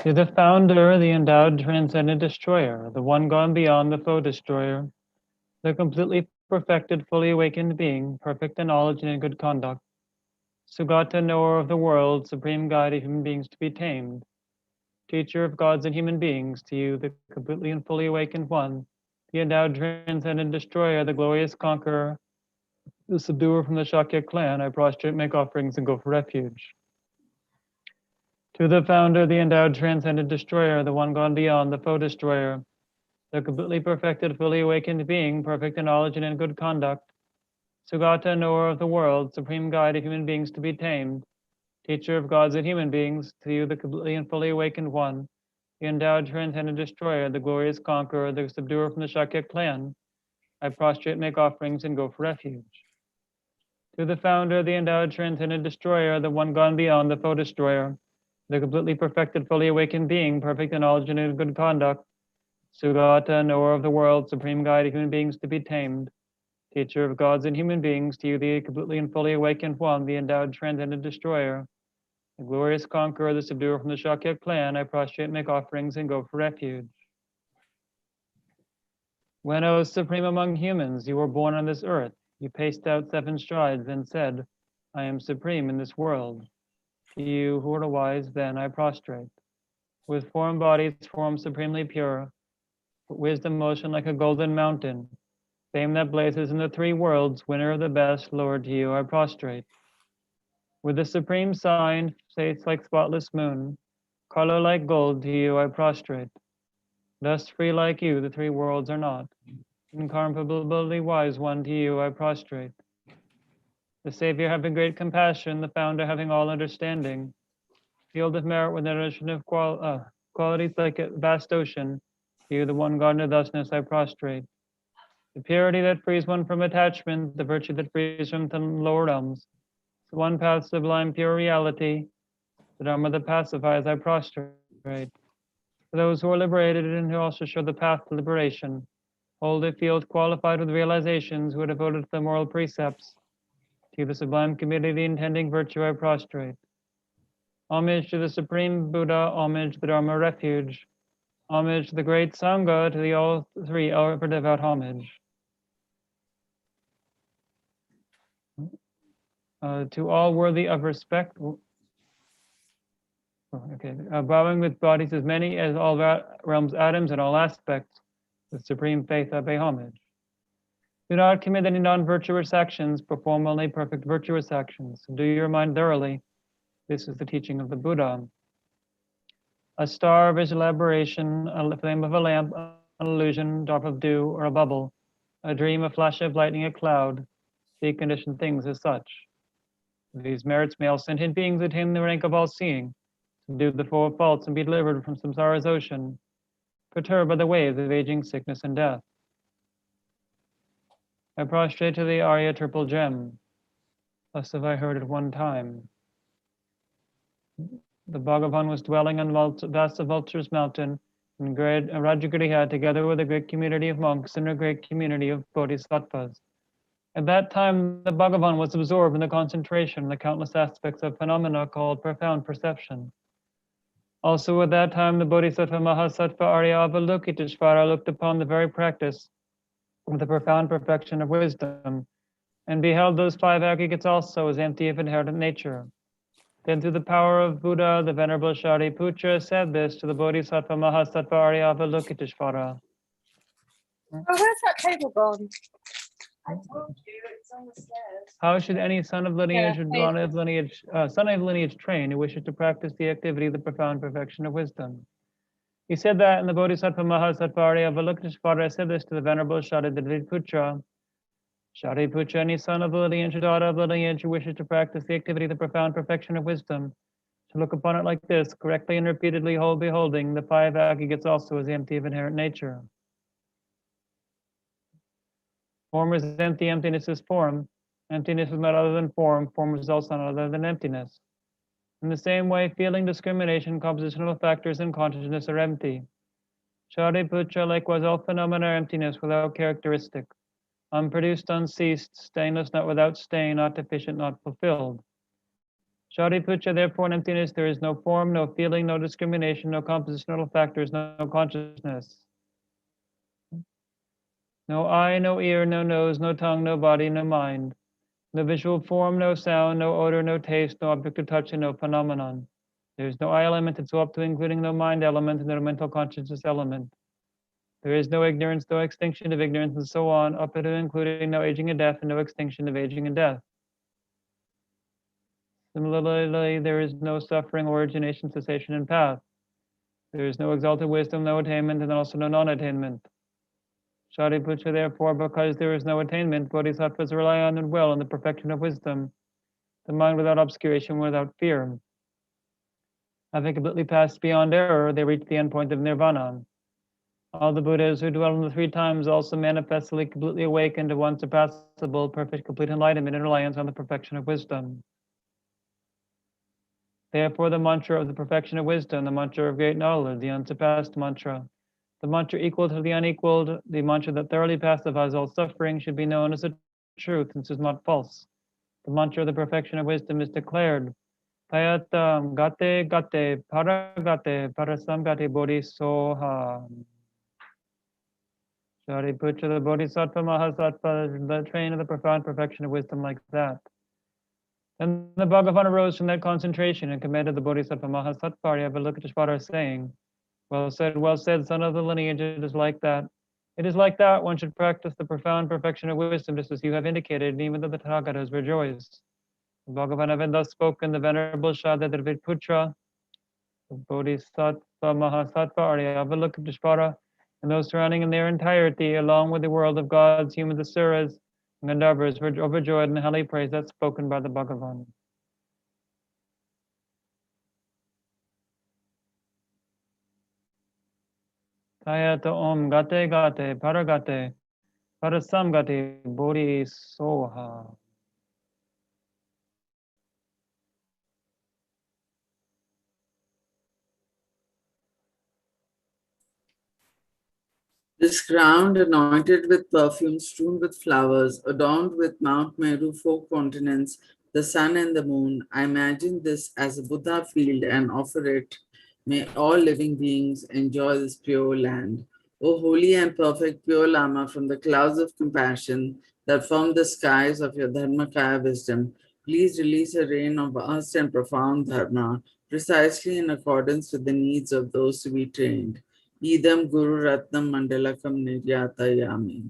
To the founder, the endowed transcendent destroyer, the one gone beyond the foe destroyer, the completely perfected, fully awakened being, perfect in knowledge and in good conduct, Sugata, knower of the world, supreme guide of human beings to be tamed, teacher of gods and human beings, to you, the completely and fully awakened one, the endowed transcendent destroyer, the glorious conqueror, the subduer from the Shakya clan, I prostrate, make offerings, and go for refuge. To the founder, the endowed transcendent destroyer, the one gone beyond, the foe destroyer, the completely perfected, fully awakened being, perfect in knowledge and in good conduct, Sugata, knower of the world, supreme guide of human beings to be tamed, teacher of gods and human beings, to you, the completely and fully awakened one, the endowed transcendent destroyer, the glorious conqueror, the subduer from the Shakya clan, I prostrate, make offerings, and go for refuge. To the founder, the endowed transcendent destroyer, the one gone beyond, the foe destroyer, the completely perfected, fully awakened being, perfect in knowledge and in good conduct, Sugata, knower of the world, supreme guide of human beings to be tamed, teacher of gods and human beings, to you, the completely and fully awakened one, the endowed transcendent destroyer, the glorious conqueror, the subduer from the Shakya clan, I prostrate, make offerings, and go for refuge. When, O supreme among humans, you were born on this earth, you paced out 7 strides and said, I am supreme in this world. To you who are wise, then I prostrate. With form bodies formed supremely pure, wisdom motion like a golden mountain, fame that blazes in the 3 worlds, winner of the best, Lord, to you I prostrate. With the supreme sign, face like spotless moon, color like gold, to you I prostrate. Dust free like you, the 3 worlds are not. Incomparably wise one, to you I prostrate. The Savior having great compassion, the Founder having all understanding, field of merit with an ocean of qualities like a vast ocean, to you, the one garden of thusness, I prostrate. The purity that frees one from attachment, the virtue that frees from the lower realms, the one path sublime pure reality, the Dharma that pacifies, I prostrate. For those who are liberated and who also show the path to liberation, hold a field qualified with realizations who are devoted to the moral precepts, to the sublime community intending virtue, I prostrate. Homage to the Supreme Buddha, homage to the Dharma refuge, homage to the great Sangha, to the all 3 ever devout homage. To all worthy of respect, bowing with bodies as many as all realms, atoms, and all aspects, with supreme faith I pay homage. Do not commit any non-virtuous actions, perform only perfect virtuous actions. Do your mind thoroughly. This is the teaching of the Buddha. A star of his elaboration, a flame of a lamp, an illusion, drop of dew, or a bubble, a dream, a flash of lightning, a cloud, see conditioned things as such. These merits may all sentient beings attain the rank of all-seeing, subdue the 4 faults, and be delivered from samsara's ocean, perturbed by the waves of aging, sickness, and death. I prostrate to the Arya triple gem. Thus have I heard at one time. The Bhagavan was dwelling on vast Vulture's mountain in great Rajagriha, together with a great community of monks and a great community of bodhisattvas. At that time, the Bhagavan was absorbed in the concentration of the countless aspects of phenomena called profound perception. Also at that time, the Bodhisattva Mahasattva Arya Avalokiteshvara looked upon the very practice of the profound perfection of wisdom, and beheld those 5 aggregates also as empty of inherent nature. Then through the power of Buddha, the Venerable Shariputra said this to the Bodhisattva Mahasattva Arya Avalokiteshvara. Oh, where's that table gone? I told you, it's on the stairs. How should any son of lineage train who wishes to practice the activity of the profound perfection of wisdom? He said that, and the Bodhisattva Mahasattva Arya Avalokiteshvara said this to the Venerable Shariputra. Shariputra, any son of the lineage or daughter of the lineage who wishes to practice the activity of the profound perfection of wisdom, to look upon it like this, correctly and repeatedly beholding the 5 aggregates also as empty of inherent nature. Form is empty, emptiness is form. Emptiness is not other than form is also not other than emptiness. In the same way, feeling, discrimination, compositional factors, and consciousness are empty. Shariputra, likewise, all phenomena are emptiness without characteristic. Unproduced, unceased, stainless, not without stain, not deficient, not fulfilled. Shariputra, therefore, in emptiness, there is no form, no feeling, no discrimination, no compositional factors, no consciousness. No eye, no ear, no nose, no tongue, no body, no mind. No visual form, no sound, no odor, no taste, no object of touch, and no phenomenon. There is no I element, and so up to including no mind element and no mental consciousness element. There is no ignorance, no extinction of ignorance, and so on, up to including no aging and death and no extinction of aging and death. Similarly, there is no suffering, origination, cessation, and path. There is no exalted wisdom, no attainment, and also no non-attainment. Shariputra, therefore, because there is no attainment, bodhisattvas rely on and will on the perfection of wisdom, the mind without obscuration, without fear. Having completely passed beyond error, they reach the endpoint of nirvana. All the Buddhas who dwell in the three times also manifestly completely awaken to one surpassable, perfect, complete enlightenment and reliance on the perfection of wisdom. Therefore, the mantra of the perfection of wisdom, the mantra of great knowledge, the unsurpassed mantra, the mantra equal to the unequaled, the mantra that thoroughly pacifies all suffering, should be known as the truth, since it's not false. The mantra of the perfection of wisdom is declared. Tayatam gate gate paragate parasam gate bodhisoha. Shariputra, the bodhisattva mahasattva, the train of the profound perfection of wisdom like that. Then the Bhagavan arose from that concentration and commanded the bodhisattva mahasattva Avalokiteshvara, saying, well said, son of the lineage, it is like that. It is like that one should practice the profound perfection of wisdom, just as you have indicated, and even though the Tathagatas rejoice. The Bhagavan having thus spoken, the venerable Shadadravidputra, the bodhisattva mahasattva Avalokiteshvara, and those surrounding in their entirety, along with the world of gods, humans, asuras, and Gandharvas, were overjoyed and highly praised that spoken by the Bhagavan. Tayata om gate gate paragate parasam gate bodhi soha. This ground, anointed with perfume, strewn with flowers, adorned with Mount Meru, four continents, the sun and the moon, I imagine this as a Buddha field and offer it. May all living beings enjoy this pure land. O holy and perfect pure Lama, from the clouds of compassion that form the skies of your Dharmakaya wisdom, please release a rain of vast and profound Dharma, precisely in accordance with the needs of those to be trained. Idam Guru Ratnam Mandalakam Niryatayami.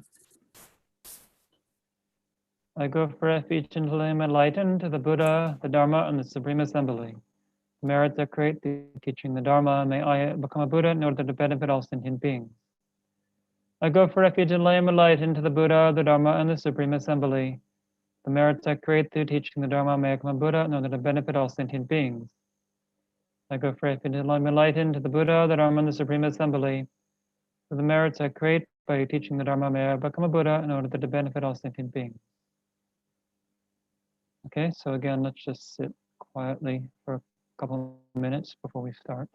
I go for refuge and am enlightened to the Buddha, the Dharma, and the Supreme Assembly. The merits that create the teaching the Dharma, may I become a Buddha in order to benefit all sentient beings. I go for refuge and am enlightened to the Buddha, the Dharma, and the Supreme Assembly. The merits that create the teaching the Dharma, may I become a Buddha in order to benefit all sentient beings. I go for refuge and am enlightened to the Buddha, the Dharma, and the Supreme Assembly. For the merits I create by teaching the Dharma, may I become a Buddha in order to benefit all sentient beings. Okay, so again, let's just sit quietly for a couple minutes before we start.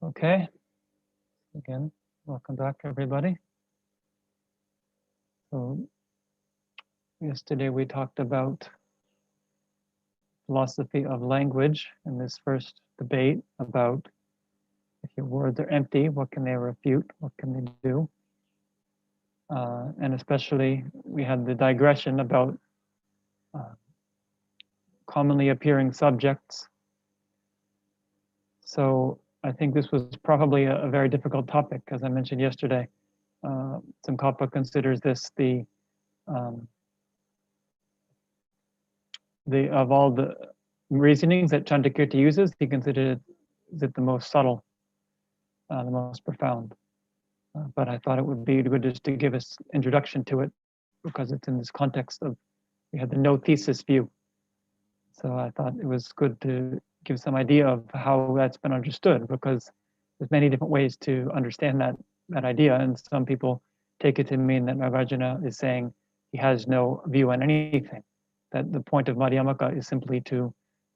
Okay, again, welcome back everybody. So yesterday we talked about philosophy of language in this first debate about if your words are empty, what can they refute, what can they do? And especially we had the digression about commonly appearing subjects. So I think this was probably a very difficult topic, as I mentioned yesterday. Tsongkhapa considers this of all the reasonings that Chandrakirti uses, he considered it the most subtle, the most profound. But I thought it would be good just to give us introduction to it, because it's in this context of, we had the no thesis view. So I thought it was good to give some idea of how that's been understood, because there's many different ways to understand that idea, and some people take it to mean that Nagarjuna is saying he has no view on anything, that the point of Madhyamaka is simply to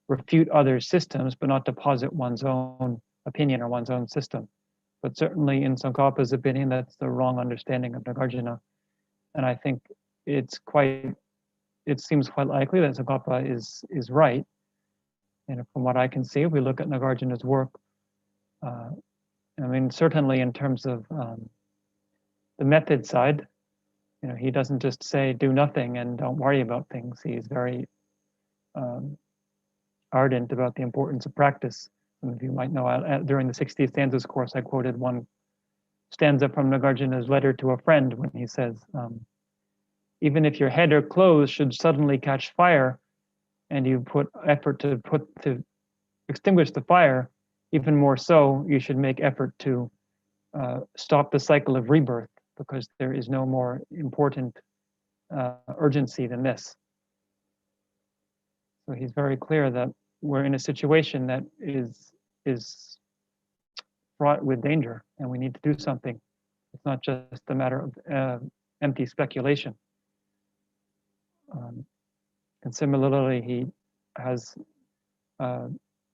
refute other systems, but not to posit one's own opinion or one's own system. But certainly in Tsongkhapa's opinion, that's the wrong understanding of Nagarjuna. And I think it seems quite likely that Tsongkhapa is right. And from what I can see, if we look at Nagarjuna's work, I mean, certainly in terms of the method side, he doesn't just say do nothing and don't worry about things. He's very ardent about the importance of practice. Some of you might know, during the 60 stanzas course, I quoted one stanza from Nagarjuna's letter to a friend when he says, even if your head or clothes should suddenly catch fire and you put effort to extinguish the fire, even more so, you should make effort to stop the cycle of rebirth, because there is no more important urgency than this. So he's very clear that we're in a situation that is fraught with danger, and we need to do something. It's not just a matter of empty speculation. And similarly, he has,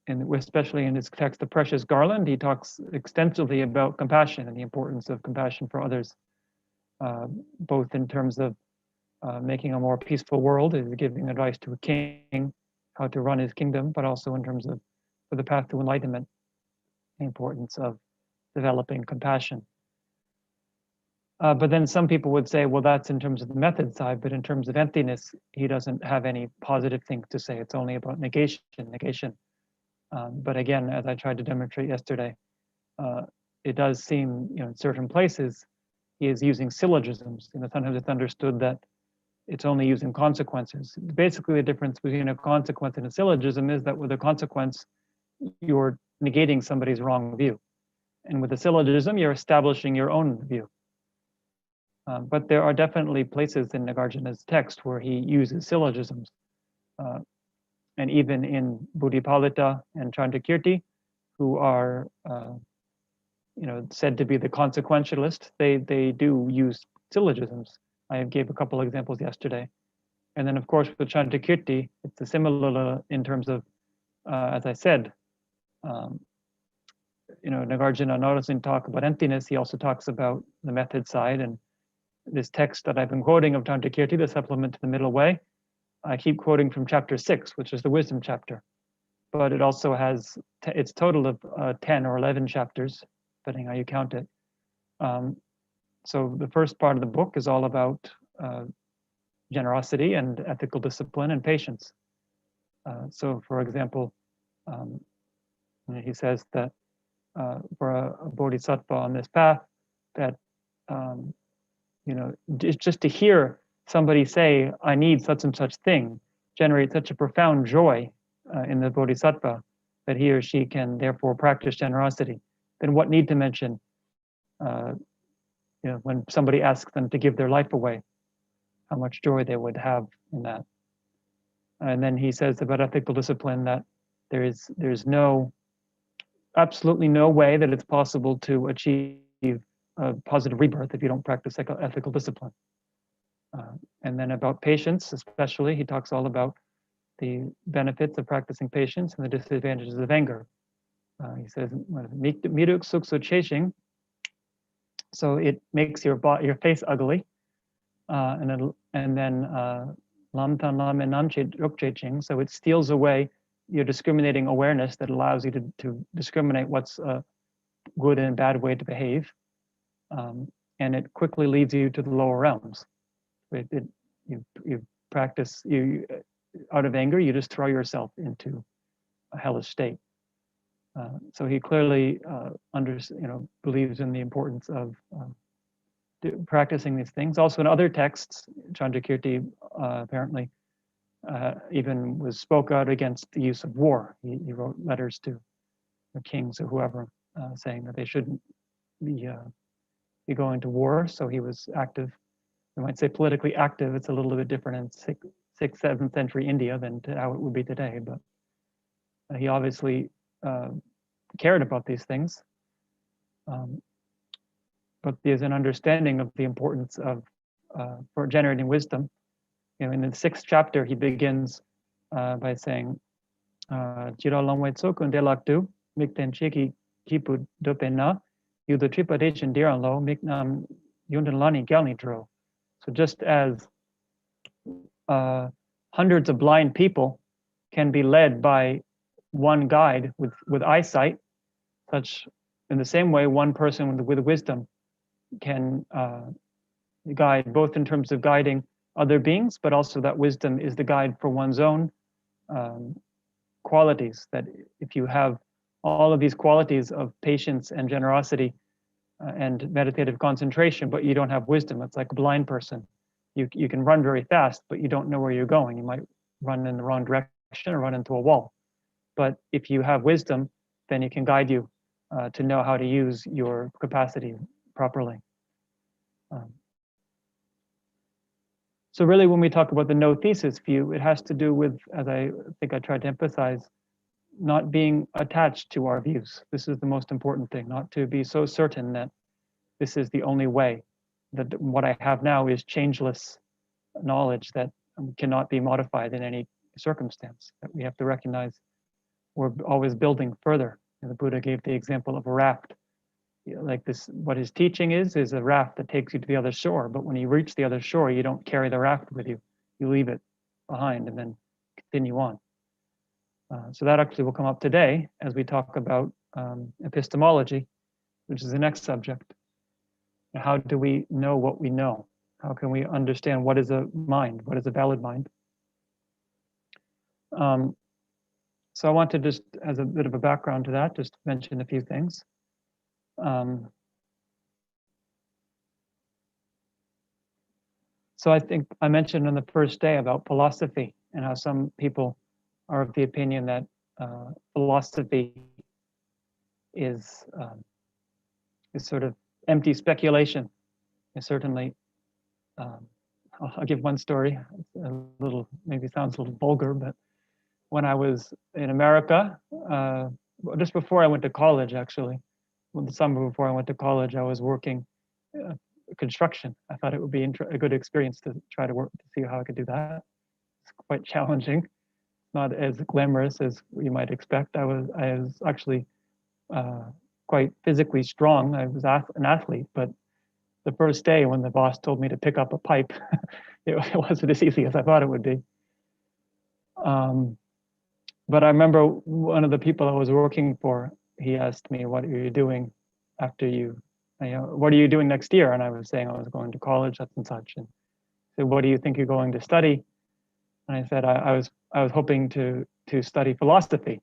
especially in his text, The Precious Garland, he talks extensively about compassion and the importance of compassion for others, both in terms of making a more peaceful world, is giving advice to a king how to run his kingdom, but also in terms of for the path to enlightenment, the importance of developing compassion. But then some people would say, well, that's in terms of the method side, but in terms of emptiness, he doesn't have any positive things to say. It's only about negation. But again, as I tried to demonstrate yesterday, it does seem, in certain places, he is using syllogisms. Sometimes it's understood that it's only using consequences. Basically, the difference between a consequence and a syllogism is that with a consequence, you're negating somebody's wrong view. And with a syllogism, you're establishing your own view. But there are definitely places in Nagarjuna's text where he uses syllogisms. And even in Buddhipalita and Chandrakirti, who are said to be the consequentialist, they do use syllogisms. I gave a couple examples yesterday. And then of course with Chandrakirti, it's a similar in terms of, as I said, Nagarjuna not only talk about emptiness, he also talks about the method side. And this text that I've been quoting of Chandrakirti, the supplement to the Middle Way, I keep quoting from chapter 6, which is the wisdom chapter. But it also has, it's total of 10 or 11 chapters, depending how you count it. So the first part of the book is all about generosity and ethical discipline and patience. So for example, he says that for a bodhisattva on this path, that just to hear somebody say, I need such and such thing, generates such a profound joy in the bodhisattva that he or she can therefore practice generosity. Then what need to mention when somebody asks them to give their life away, how much joy they would have in that. And then he says about ethical discipline that there's absolutely no way that it's possible to achieve a positive rebirth if you don't practice ethical discipline. And then about patience, especially, he talks all about the benefits of practicing patience and the disadvantages of anger. He says, "Miruk suksu cheshing." So it makes your face ugly, and then lam tan lam and nam cheching. So it steals away your discriminating awareness that allows you to discriminate what's a good and bad way to behave, and it quickly leads you to the lower realms. You practice out of anger, you just throw yourself into a hellish state. So he clearly believes in the importance of practicing these things. Also in other texts, Chandrakirti apparently even spoke out against the use of war. He wrote letters to the kings or whoever saying that they shouldn't be going to war. So he was active. We might say politically active. It's a little bit different in 6th, 7th century India than how it would be today. But he obviously cared about these things. But there's an understanding of the importance of for generating wisdom. In the 6th chapter, he begins by saying, "Jira longway tsokun delaktu mikten chiki kipu dopena yudo tripadation diran lo miknam yundanlani galni dro." So just as hundreds of blind people can be led by one guide with eyesight, such in the same way, one person with wisdom can guide, both in terms of guiding other beings, but also that wisdom is the guide for one's own qualities. That if you have all of these qualities of patience and generosity and meditative concentration, but you don't have wisdom, it's like a blind person. You can run very fast, but you don't know where you're going. You might run in the wrong direction or run into a wall. But if you have wisdom, then it can guide you to know how to use your capacity properly. So really, when we talk about the no thesis view, it has to do with, as I think I tried to emphasize, not being attached to our views. This is the most important thing, not to be so certain that this is the only way, that what I have now is changeless knowledge that cannot be modified in any circumstance, that we have to recognize we're always building further. And the Buddha gave the example of a raft. Like this, what his teaching is a raft that takes you to the other shore. But when you reach the other shore, you don't carry the raft with you. You leave it behind and then continue on. So that actually will come up today as we talk about epistemology, which is the next subject. How do we know what we know? How can we understand what is a mind? What is a valid mind? So I want to just, as a bit of a background to that, just mention a few things. So I think I mentioned on the first day about philosophy and how some people are of the opinion that philosophy is sort of empty speculation. And certainly, I'll give one story. It's a little, maybe sounds a little vulgar, but when I was in America, just before I went to college, actually, the summer before I went to college, I was working construction. I thought it would be a good experience to try to work to see how I could do that. It's quite challenging, not as glamorous as you might expect. I was actually quite physically strong. I was an athlete, but the first day when the boss told me to pick up a pipe, it wasn't as easy as I thought it would be. But I remember one of the people I was working for, he asked me, "What are you doing after what are you doing next year?" And I was saying I was going to college, such and such. And he said, "What do you think you're going to study?" And I said, I was hoping to study philosophy.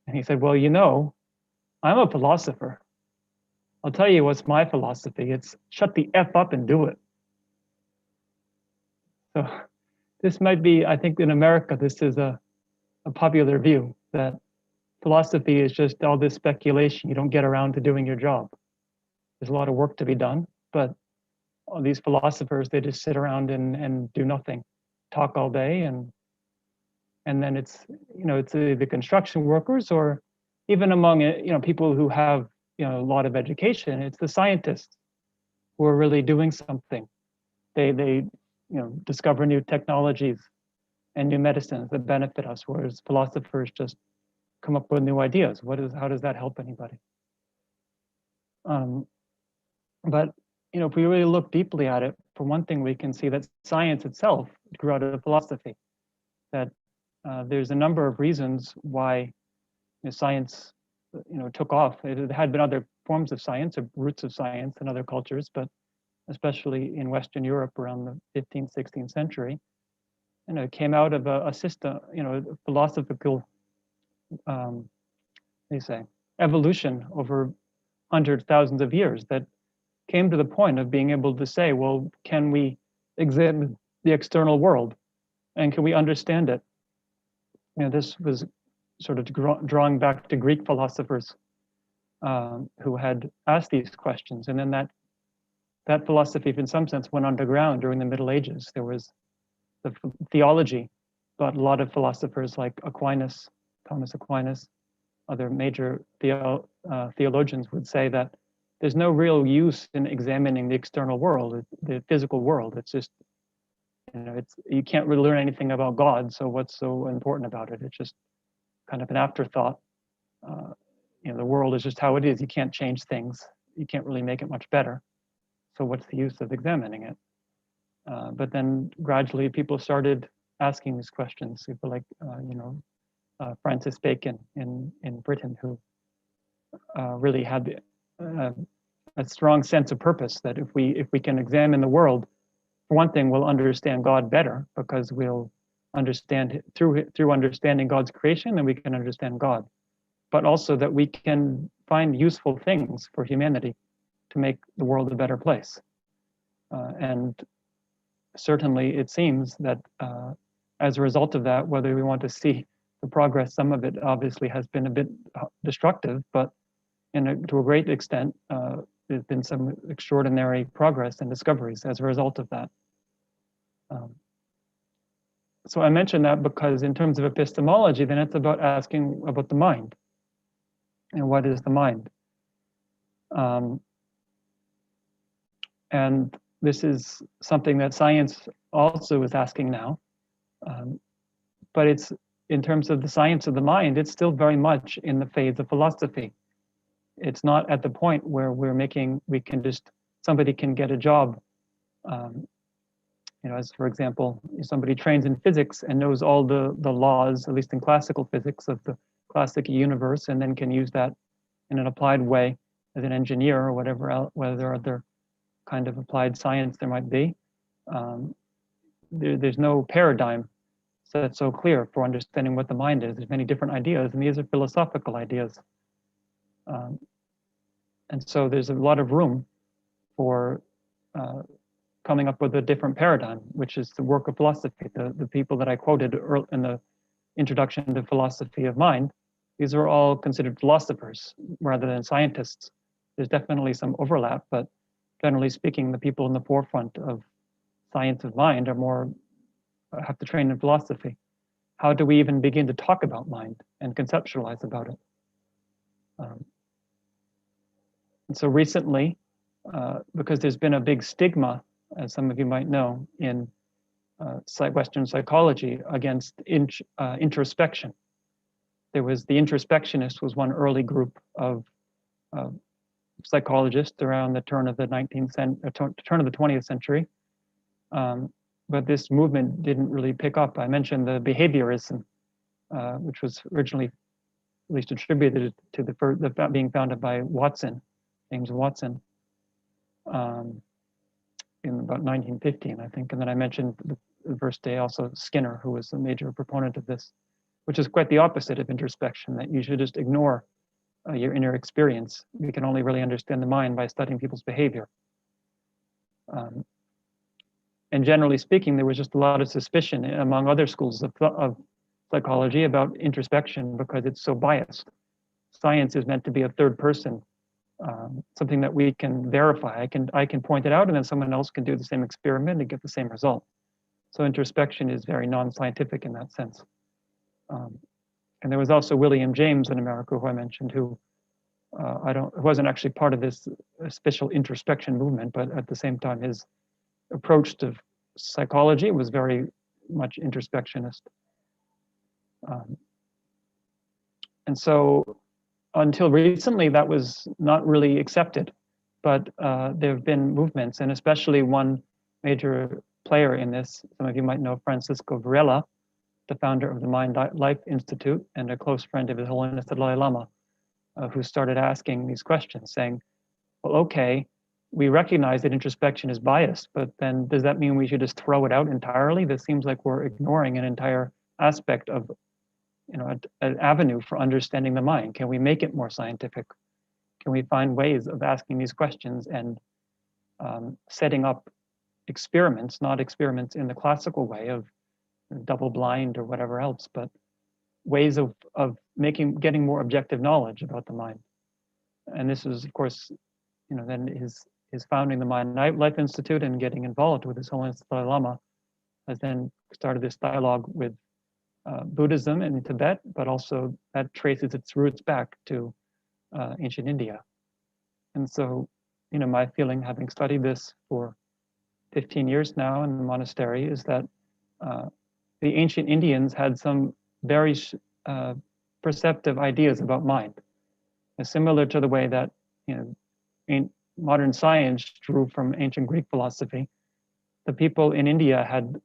And he said, "Well, I'm a philosopher. I'll tell you what's my philosophy. It's shut the F up and do it." So this might be, I think in America, this is a popular view that philosophy is just all this speculation. You don't get around to doing your job. There's a lot of work to be done, but all these philosophers, they just sit around and do nothing, talk all day, and then it's the construction workers, or even among people who have a lot of education, it's the scientists who are really doing something. They discover new technologies and new medicines that benefit us, whereas philosophers just come up with new ideas. How does that help anybody? But if we really look deeply at it, for one thing, we can see that science itself grew out of philosophy. That there's a number of reasons why science, took off. It had been other forms of science, or roots of science in other cultures, but especially in Western Europe around the 15th, 16th century, it came out of a system, philosophical, they say, evolution over hundreds, thousands of years that came to the point of being able to say, well, can we examine the external world and can we understand it? This was sort of drawing back to Greek philosophers who had asked these questions. And then that philosophy, in some sense, went underground during the Middle Ages. There was the theology, but a lot of philosophers like Aquinas, Thomas Aquinas, other major theologians would say that there's no real use in examining the external world, the physical world. It's just, you can't really learn anything about God, so what's so important about it? It's just kind of an afterthought. The world is just how it is. You can't change things. You can't really make it much better. So what's the use of examining it? But then gradually people started asking these questions. People like, Francis Bacon in Britain, who really had a strong sense of purpose that if we can examine the world, for one thing, we'll understand God better because we'll understand through understanding God's creation, then we can understand God. But also that we can find useful things for humanity to make the world a better place. And certainly it seems that as a result of that, whether we want to see the progress, some of it obviously has been a bit destructive, but to a great extent, there's been some extraordinary progress and discoveries as a result of that. So I mention that because in terms of epistemology, then it's about asking about the mind. And what is the mind? And this is something that science also is asking now. But it's, in terms of the science of the mind, it's still very much in the phase of philosophy. It's not at the point where somebody can get a job. As for example, somebody trains in physics and knows all the laws, at least in classical physics, of the classic universe, and then can use that in an applied way as an engineer or whatever else, whether other kind of applied science there might be. There's no paradigm that's so clear for understanding what the mind is. There's many different ideas, and these are philosophical ideas. And so there's a lot of room for coming up with a different paradigm, which is the work of philosophy. The people that I quoted in the introduction to philosophy of mind, these are all considered philosophers rather than scientists. There's definitely some overlap, but generally speaking, the people in the forefront of science of mind have to train in philosophy. How do we even begin to talk about mind and conceptualize about it? And so recently, because there's been a big stigma, as some of you might know, in Western psychology against introspection. The introspectionists was one early group of psychologists around the turn of the 20th century. But this movement didn't really pick up. I mentioned the behaviorism, which was originally at least attributed to the being founded by James Watson, in about 1915, I think. And then I mentioned the first day also Skinner, who was a major proponent of this, which is quite the opposite of introspection, that you should just ignore your inner experience. We can only really understand the mind by studying people's behavior. And generally speaking, there was just a lot of suspicion among other schools of psychology about introspection because it's so biased. Science is meant to be a third person, something that we can verify. I can point it out, and then someone else can do the same experiment and get the same result. So introspection is very non-scientific in that sense. And there was also William James in America, who I mentioned, who wasn't actually part of this special introspection movement, but at the same time, his approach to psychology was very much introspectionist. And so until recently, that was not really accepted. But there have been movements, and especially one major player in this, some of you might know Francisco Varela, the founder of the Mind Life Institute and a close friend of His Holiness the Dalai Lama, who started asking these questions, saying, well, okay, we recognize that introspection is biased, but then does that mean we should just throw it out entirely? This seems like we're ignoring an entire aspect of, an avenue for understanding the mind. Can we make it more scientific? Can we find ways of asking these questions and setting up experiments, not experiments in the classical way of double blind or whatever else, but ways of getting more objective knowledge about the mind. And this is, of course, then his founding the Mind Life Institute and getting involved with His Holiness the Dalai Lama has then started this dialogue with Buddhism in Tibet, but also that traces its roots back to ancient India. And so, my feeling, having studied this for 15 years now in the monastery, is that the ancient Indians had some very perceptive ideas about mind, similar to the way that modern science drew from ancient Greek philosophy. The people in India had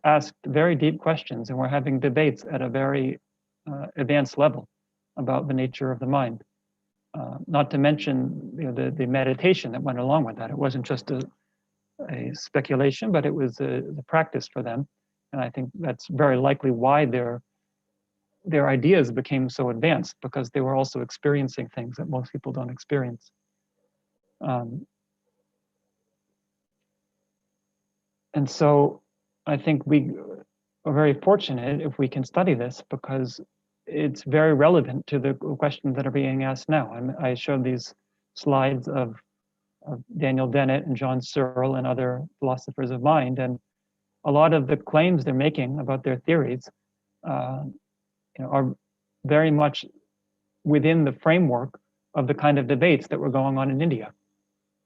asked very deep questions and were having debates at a very advanced level about the nature of the mind. Not to mention the meditation that went along with that. It wasn't just a speculation, but it was a practice for them. And I think that's very likely why their ideas became so advanced, because they were also experiencing things that most people don't experience. And so I think we are very fortunate if we can study this, because it's very relevant to the questions that are being asked now. And I showed these slides of Daniel Dennett and John Searle and other philosophers of mind, and a lot of the claims they're making about their theories are very much within the framework of the kind of debates that were going on in India.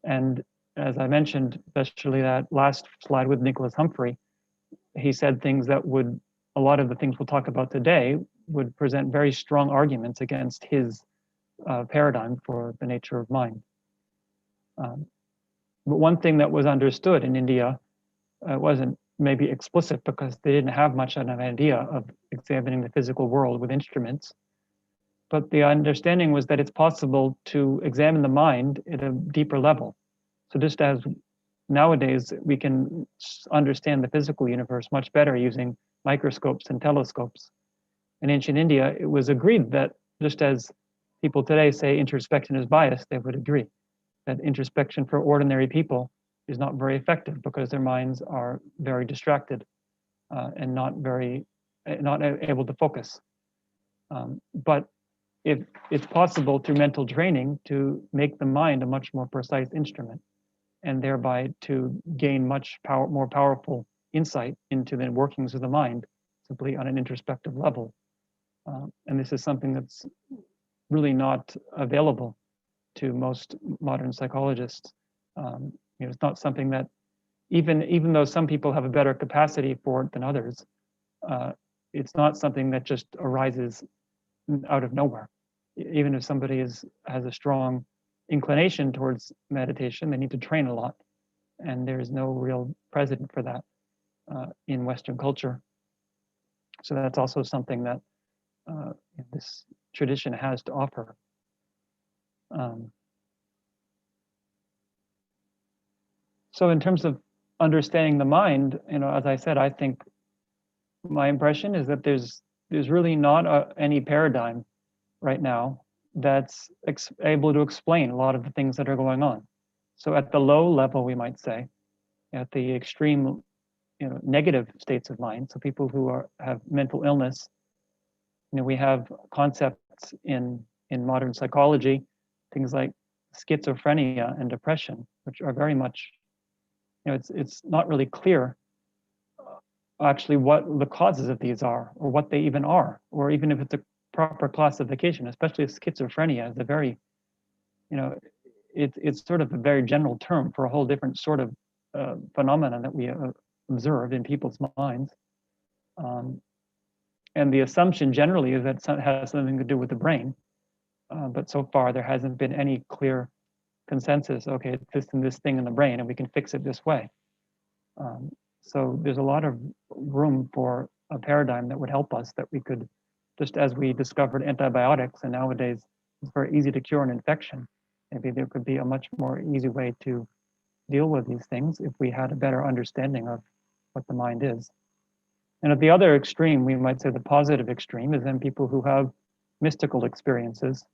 And as I mentioned, especially that last slide with Nicholas Humphrey, he said things that would, a lot of the things we'll talk about today, would present very strong arguments against his paradigm for the nature of mind. But one thing that was understood in India wasn't maybe explicit, because they didn't have much of an idea of examining the physical world with instruments. But the understanding was that it's possible to examine the mind at a deeper level. So just as nowadays we can understand the physical universe much better using microscopes and telescopes, in ancient India, it was agreed that just as people today say introspection is biased, they would agree that introspection for ordinary people is not very effective, because their minds are very distracted and not able to focus. But if it's possible through mental training to make the mind a much more precise instrument, and thereby to gain much more powerful insight into the workings of the mind, simply on an introspective level. And this is something that's really not available to most modern psychologists. It's not something that, even though some people have a better capacity for it than others, it's not something that just arises out of nowhere. Even if somebody has a strong inclination towards meditation, they need to train a lot, and there's no real precedent for that in Western culture. So that's also something that this tradition has to offer. So in terms of understanding the mind, as I said, I think my impression is that there's really not any paradigm right now that's able to explain a lot of the things that are going on. So at the low level, we might say, at the extreme, negative states of mind, so people who have mental illness, we have concepts in modern psychology, things like schizophrenia and depression, which are very much, it's not really clear actually what the causes of these are, or what they even are, or even if it's a proper classification. Especially schizophrenia is a very, it's sort of a very general term for a whole different sort of phenomenon that we observe in people's minds. And the assumption generally is that it has something to do with the brain. But so far, there hasn't been any clear consensus. Okay, it's this and this thing in the brain, and we can fix it this way. So there's a lot of room for a paradigm that would help us, that we could, just as we discovered antibiotics, and nowadays it's very easy to cure an infection. Maybe there could be a much more easy way to deal with these things if we had a better understanding of what the mind is. And at the other extreme, we might say the positive extreme, is then people who have mystical experiences,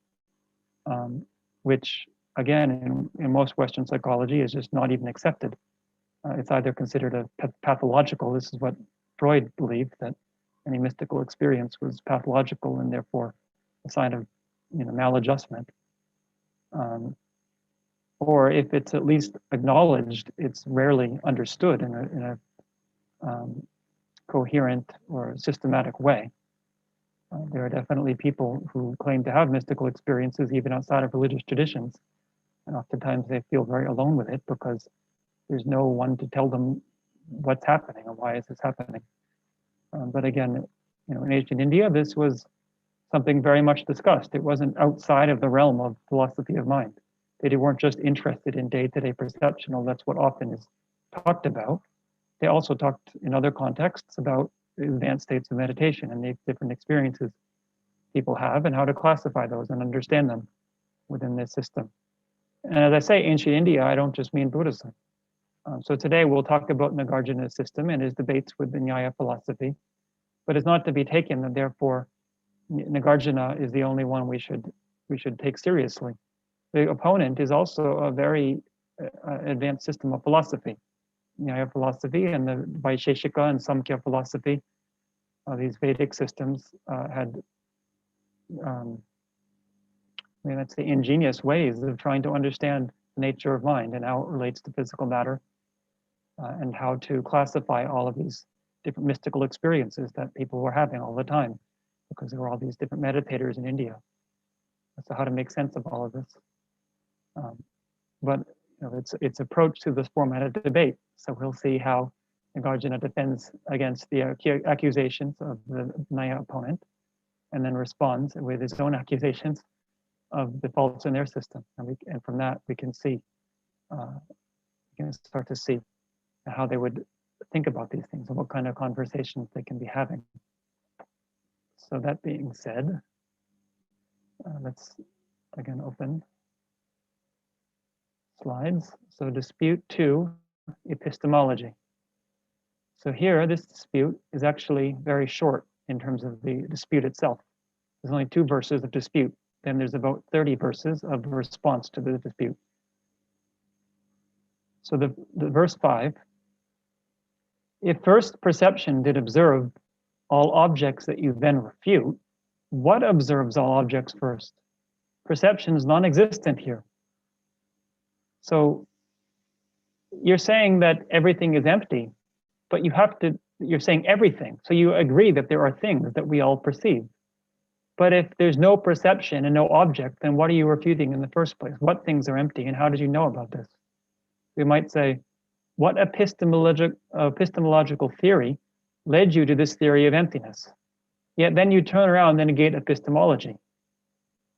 which again, in most Western psychology is just not even accepted. It's either considered a pathological. This is what Freud believed, that any mystical experience was pathological and therefore a sign of, maladjustment. Or if it's at least acknowledged, it's rarely understood in a coherent or systematic way. There are definitely people who claim to have mystical experiences even outside of religious traditions, and oftentimes they feel very alone with it because there's no one to tell them what's happening and why is this happening. But again, in ancient India, this was something very much discussed. It wasn't outside of the realm of philosophy of mind. They weren't just interested in day-to-day perception, although that's what often is talked about. They also talked in other contexts about advanced states of meditation and the different experiences people have and how to classify those and understand them within this system. And as I say, ancient India, I don't just mean Buddhism. So today we'll talk about Nagarjuna's system and his debates with the Nyāyā philosophy, but it's not to be taken that therefore Nagarjuna is the only one we should take seriously. The opponent is also a very advanced system of philosophy. Nyāyā philosophy and the Vaisheshika and Samkhya philosophy, these Vedic systems had, let's say, ingenious ways of trying to understand the nature of mind and how it relates to physical matter, and how to classify all of these different mystical experiences that people were having all the time, because there were all these different meditators in India. So how to make sense of all of this. But its approach to this format of debate. So we'll see how Nagarjuna defends against the accusations of the Nyāyā opponent, and then responds with his own accusations of the faults in their system. And from that, we can see, we can start to see how they would think about these things and what kind of conversations they can be having. So that being said, let's again open slides. So dispute 2, epistemology. So here, this dispute is actually very short in terms of the dispute itself. There's only 2 verses of dispute. Then there's about 30 verses of response to the dispute. So the verse 5, if first perception did observe all objects that you then refute, what observes all objects first? Perception is non-existent here. So you're saying that everything is empty, but you're saying everything. So you agree that there are things that we all perceive. But if there's no perception and no object, then what are you refuting in the first place? What things are empty, and how did you know about this? We might say, what epistemological theory led you to this theory of emptiness? Yet then you turn around and negate epistemology.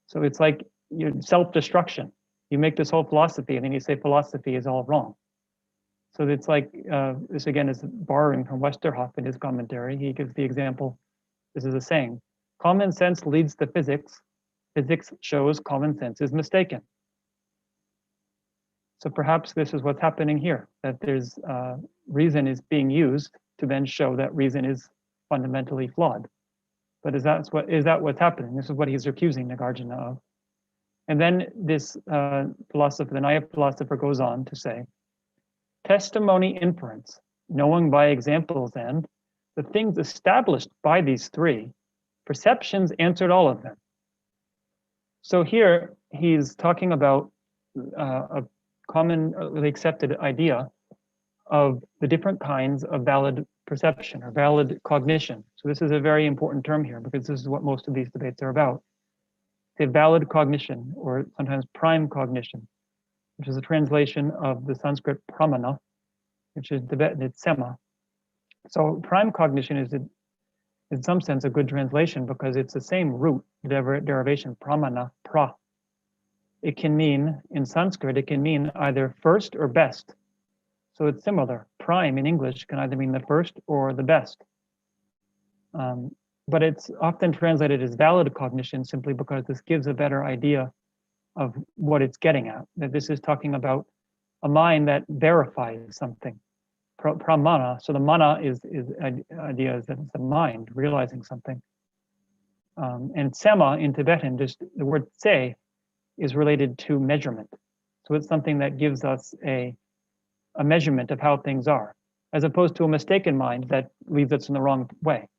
So it's like your self-destruction. You make this whole philosophy, and then you say philosophy is all wrong. So it's like, this again is borrowing from Westerhoff in his commentary. He gives the example, this is a saying, common sense leads to physics. Physics shows common sense is mistaken. So perhaps this is what's happening here, that there's reason is being used to then show that reason is fundamentally flawed. But is that what's happening? This is what he's accusing Nagarjuna of. And then this philosopher, the Nyāyā philosopher, goes on to say, testimony, inference, knowing by examples, and the things established by these 3, perceptions answered all of them. So here he's talking about a commonly accepted idea of the different kinds of valid perception or valid cognition. So this is a very important term here, because this is what most of these debates are about. The valid cognition, or sometimes prime cognition, which is a translation of the Sanskrit pramana, which is Tibetan, it's sema. So prime cognition is in some sense a good translation because it's the same root derivation, pramana, pra. It can mean, in Sanskrit, it can mean either first or best. So it's similar. Prime in English can either mean the first or the best. But it's often translated as valid cognition simply because this gives a better idea of what it's getting at. That this is talking about a mind that verifies something. Pramana, so the mana idea is that it's the mind realizing something. And sema in Tibetan, just the word se is related to measurement. So it's something that gives us a measurement of how things are, as opposed to a mistaken mind that leads us in the wrong way.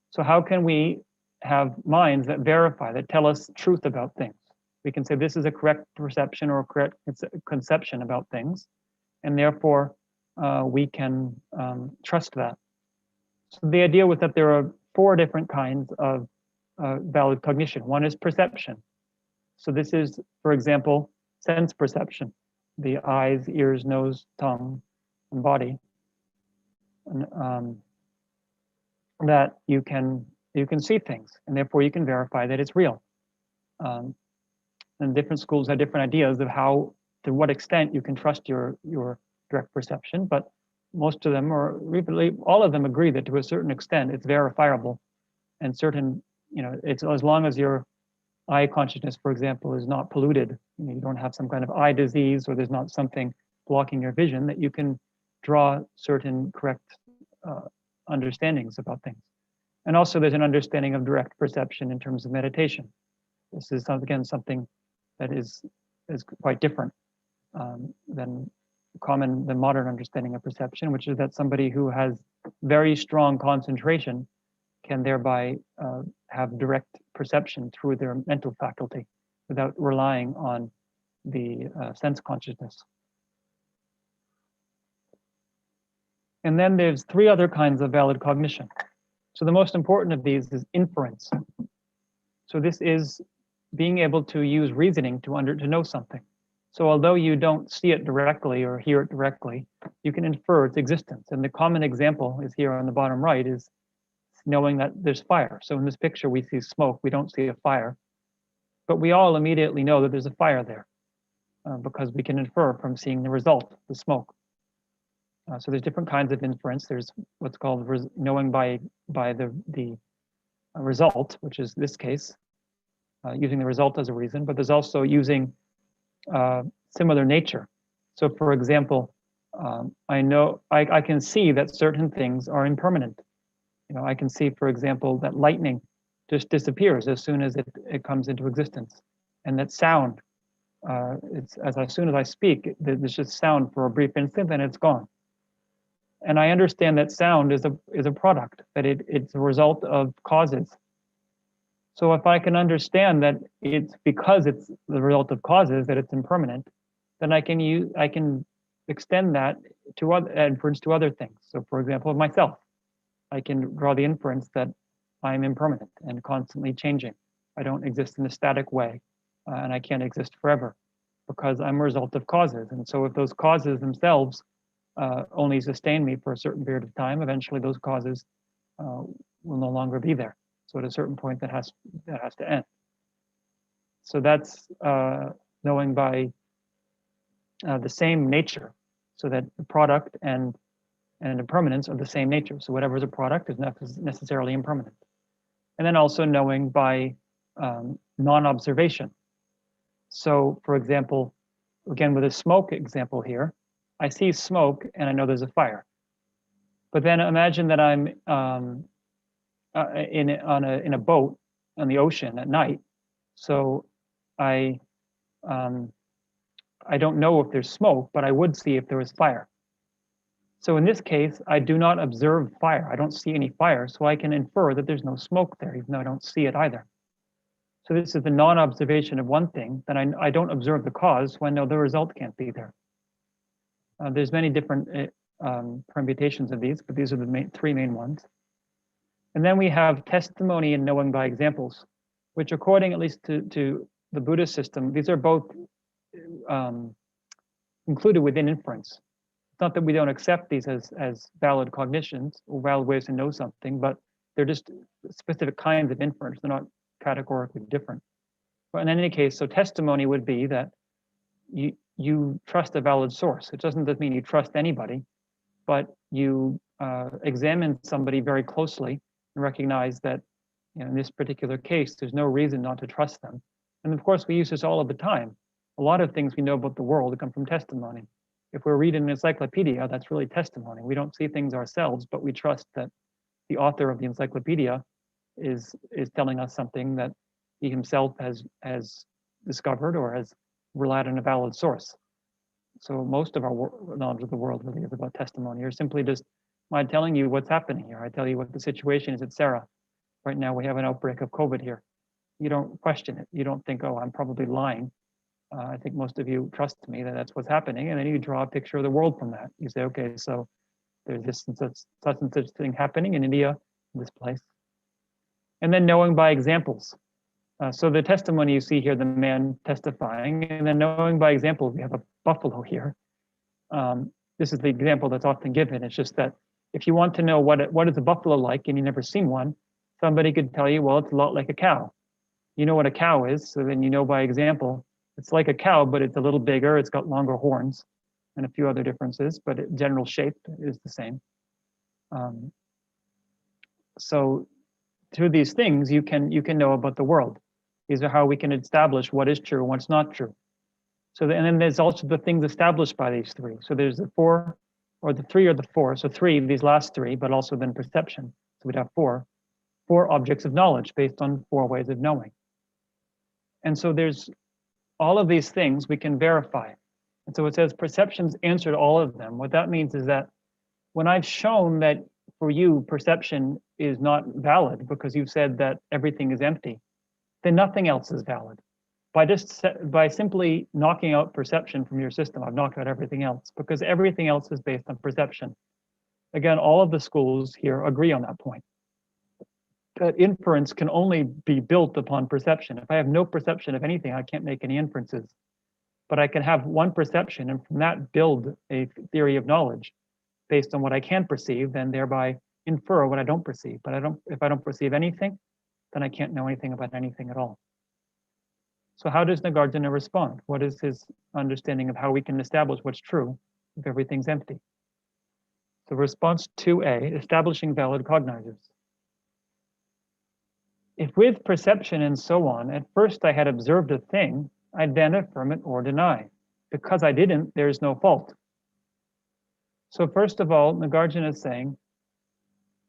So how can we have minds that verify, that tell us truth about things? We can say this is a correct perception or a correct conception about things, and therefore we can trust that. So the idea was that there are 4 different kinds of valid cognition. One is perception. So this is, for example, sense perception, the eyes, ears, nose, tongue, and body. And, that you can see things, and therefore you can verify that it's real. And different schools have different ideas of how, to what extent you can trust your direct perception, but most of them, or all of them, agree that to a certain extent it's verifiable, and certain, it's as long as your eye consciousness, for example, is not polluted, you don't have some kind of eye disease, or there's not something blocking your vision, that you can draw certain correct understandings about things. And also there's an understanding of direct perception in terms of meditation. This is, again, something that is quite different than the modern understanding of perception, which is that somebody who has very strong concentration can thereby have direct perception through their mental faculty without relying on the sense consciousness. And then there's 3 other kinds of valid cognition. So the most important of these is inference. So this is being able to use reasoning to know something. So although you don't see it directly or hear it directly, you can infer its existence. And the common example is here on the bottom right, is knowing that there's fire. So in this picture, we see smoke, we don't see a fire, but we all immediately know that there's a fire there because we can infer from seeing the result, the smoke. So there's different kinds of inference. There's what's called knowing by the result, which is this case, using the result as a reason, but there's also using similar nature. So for example, I can see that certain things are impermanent. I can see, for example, that lightning just disappears as soon as it comes into existence, and that sound, as soon as I speak, there's just sound for a brief instant, and it's gone. And I understand that sound is a product, that it's a result of causes. So if I can understand that it's because it's the result of causes that it's impermanent, then I can extend that to inference to other things. So for example, myself, I can draw the inference that I'm impermanent and constantly changing. I don't exist in a static way, and I can't exist forever because I'm a result of causes. And so if those causes themselves only sustain me for a certain period of time, eventually those causes will no longer be there. So at a certain point that has to end. So that's knowing by the same nature, so that the product and impermanence are the same nature. So whatever is a product is necessarily impermanent. And then also knowing by non-observation. So for example, again with a smoke example here, I see smoke and I know there's a fire. But then imagine that I'm in a boat on the ocean at night. So I don't know if there's smoke, but I would see if there was fire. So in this case, I do not observe fire. I don't see any fire, so I can infer that there's no smoke there, even though I don't see it either. So this is the non-observation of one thing, that I don't observe the cause, so I know the result can't be there. There's many different permutations of these, but these are the 3 main ones. And then we have testimony and knowing by examples, which according at least to the Buddhist system, these are both included within inference. It's not that we don't accept these as valid cognitions or valid ways to know something, but they're just specific kinds of inference. They're not categorically different. But in any case, so testimony would be that you trust a valid source. It doesn't just mean you trust anybody, but you examine somebody very closely and recognize that, in this particular case, there's no reason not to trust them. And of course, we use this all of the time. A lot of things we know about the world come from testimony. If we're reading an encyclopedia, that's really testimony. We don't see things ourselves, but we trust that the author of the encyclopedia is telling us something that he himself has discovered or has relied on a valid source. So most of our knowledge of the world really is about testimony, or simply just my telling you what's happening here. I tell you what the situation is at Sarah. Right now we have an outbreak of COVID here. You don't question it. You don't think, oh, I'm probably lying. I think most of you trust me that that's what's happening, and then you draw a picture of the world from that. You say, okay, so there's this and such thing happening in India, in this place. And then knowing by examples. So the testimony you see here, the man testifying, and then knowing by example, we have a buffalo here. This is the example that's often given. It's just that if you want to know what is a buffalo like and you've never seen one, somebody could tell you, well, it's a lot like a cow. You know what a cow is, so then you know by example, it's like a cow, but it's a little bigger, it's got longer horns and a few other differences, but general shape is the same. So through these things, you can know about the world. These are how we can establish what is true and what's not true. So and then there's also the things established by these three. So there's the four, or the three or the four. So three, these last three, but also then perception. So we'd have four objects of knowledge based on four ways of knowing. And so there's all of these things we can verify. And so it says perceptions answered all of them. What that means is that when I've shown that for you, perception is not valid because you've said that everything is empty, then nothing else is valid. By simply knocking out perception from your system, I've knocked out everything else, because everything else is based on perception. Again, all of the schools here agree on that point. That inference can only be built upon perception. If I have no perception of anything, I can't make any inferences. But I can have one perception and from that build a theory of knowledge based on what I can perceive, and thereby infer what I don't perceive. But if I don't perceive anything, then I can't know anything about anything at all. So how does Nagarjuna respond? What is his understanding of how we can establish what's true if everything's empty? So response 2a, establishing valid cognizers. If with perception and so on, at first I had observed a thing, I'd then affirm it or deny. Because I didn't, there's no fault. So first of all, Nagarjuna is saying,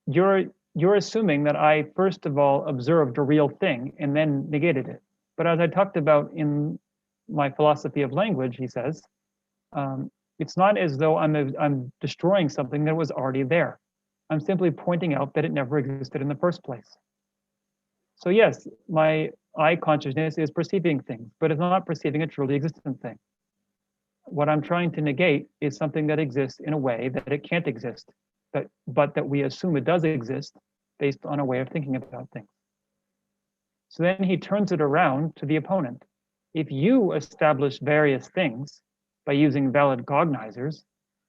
you're assuming that I first of all observed a real thing and then negated it. But as I talked about in my philosophy of language, he says, it's not as though I'm destroying something that was already there. I'm simply pointing out that it never existed in the first place. So yes, my eye consciousness is perceiving things, but it's not perceiving a truly existent thing. What I'm trying to negate is something that exists in a way that it can't exist, but that we assume it does exist based on a way of thinking about things. So then he turns it around to the opponent. If you establish various things by using valid cognizers,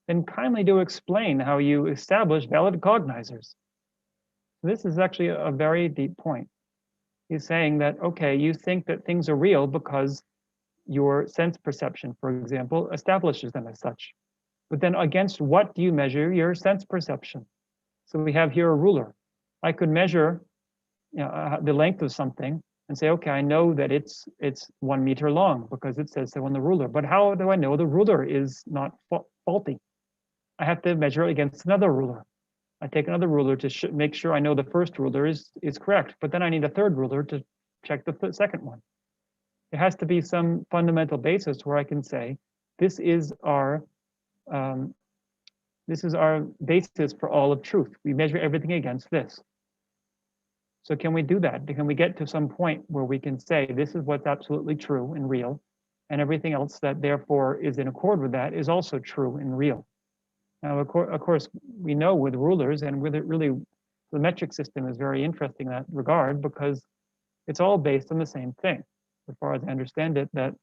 then kindly do explain how you establish valid cognizers. This is actually a very deep point. He's saying that, okay, you think that things are real because your sense perception, for example, establishes them as such. But then against what do you measure your sense perception? So we have here a ruler. I could measure the length of something and say, okay, I know that it's 1 meter long because it says so on the ruler. But how do I know the ruler is not faulty? I have to measure it against another ruler. I take another ruler to make sure I know the first ruler is correct, but then I need a third ruler to check the second one. There has to be some fundamental basis where I can say, this is our basis for all of truth. We measure everything against this. So can we do that? Can we get to some point where we can say, this is what's absolutely true and real, and everything else that therefore is in accord with that is also true and real? Now, of course, we know with rulers and with it really, the metric system is very interesting in that regard because it's all based on the same thing. As far as I understand it, that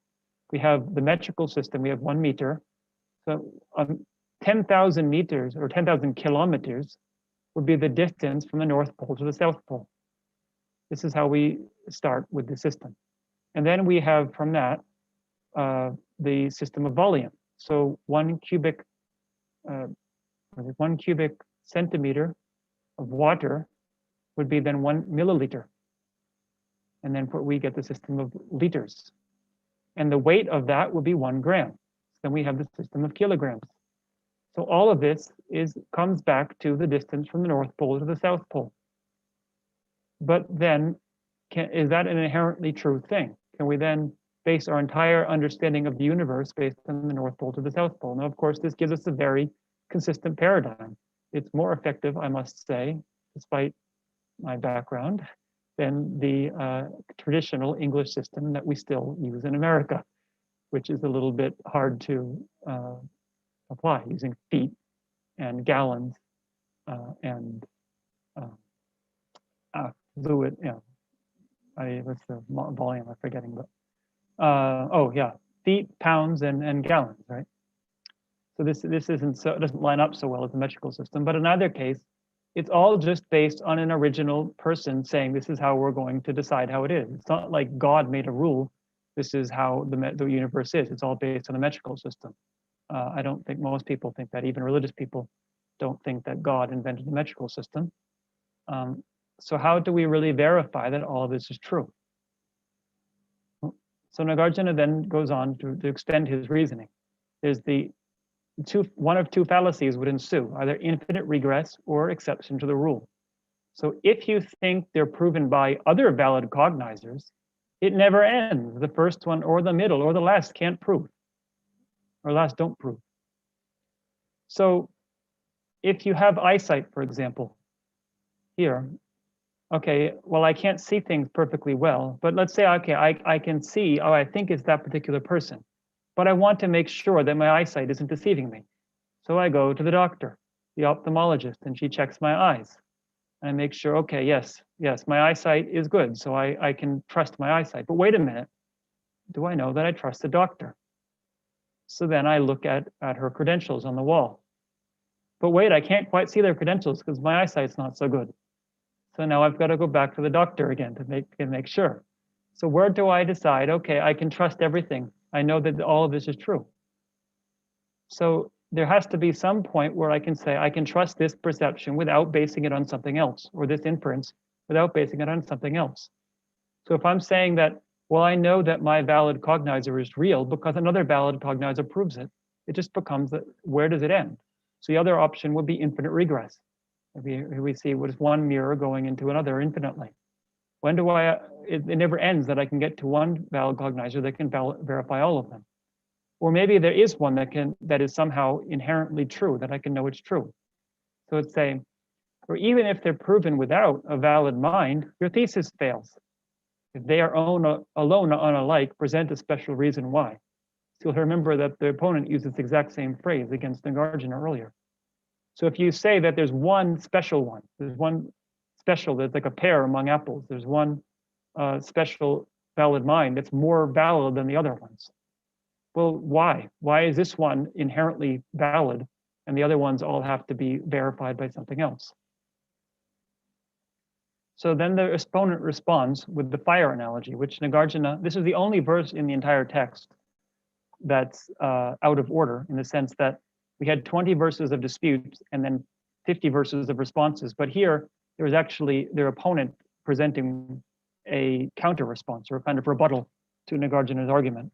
we have the metrical system, we have 1 meter. So 10,000 meters or 10,000 kilometers, would be the distance from the North Pole to the South Pole. This is how we start with the system. And then we have from that the system of volume. So 1 cubic centimeter of water would be then 1 milliliter. And then we get the system of liters. And the weight of that would be 1 gram. Then we have the system of kilograms. So all of this comes back to the distance from the North Pole to the South Pole. But then, is that an inherently true thing? Can we then base our entire understanding of the universe based on the North Pole to the South Pole? Now, of course, this gives us a very consistent paradigm. It's more effective, I must say, despite my background, than the traditional English system that we still use in America, which is a little bit hard to apply, using feet and gallons and fluid, what's the volume, I'm forgetting, but oh yeah, feet, pounds, and gallons, right? So this isn't so, it doesn't line up so well as the metrical system, but in either case, it's all just based on an original person saying this is how we're going to decide how it is. It's not like God made a rule, this is how the universe is. It's all based on the metrical system. I don't think most people think that, even religious people don't think that God invented the metrical system. So how do we really verify that all of this is true? So Nagarjuna then goes on to extend his reasoning. There's one of two fallacies would ensue, either infinite regress or exception to the rule. So if you think they're proven by other valid cognizers, it never ends. The first one or the middle or the last can't prove, or last don't prove. So if you have eyesight, for example, here, okay, well, I can't see things perfectly well, but let's say, okay, I can see, oh, I think it's that particular person, but I want to make sure that my eyesight isn't deceiving me. So I go to the doctor, the ophthalmologist, and she checks my eyes. And I make sure, okay, yes, my eyesight is good, so I can trust my eyesight. But wait a minute, do I know that I trust the doctor? So then I look at her credentials on the wall. But wait, I can't quite see their credentials because my eyesight's not so good. So now I've got to go back to the doctor again to make sure. So where do I decide, okay, I can trust everything. I know that all of this is true. So there has to be some point where I can say, I can trust this perception without basing it on something else, or this inference without basing it on something else. So if I'm saying that, well, I know that my valid cognizer is real because another valid cognizer proves it, it just becomes that, where does it end? So the other option would be infinite regress. We see what is one mirror going into another infinitely. When do it never ends that I can get to one valid cognizer that can verify all of them. Or maybe there is one that is somehow inherently true, that I can know it's true. So it's saying, or even if they're proven without a valid mind, your thesis fails. If they are alone unalike, present a special reason why. So you'll remember that the opponent used this exact same phrase against Nagarjuna earlier. So if you say that there's one special one, there's one special, that's like a pear among apples, there's one special valid mind that's more valid than the other ones. Well, why? Why is this one inherently valid and the other ones all have to be verified by something else? So then the opponent responds with the fire analogy, which Nagarjuna, this is the only verse in the entire text that's out of order, in the sense that we had 20 verses of disputes and then 50 verses of responses. But here, there was actually their opponent presenting a counter response, or a kind of rebuttal to Nagarjuna's argument.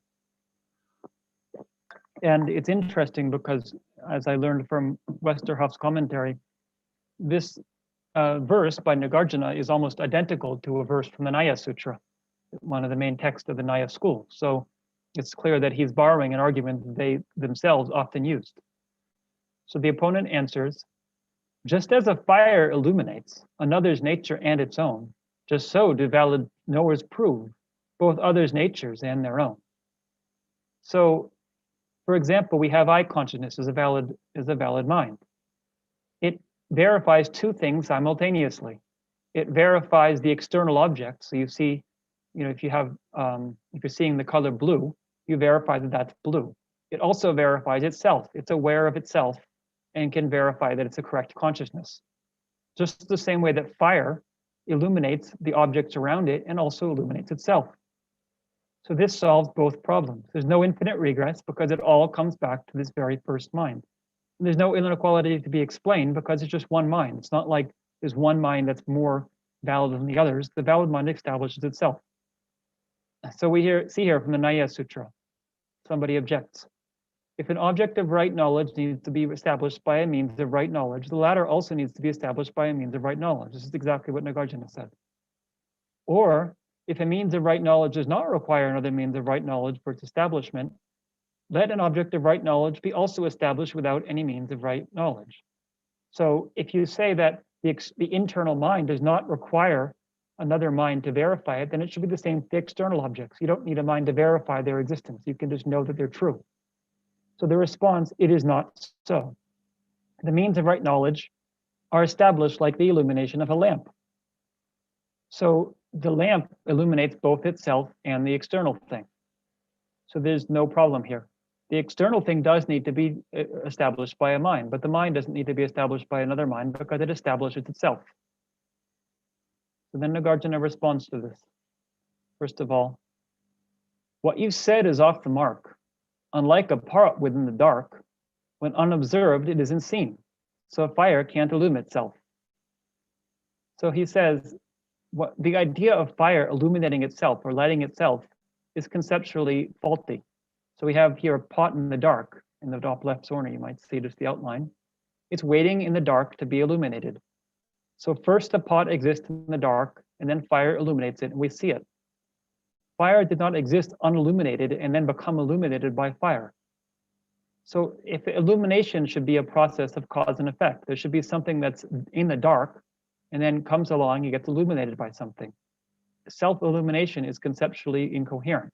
And it's interesting because, as I learned from Westerhoff's commentary, this verse by Nagarjuna is almost identical to a verse from the Nyāyā Sutra, one of the main texts of the Nyāyā school. So it's clear that he's borrowing an argument that they themselves often used. So the opponent answers, just as a fire illuminates another's nature and its own, just so do valid knowers prove both others' natures and their own. So, for example, we have eye consciousness as a valid mind. It verifies two things simultaneously. It verifies the external object. So you see, if you're seeing the color blue, you verify that that's blue. It also verifies itself. It's aware of itself and can verify that it's a correct consciousness. just the same way that fire illuminates the objects around it and also illuminates itself. So this solves both problems. There's no infinite regress because it all comes back to this very first mind. And there's no inequality to be explained because it's just one mind. It's not like there's one mind that's more valid than the others. The valid mind establishes itself. So we see here from the Nyāyā Sutra, somebody objects. If an object of right knowledge needs to be established by a means of right knowledge, the latter also needs to be established by a means of right knowledge. This is exactly what Nagarjuna said. Or if a means of right knowledge does not require another means of right knowledge for its establishment, let an object of right knowledge be also established without any means of right knowledge. So if you say that the internal mind does not require another mind to verify it, then it should be the same for the external objects. You don't need a mind to verify their existence. You can just know that they're true. So the response, it is not so. The means of right knowledge are established like the illumination of a lamp. So the lamp illuminates both itself and the external thing. So there's no problem here. The external thing does need to be established by a mind, but the mind doesn't need to be established by another mind because it establishes itself. So then Nagarjuna responds to this. First of all, what you said is off the mark. Unlike a part within the dark, when unobserved, it isn't seen. So a fire can't illuminate itself. So he says, what the idea of fire illuminating itself or lighting itself is conceptually faulty. So we have here a pot in the dark. In the top left corner, you might see just the outline. It's waiting in the dark to be illuminated. So first the pot exists in the dark, and then fire illuminates it, and we see it. Fire did not exist unilluminated and then become illuminated by fire. So if illumination should be a process of cause and effect, there should be something that's in the dark and then comes along and gets illuminated by something. Self-illumination is conceptually incoherent.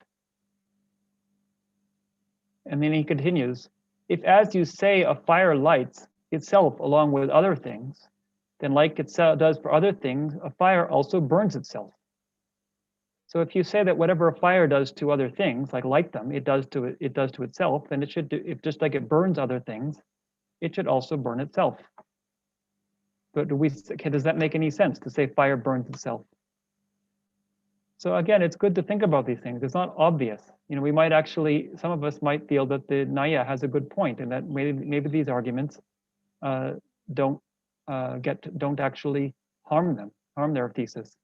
And then he continues, if as you say a fire lights itself along with other things, then like it does for other things, a fire also burns itself. So if you say that whatever a fire does to other things, like light them, it does to itself, then it should do, if just like it burns other things, it should also burn itself. But does that make any sense to say fire burns itself? So again, it's good to think about these things. It's not obvious. You know, we might actually, some of us might feel that the Nyāyā has a good point, and that maybe these arguments don't actually harm their thesis.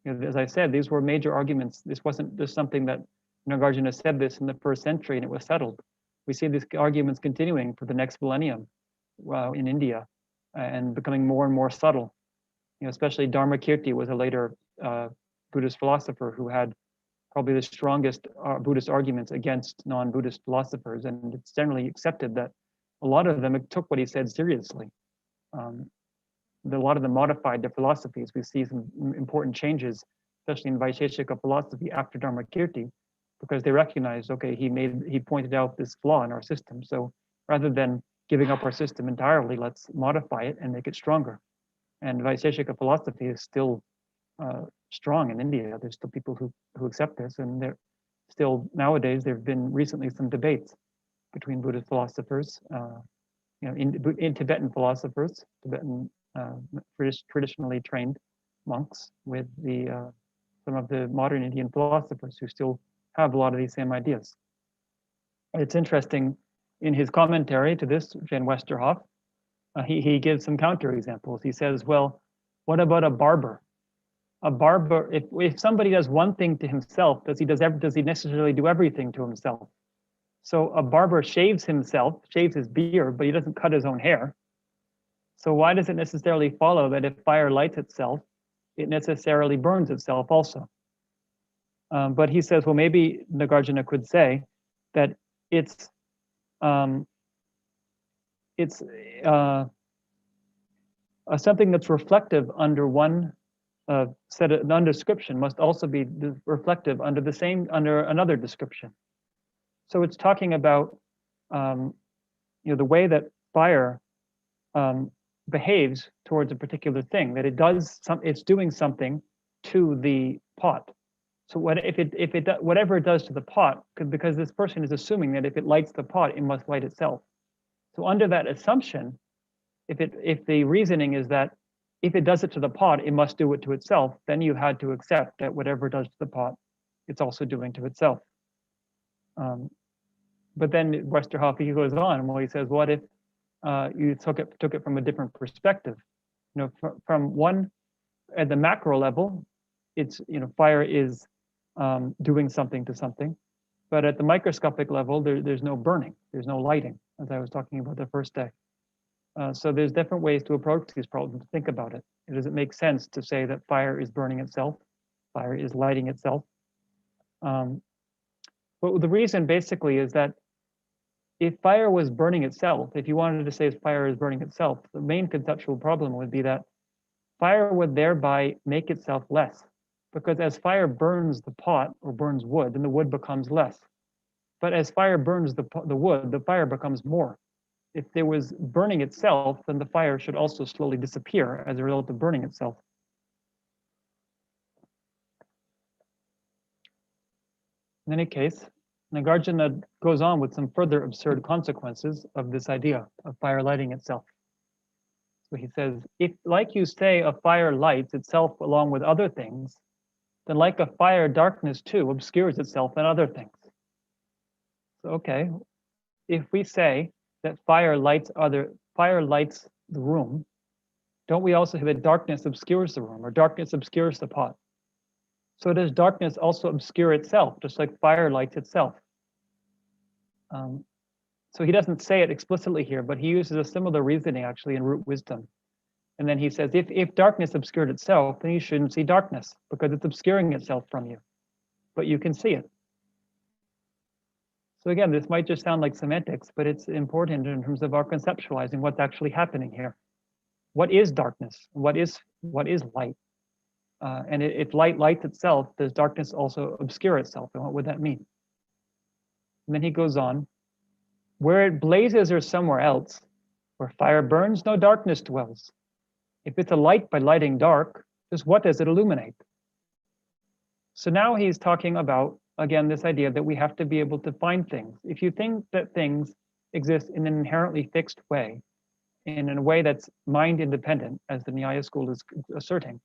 You know, as I said, these were major arguments. This wasn't just something that Nagarjuna said this in the first century and it was settled. We see these arguments continuing for the next millennium in India and becoming more and more subtle. You know, especially Dharmakirti was a later Buddhist philosopher who had probably the strongest Buddhist arguments against non-Buddhist philosophers, and it's generally accepted that a lot of them took what he said seriously. A lot of them modified their philosophies. We see some important changes, especially in Vaisheshika philosophy after Dharmakirti, because they recognized, okay, he pointed out this flaw in our system. So rather than giving up our system entirely, let's modify it and make it stronger. And Vaisheshika philosophy is still strong in India. There's still people who accept this, and they're still nowadays. There have been recently some debates between Buddhist philosophers, you know, in Tibetan philosophers, Tibetan traditionally trained monks with some of the modern Indian philosophers who still have a lot of these same ideas. It's interesting, in his commentary to this, Jan Westerhoff, he gives some counter examples. He says, well, what about a barber? A barber, if somebody does one thing to himself, does he necessarily do everything to himself? So a barber shaves himself, shaves his beard, but he doesn't cut his own hair. So why does it necessarily follow that if fire lights itself, it necessarily burns itself also? But he says, well, maybe Nagarjuna could say that it's something that's reflective under one set of non-description must also be reflective under another description. So it's talking about you know, the way that fire behaves towards a particular thing, that it's doing something to the pot. So whatever it does to the pot, because this person is assuming that if it lights the pot, it must light itself. So under that assumption, if the reasoning is that if it does it to the pot, it must do it to itself. Then you had to accept that whatever it does to the pot, it's also doing to itself. But then Westerhoff, he goes on, well, he says, what if you took it from a different perspective? You know, from one, at the macro level, it's, you know, fire is doing something to something. But at the microscopic level, there's no burning, there's no lighting, as I was talking about the first day. So there's different ways to approach these problems, to think about it. Does it make sense to say that fire is burning itself? Fire is lighting itself? But the reason basically is that if fire was burning itself, if you wanted to say fire is burning itself, the main conceptual problem would be that fire would thereby make itself less. Because as fire burns the pot or burns wood, then the wood becomes less. But as fire burns the wood, the fire becomes more. If there was burning itself, then the fire should also slowly disappear as a result of burning itself. In any case, Nagarjuna goes on with some further absurd consequences of this idea of fire lighting itself. So he says, if, like you say, a fire lights itself along with other things, then like a fire, darkness too obscures itself in other things. So, okay, if we say that fire lights the room, don't we also say that darkness obscures the room, or darkness obscures the pot? So does darkness also obscure itself, just like fire lights itself? So he doesn't say it explicitly here, but he uses a similar reasoning actually in Root Wisdom. And then he says, if darkness obscured itself, then you shouldn't see darkness because it's obscuring itself from you, but you can see it. So again, this might just sound like semantics, but it's important in terms of our conceptualizing what's actually happening here. What is darkness? What is light? And if light lights itself, does darkness also obscure itself? And what would that mean? And then he goes on, where it blazes or somewhere else, where fire burns, no darkness dwells. If it's a light by lighting dark, just what does it illuminate? So now he's talking about, again, this idea that we have to be able to find things. If you think that things exist in an inherently fixed way, in a way that's mind independent, as the Nyāyā school is asserting,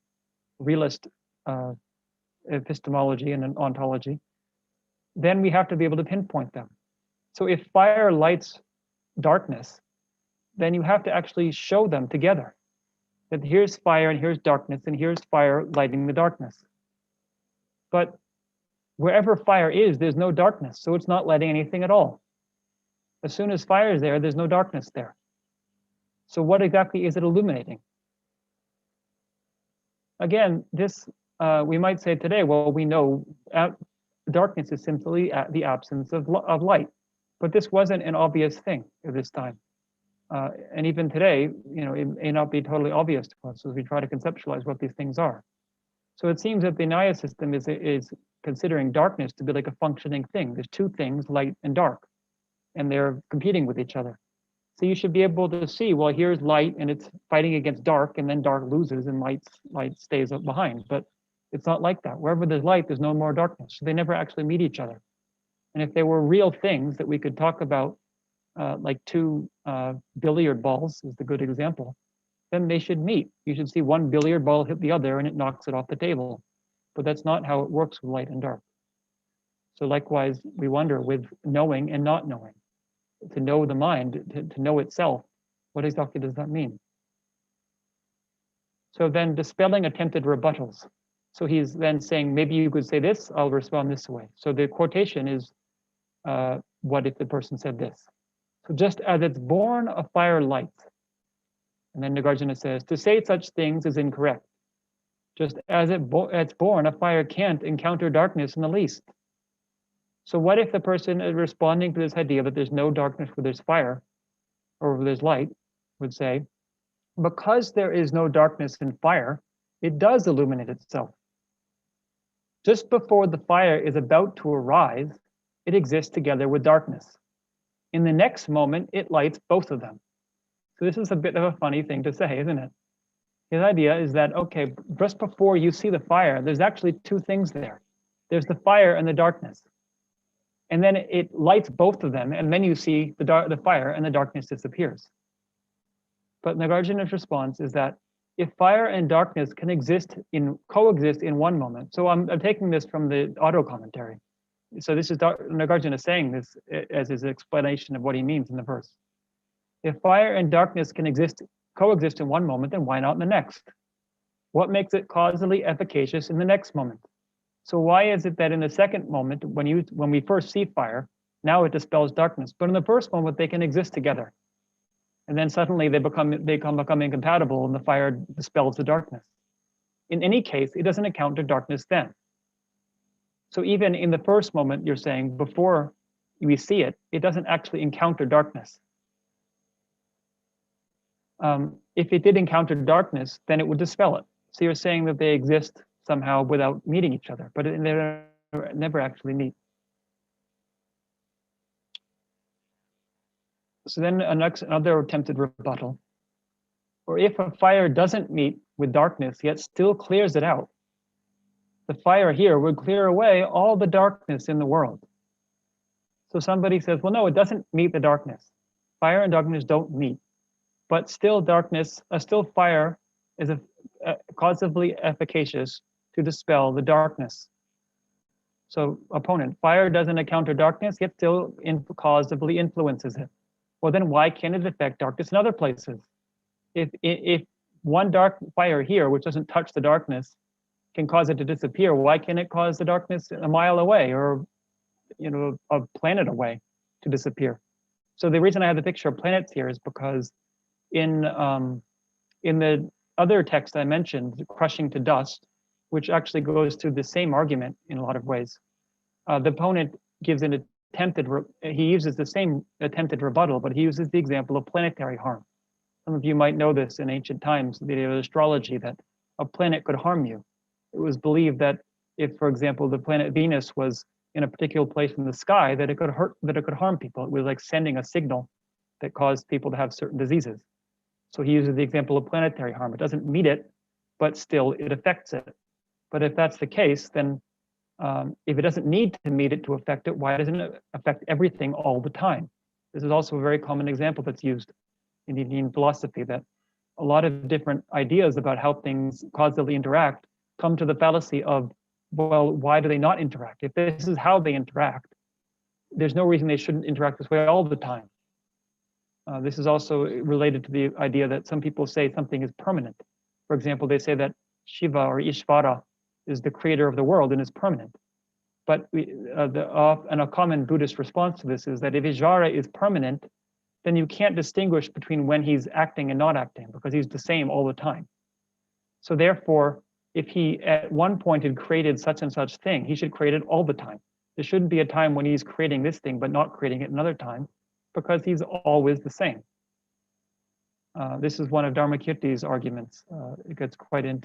realist epistemology and ontology, then we have to be able to pinpoint them. So if fire lights darkness, then you have to actually show them together. That here's fire and here's darkness and here's fire lighting the darkness. But wherever fire is, there's no darkness, so it's not lighting anything at all. As soon as fire is there, there's no darkness there. So what exactly is it illuminating? Again, this we might say today, well, we know darkness is simply the absence of light, but this wasn't an obvious thing at this time. And even today, you know, it may not be totally obvious to us as we try to conceptualize what these things are. So it seems that the Nyāyā system is considering darkness to be like a functioning thing. There's two things, light and dark, and they're competing with each other. So you should be able to see, well, here's light and it's fighting against dark, and then dark loses and light stays up behind. But it's not like that. Wherever there's light, there's no more darkness. So they never actually meet each other. And if they were real things that we could talk about, like two billiard balls is the good example, then they should meet. You should see one billiard ball hit the other and it knocks it off the table. But that's not how it works with light and dark. So likewise, we wonder with knowing and not knowing. To know the mind, to know itself, what exactly does that mean? So then dispelling attempted rebuttals. So he's then saying, maybe you could say this, I'll respond this way. So the quotation is, what if the person said this? So just as it's born, a fire lights. And then Nagarjuna says, to say such things is incorrect. Just as it's born, a fire can't encounter darkness in the least. So what if the person is responding to this idea that there's no darkness where there's fire, or where there's light, would say, because there is no darkness in fire, it does illuminate itself. Just before the fire is about to arise, it exists together with darkness. In the next moment, it lights both of them. So this is a bit of a funny thing to say, isn't it? His idea is that, okay, just before you see the fire, there's actually two things there. There's the fire and the darkness. And then it lights both of them, and then you see the fire and the darkness disappears. But Nagarjuna's response is that if fire and darkness can coexist in one moment. So I'm taking this from the auto commentary. So this is Nagarjuna saying this as his explanation of what he means in the verse. If fire and darkness can coexist in one moment, then why not in the next? What makes it causally efficacious in the next moment? So why is it that in the second moment, when we first see fire, now it dispels darkness, but in the first moment they can exist together, and then suddenly they become incompatible, and the fire dispels the darkness. In any case, it doesn't encounter darkness then. So even in the first moment, you're saying before we see it, it doesn't actually encounter darkness. If it did encounter darkness, then it would dispel it. So you're saying that they exist somehow without meeting each other, but they never actually meet. So then another attempted rebuttal. Or if a fire doesn't meet with darkness, yet still clears it out, the fire here would clear away all the darkness in the world. So somebody says, well, no, it doesn't meet the darkness. Fire and darkness don't meet, but still fire is causally efficacious to dispel the darkness. So opponent, fire doesn't encounter darkness, yet still causally influences it. Well, then why can't it affect darkness in other places? If one dark fire here, which doesn't touch the darkness, can cause it to disappear, why can't it cause the darkness a mile away or a planet away to disappear? So the reason I have the picture of planets here is because in the other text I mentioned, crushing to dust, which actually goes through the same argument in a lot of ways, the opponent gives he uses the same attempted rebuttal, but he uses the example of planetary harm. Some of you might know this in ancient times, the idea of astrology, that a planet could harm you. It was believed that if, for example, the planet Venus was in a particular place in the sky, that it could harm people. It was like sending a signal that caused people to have certain diseases. So he uses the example of planetary harm. It doesn't meet it, but still it affects it. But if that's the case, then if it doesn't need to meet it to affect it, why doesn't it affect everything all the time? This is also a very common example that's used in Indian philosophy, that a lot of different ideas about how things causally interact come to the fallacy of, well, why do they not interact? If this is how they interact, there's no reason they shouldn't interact this way all the time. This is also related to the idea that some people say something is permanent. For example, they say that Shiva or Ishvara is the creator of the world and is permanent. But a common Buddhist response to this is that if Ishvara is permanent, then you can't distinguish between when he's acting and not acting, because he's the same all the time. So therefore, if he at one point had created such and such thing, he should create it all the time. There shouldn't be a time when he's creating this thing but not creating it another time, because he's always the same. This is one of Dharmakirti's arguments. It gets quite in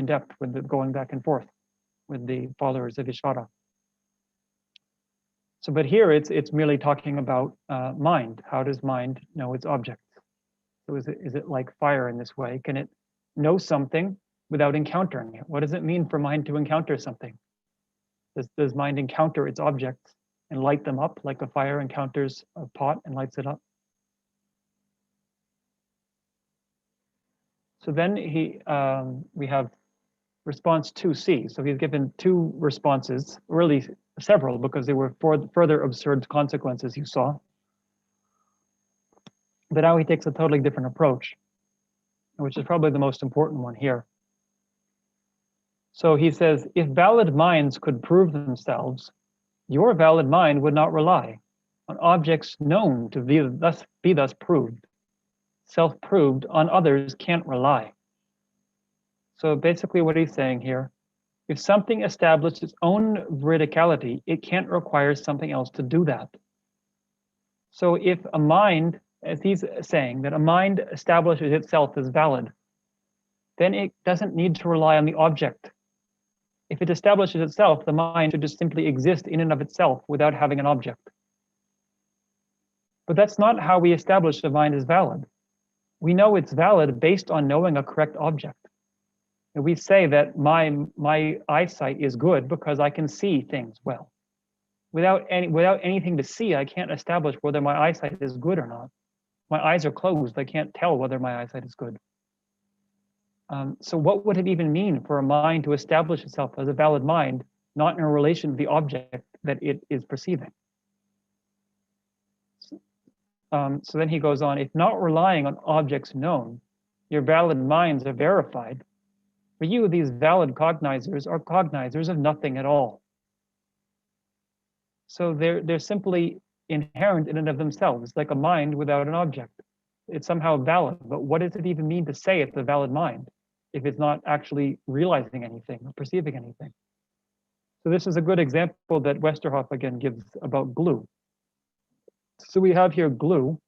depth with the going back and forth with the followers of Ishvara. So, but here it's merely talking about mind. How does mind know its objects? So is it like fire in this way? Can it know something without encountering it? What does it mean for mind to encounter something? Does mind encounter its objects and light them up like a fire encounters a pot and lights it up? So then we have response 2C. So he's given two responses, really several, because they were further absurd consequences you saw. But now he takes a totally different approach, which is probably the most important one here. So he says, if valid minds could prove themselves, your valid mind would not rely on objects known to be thus proved. Self-proved on others can't rely. So basically what he's saying here, if something establishes its own veridicality, it can't require something else to do that. So if a mind, as he's saying, that a mind establishes itself as valid, then it doesn't need to rely on the object. If it establishes itself, the mind should just simply exist in and of itself without having an object. But that's not how we establish the mind is valid. We know it's valid based on knowing a correct object. And we say that my eyesight is good because I can see things well. Without anything to see, I can't establish whether my eyesight is good or not. My eyes are closed. I can't tell whether my eyesight is good. So what would it even mean for a mind to establish itself as a valid mind, not in relation to the object that it is perceiving? So then he goes on, if not relying on objects known, your valid minds are verified, for you, these valid cognizers are cognizers of nothing at all. So they're simply inherent in and of themselves, like a mind without an object. It's somehow valid, but what does it even mean to say it's a valid mind if it's not actually realizing anything or perceiving anything? So this is a good example that Westerhoff again gives about glue. So we have here glue.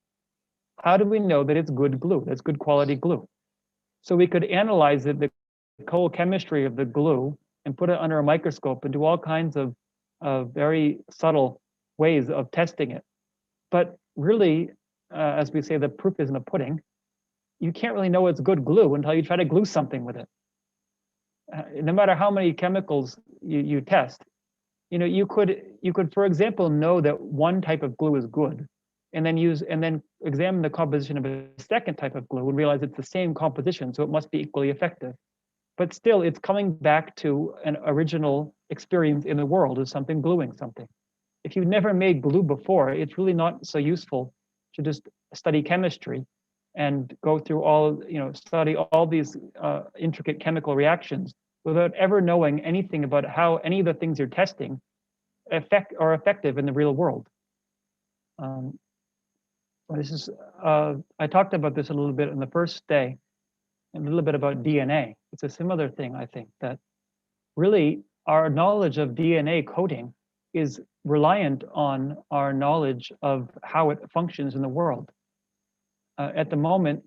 How do we know that it's good glue? That's good quality glue. So we could analyze the whole chemistry of the glue and put it under a microscope and do all kinds of very subtle ways of testing it. But really, as we say, the proof is in the pudding. You can't really know it's good glue until you try to glue something with it. No matter how many chemicals you test, you could, for example, know that one type of glue is good, and then examine the composition of a second type of glue and realize it's the same composition, so it must be equally effective. But still, it's coming back to an original experience in the world of something gluing something. If you've never made glue before, it's really not so useful to just study chemistry and go through study all these intricate chemical reactions without ever knowing anything about how any of the things you're testing are effective in the real world. I talked about this a little bit in the first day, a little bit about DNA. It's a similar thing, I think, that really our knowledge of DNA coding is reliant on our knowledge of how it functions in the world. At the moment,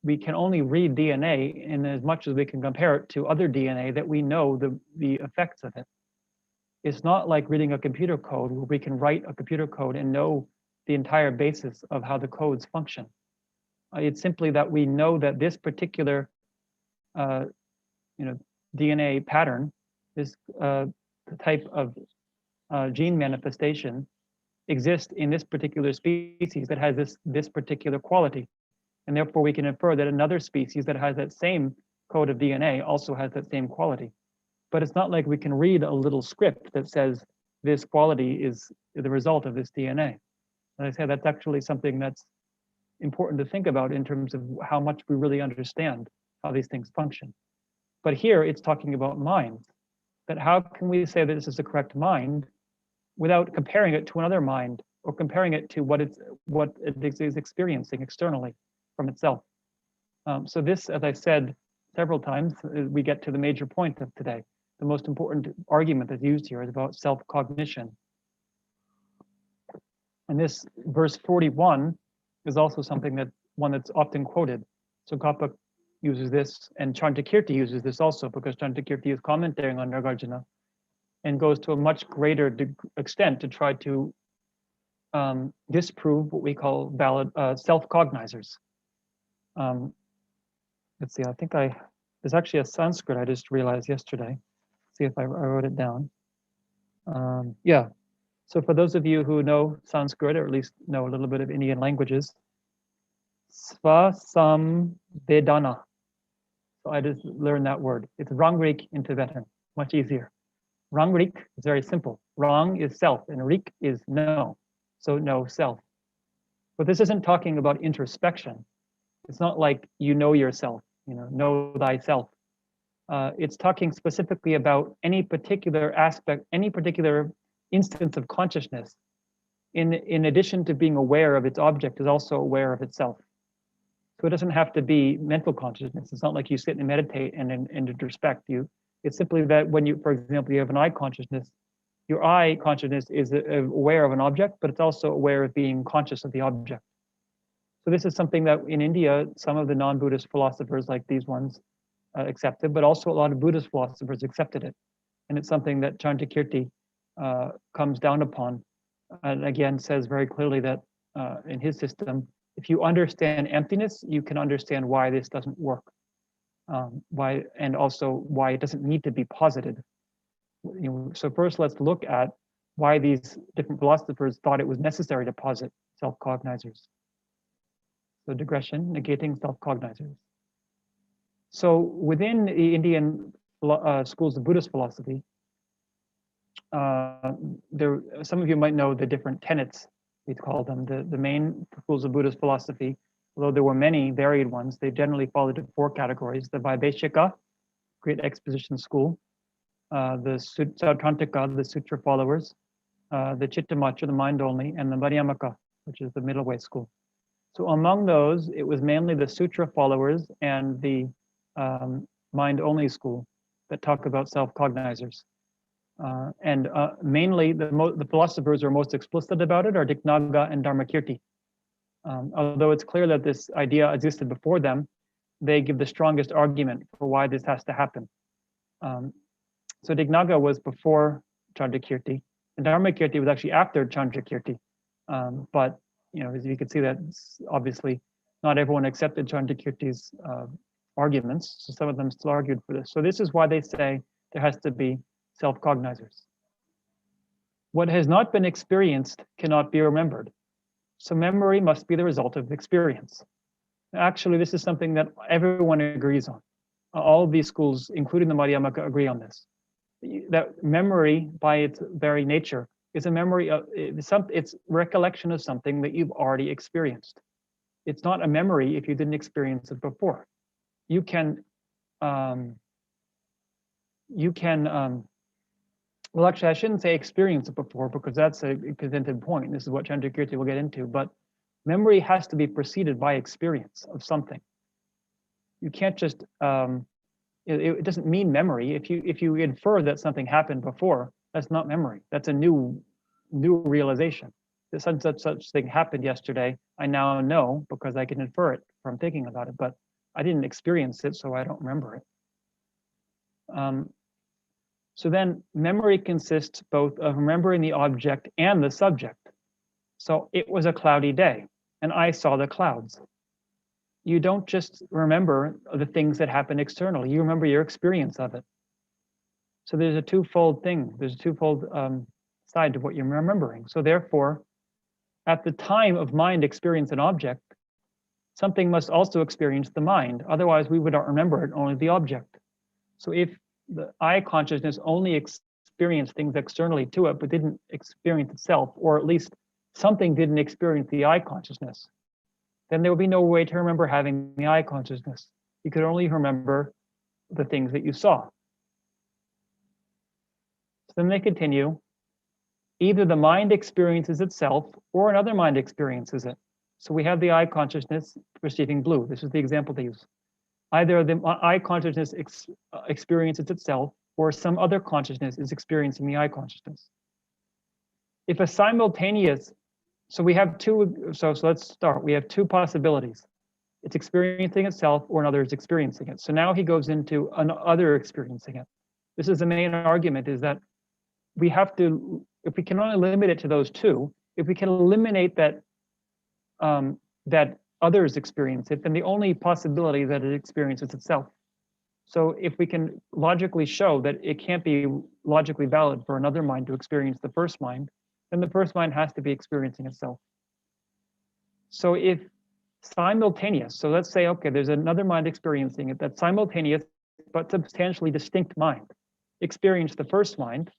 we can only read DNA in as much as we can compare it to other DNA that we know the effects of it. It's not like reading a computer code where we can write a computer code and know the entire basis of how the codes function. It's simply that we know that this particular DNA pattern, this type of gene manifestation exists in this particular species that has this particular quality. And therefore we can infer that another species that has that same code of DNA also has that same quality. But it's not like we can read a little script that says this quality is the result of this DNA. As I said, that's actually something that's important to think about in terms of how much we really understand how these things function. But here it's talking about minds, that how can we say that this is the correct mind without comparing it to another mind or comparing it to what it is experiencing externally from itself. So this, as I said several times, we get to the major point of today. The most important argument that's used here is about self-cognition. And this verse 41 is also something that's often quoted. So Kappa uses this, and Chantakirti uses this also, because Chantakirti is commenting on Nagarjuna and goes to a much greater extent to try to disprove what we call valid self-cognizers. Let's see, I think there's actually a Sanskrit I just realized yesterday. See if I wrote it down. Yeah, so for those of you who know Sanskrit, or at least know a little bit of Indian languages, Svasamvedana. So I just learned that word. It's Rangrik in Tibetan, much easier. Rangrik is very simple. Rang is self, and Rik is know. So know self. But this isn't talking about introspection. It's not like you know yourself, know thyself. It's talking specifically about any particular aspect, any particular instance of consciousness, in addition to being aware of its object, is also aware of itself. So it doesn't have to be mental consciousness. It's not like you sit and meditate and introspect. It's simply that when you, for example, you have an eye consciousness, your eye consciousness is aware of an object, but it's also aware of being conscious of the object. So this is something that in India, some of the non-Buddhist philosophers like these ones accepted, but also a lot of Buddhist philosophers accepted it. And it's something that Chantakirti comes down upon, and again says very clearly that in his system, if you understand emptiness, you can understand why this doesn't work, and also why it doesn't need to be posited. So first, let's look at why these different philosophers thought it was necessary to posit self-cognizers. So digression, negating self-cognizers. So within the Indian schools of Buddhist philosophy, some of you might know the different tenets, we call them, the main schools of Buddhist philosophy. Although there were many varied ones, they generally fall into 4 categories: the Vaibhashika, great exposition school, the Sautrantika, the sutra followers, the Chittamacha, the mind only, and the Madhyamaka, which is the middle way school. So among those, it was mainly the sutra followers and the mind only school that talk about self-cognizers. Mainly the philosophers who are most explicit about it are Dignaga and Dharmakirti. Although it's clear that this idea existed before them, they give the strongest argument for why this has to happen. So Dignaga was before Chandrakirti, and Dharmakirti was actually after Chandrakirti. But as you can see, that obviously not everyone accepted Chandrakirti's arguments, so some of them still argued for this. So this is why they say there has to be self-cognizers. What has not been experienced cannot be remembered. So memory must be the result of experience. Actually, this is something that everyone agrees on. All of these schools, including the Madhyamaka, agree on this. That memory, by its very nature, is a memory of it's recollection of something that you've already experienced. It's not a memory if you didn't experience it before. You can well, actually, I shouldn't say experience it before, because that's a presented point. This is what Chandrakirti will get into. But memory has to be preceded by experience of something. You can't just it doesn't mean memory if you infer that something happened before. That's not memory. That's a new realization. That such thing happened yesterday. I now know because I can infer it from thinking about it. But I didn't experience it, so I don't remember it. So then memory consists both of remembering the object and the subject. So it was a cloudy day and I saw the clouds. You don't just remember the things that happen externally, you remember your experience of it. So there's a twofold thing, there's a twofold side to what you're remembering. So therefore, at the time of mind experience an object, something must also experience the mind. Otherwise, we would not remember it, only the object. So if the eye consciousness only experienced things externally to it, but didn't experience itself, or at least something didn't experience the eye consciousness, then there would be no way to remember having the eye consciousness. You could only remember the things that you saw. So then they continue. Either the mind experiences itself or another mind experiences it. So we have the eye consciousness perceiving blue. This is the example they use. Either the eye consciousness experiences itself or some other consciousness is experiencing the eye consciousness. If a simultaneous, so we have two, so let's start. We have two possibilities. It's experiencing itself or another is experiencing it. So now he goes into another experiencing it. This is the main argument, is that we have to, if we can only limit it to those two, if we can eliminate that that others experience it, then the only possibility that it experiences itself. So if we can logically show that it can't be logically valid for another mind to experience the first mind, then the first mind has to be experiencing itself. So if simultaneous, so let's say, okay, there's another mind experiencing it, that's simultaneous but substantially distinct mind experience the first mind,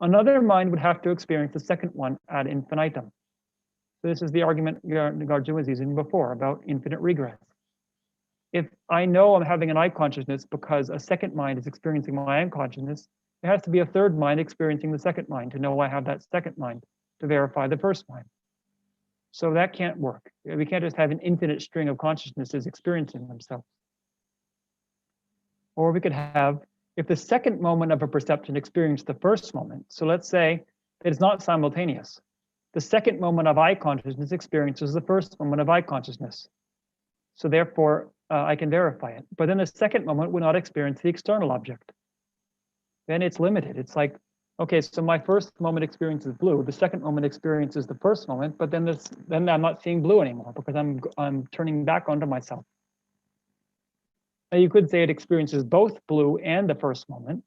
another mind would have to experience the second one ad infinitum. So this is the argument Nagarjuna was using before about infinite regress. If I know I'm having an eye consciousness because a second mind is experiencing my eye consciousness, there has to be a third mind experiencing the second mind to know I have that second mind to verify the first mind. So that can't work. We can't just have an infinite string of consciousnesses experiencing themselves. Or we could have, if the second moment of a perception experienced the first moment, so let's say it's not simultaneous. The second moment of eye consciousness experiences the first moment of eye consciousness. So therefore, I can verify it. But then the second moment would not experience the external object. Then it's limited. It's like, okay, so my first moment experience is blue. The second moment experiences the first moment, but then I'm not seeing blue anymore because I'm turning back onto myself. Now you could say it experiences both blue and the first moment.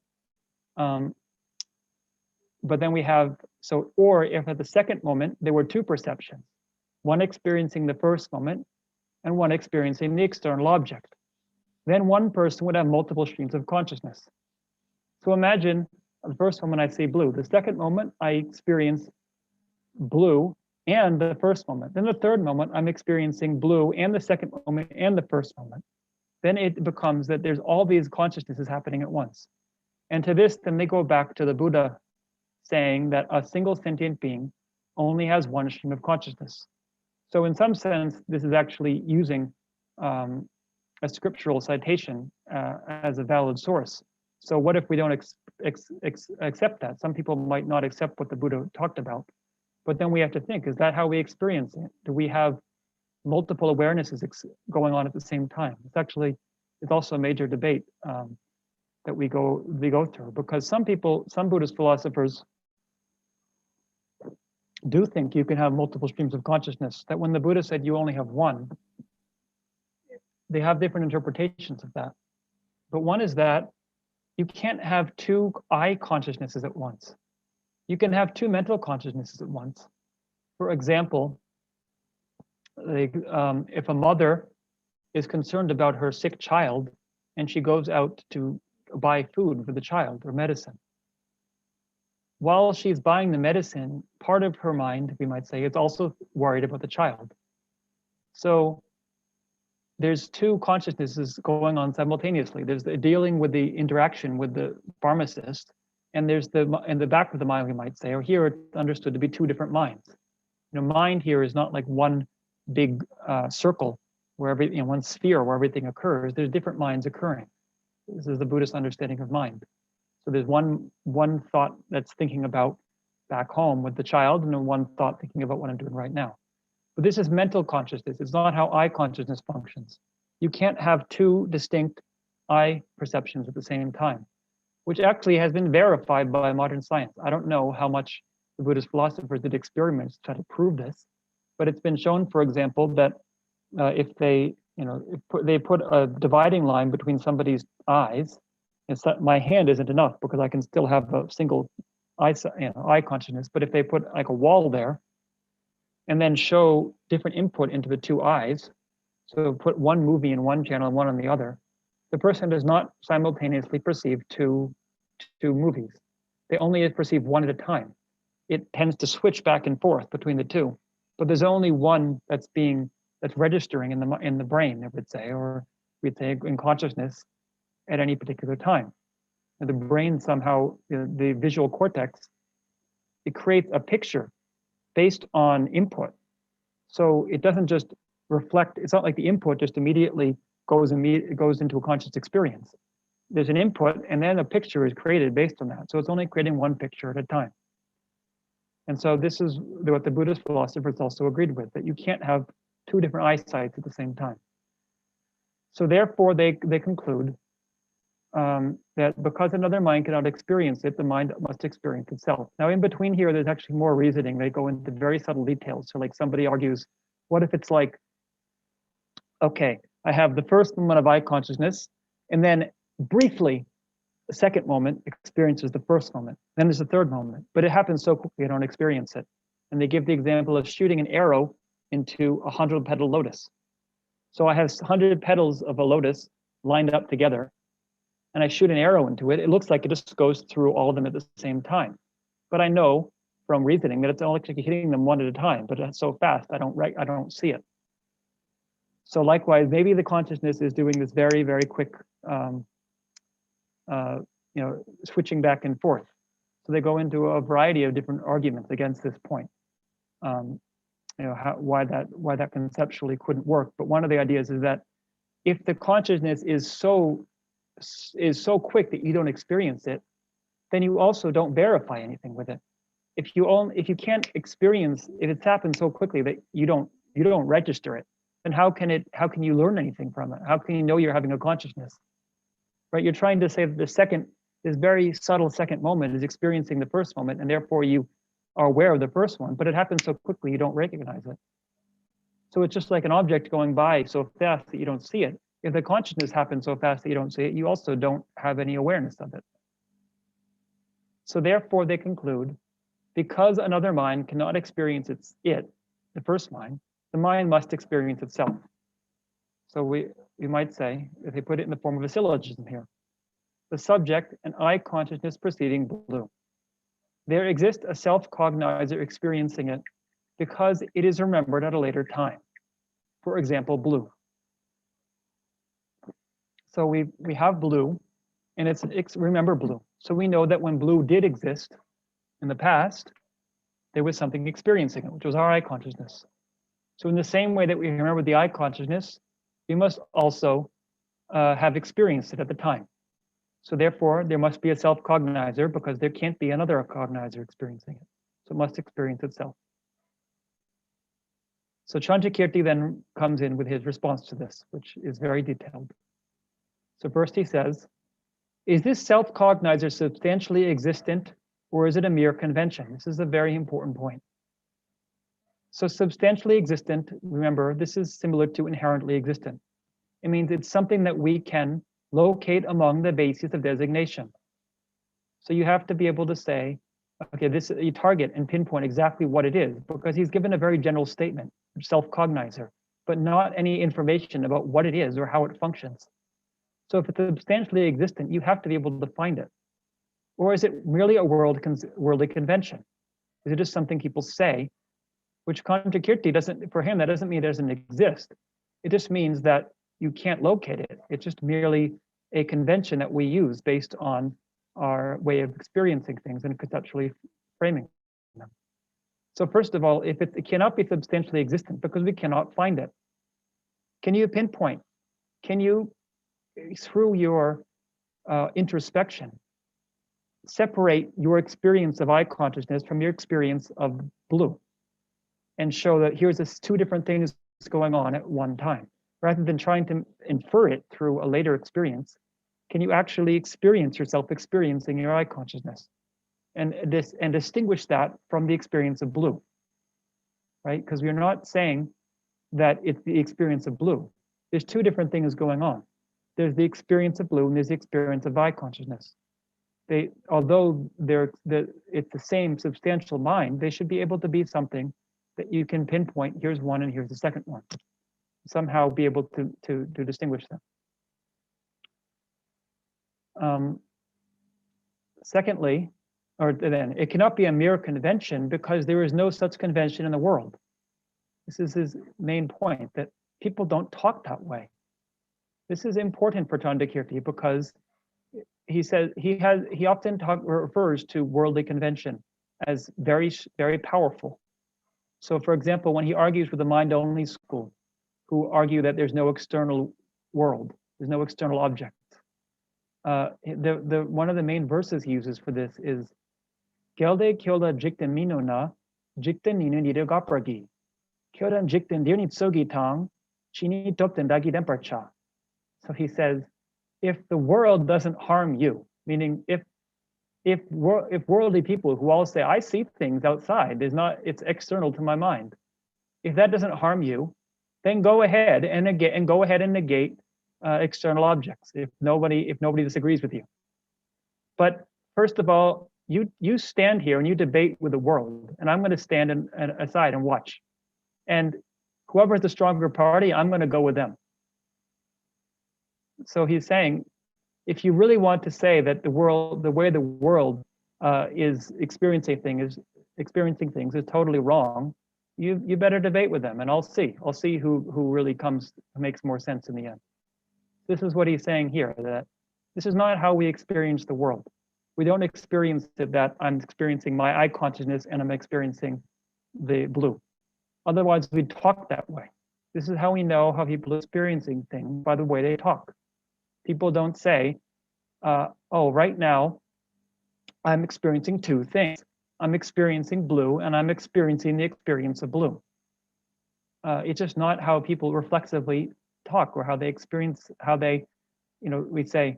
But then we have, so, or if at the second moment, there were two perceptions, one experiencing the first moment and one experiencing the external object. then one person would have multiple streams of consciousness. So imagine the first moment I see blue, the second moment I experience blue and the first moment. Then the third moment I'm experiencing blue and the second moment and the first moment. Then it becomes that there's all these consciousnesses happening at once. And to this, then they go back to the Buddha saying that a single sentient being only has one stream of consciousness. So in some sense, this is actually using a scriptural citation as a valid source. So what if we don't accept that? Some people might not accept what the Buddha talked about, but then we have to think, is that how we experience it? Do we have multiple awarenesses going on at the same time? It's also a major debate that we go through, because some Buddhist philosophers do think you can have multiple streams of consciousness, that when the Buddha said you only have one, they have different interpretations of that. But one is that you can't have two I consciousnesses at once. You can have two mental consciousnesses at once. For example, if a mother is concerned about her sick child and she goes out to buy food for the child or medicine, while she's buying the medicine, part of her mind, we might say, is also worried about the child. So there's two consciousnesses going on simultaneously. There's the dealing with the interaction with the pharmacist, and there's in the back of the mind, we might say, or here it's understood to be two different minds. Mind here is not like one big circle where one sphere where everything occurs. There's different minds occurring. This is the Buddhist understanding of mind. So there's one thought that's thinking about back home with the child, and then one thought thinking about what I'm doing right now. But this is mental consciousness. It's not how I consciousness functions. You can't have two distinct I perceptions at the same time, which actually has been verified by modern science. I don't know how much the Buddhist philosophers did experiments to try to prove this, but it's been shown, for example, that if they put a dividing line between somebody's eyes, my hand isn't enough because I can still have a single eye consciousness. But if they put like a wall there, and then show different input into the two eyes, so put one movie in one channel and one on the other, the person does not simultaneously perceive two movies. They only perceive one at a time. It tends to switch back and forth between the two, but there's only one that's registering in the brain, I would say, or we'd say in consciousness at any particular time. And the brain somehow, the visual cortex, it creates a picture based on input. So it doesn't just reflect, it's not like the input just immediately goes into a conscious experience. There's an input and then a picture is created based on that. So it's only creating one picture at a time. And so this is what the Buddhist philosophers also agreed with, that you can't have two different eyesights at the same time. So therefore they conclude that because another mind cannot experience it, the mind must experience itself. Now in between here, there's actually more reasoning. They go into very subtle details. So like somebody argues, what if it's like, okay, I have the first moment of I consciousness, and then briefly, the second moment experiences the first moment. Then there's the third moment, but it happens so quickly I don't experience it. And they give the example of shooting an arrow into a 100-petal lotus. So I have 100 petals of a lotus lined up together, and I shoot an arrow into it. It looks like it just goes through all of them at the same time. But I know from reasoning that it's only hitting them one at a time, but it's so fast I don't see it. So likewise, maybe the consciousness is doing this very, very quick, switching back and forth. So they go into a variety of different arguments against this point. Why that conceptually couldn't work. But one of the ideas is that if the consciousness is so quick that you don't experience it, then you also don't verify anything with it. If you can't experience, if it's happened so quickly that you don't register it, then how can you learn anything from it? How can you know you're having a consciousness? Right? You're trying to say that this very subtle second moment is experiencing the first moment, and therefore you are aware of the first one, but it happens so quickly you don't recognize it. So it's just like an object going by so fast that you don't see it. If the consciousness happens so fast that you don't see it, you also don't have any awareness of it. So therefore they conclude, because another mind cannot experience the first mind, the mind must experience itself. So we might say, if they put it in the form of a syllogism here, the subject and I consciousness perceiving blue. There exists a self-cognizer experiencing it because it is remembered at a later time. For example, blue. So we have blue, and it's remember blue. So we know that when blue did exist in the past, there was something experiencing it, which was our I consciousness. So in the same way that we remember the I consciousness, we must also have experienced it at the time. So therefore, there must be a self-cognizer because there can't be another cognizer experiencing it. So it must experience itself. So Chandrakirti then comes in with his response to this, which is very detailed. So first he says, is this self-cognizer substantially existent or is it a mere convention? This is a very important point. So substantially existent, remember, this is similar to inherently existent. It means it's something that we can locate among the bases of designation. So you have to be able to say, okay, this you target and pinpoint exactly what it is, because he's given a very general statement, self-cognizer, but not any information about what it is or how it functions. So if it's substantially existent, you have to be able to find it. Or is it merely a worldly convention? Is it just something people say, which Chandrakirti doesn't, for him, that doesn't mean it doesn't exist. It just means that you can't locate it. It's just merely a convention that we use based on our way of experiencing things and conceptually framing them. So first of all, if it cannot be substantially existent because we cannot find it, can you pinpoint? Can you, through your introspection, separate your experience of I consciousness from your experience of blue and show that here's this two different things going on at one time? Rather than trying to infer it through a later experience, can you actually experience yourself experiencing your I consciousness and distinguish that from the experience of blue, right? Because we're not saying that it's the experience of blue. There's two different things going on. There's the experience of blue and there's the experience of I consciousness. Although it's the same substantial mind, they should be able to be something that you can pinpoint. Here's one and here's the second one. Somehow be able to distinguish them. Secondly, or then, it cannot be a mere convention because there is no such convention in the world. This is his main point, that people don't talk that way. This is important for Chandrakirti because he says he often refers to worldly convention as very, very powerful. So for example, when he argues with the mind-only school, who argue that there's no external world, there's no external object. One of the main verses he uses for this is Gelde kyola jikten minuna, jikten ninu nidogapragi. Kyodan jikten dirni tsogi tang, chini topten dagi demparcha. So he says, if the world doesn't harm you, meaning if worldly people who all say, I see things outside, it's external to my mind. If that doesn't harm you, then go ahead and negate external objects if nobody disagrees with you. But first of all, you stand here and you debate with the world, and I'm going to stand aside and watch. And whoever's the stronger party, I'm going to go with them. So he's saying, if you really want to say that the way the world is experiencing things is totally wrong, you better debate with them, and I'll see who really makes more sense in the end. This is what he's saying here, that this is not how we experience the world. We don't experience it that I'm experiencing my I consciousness and I'm experiencing the blue. Otherwise, we'd talk that way. This is how we know how people are experiencing things, by the way they talk. People don't say, oh, right now, I'm experiencing two things. I'm experiencing blue and I'm experiencing the experience of blue. It's just not how people reflexively talk, or how they experience, we say,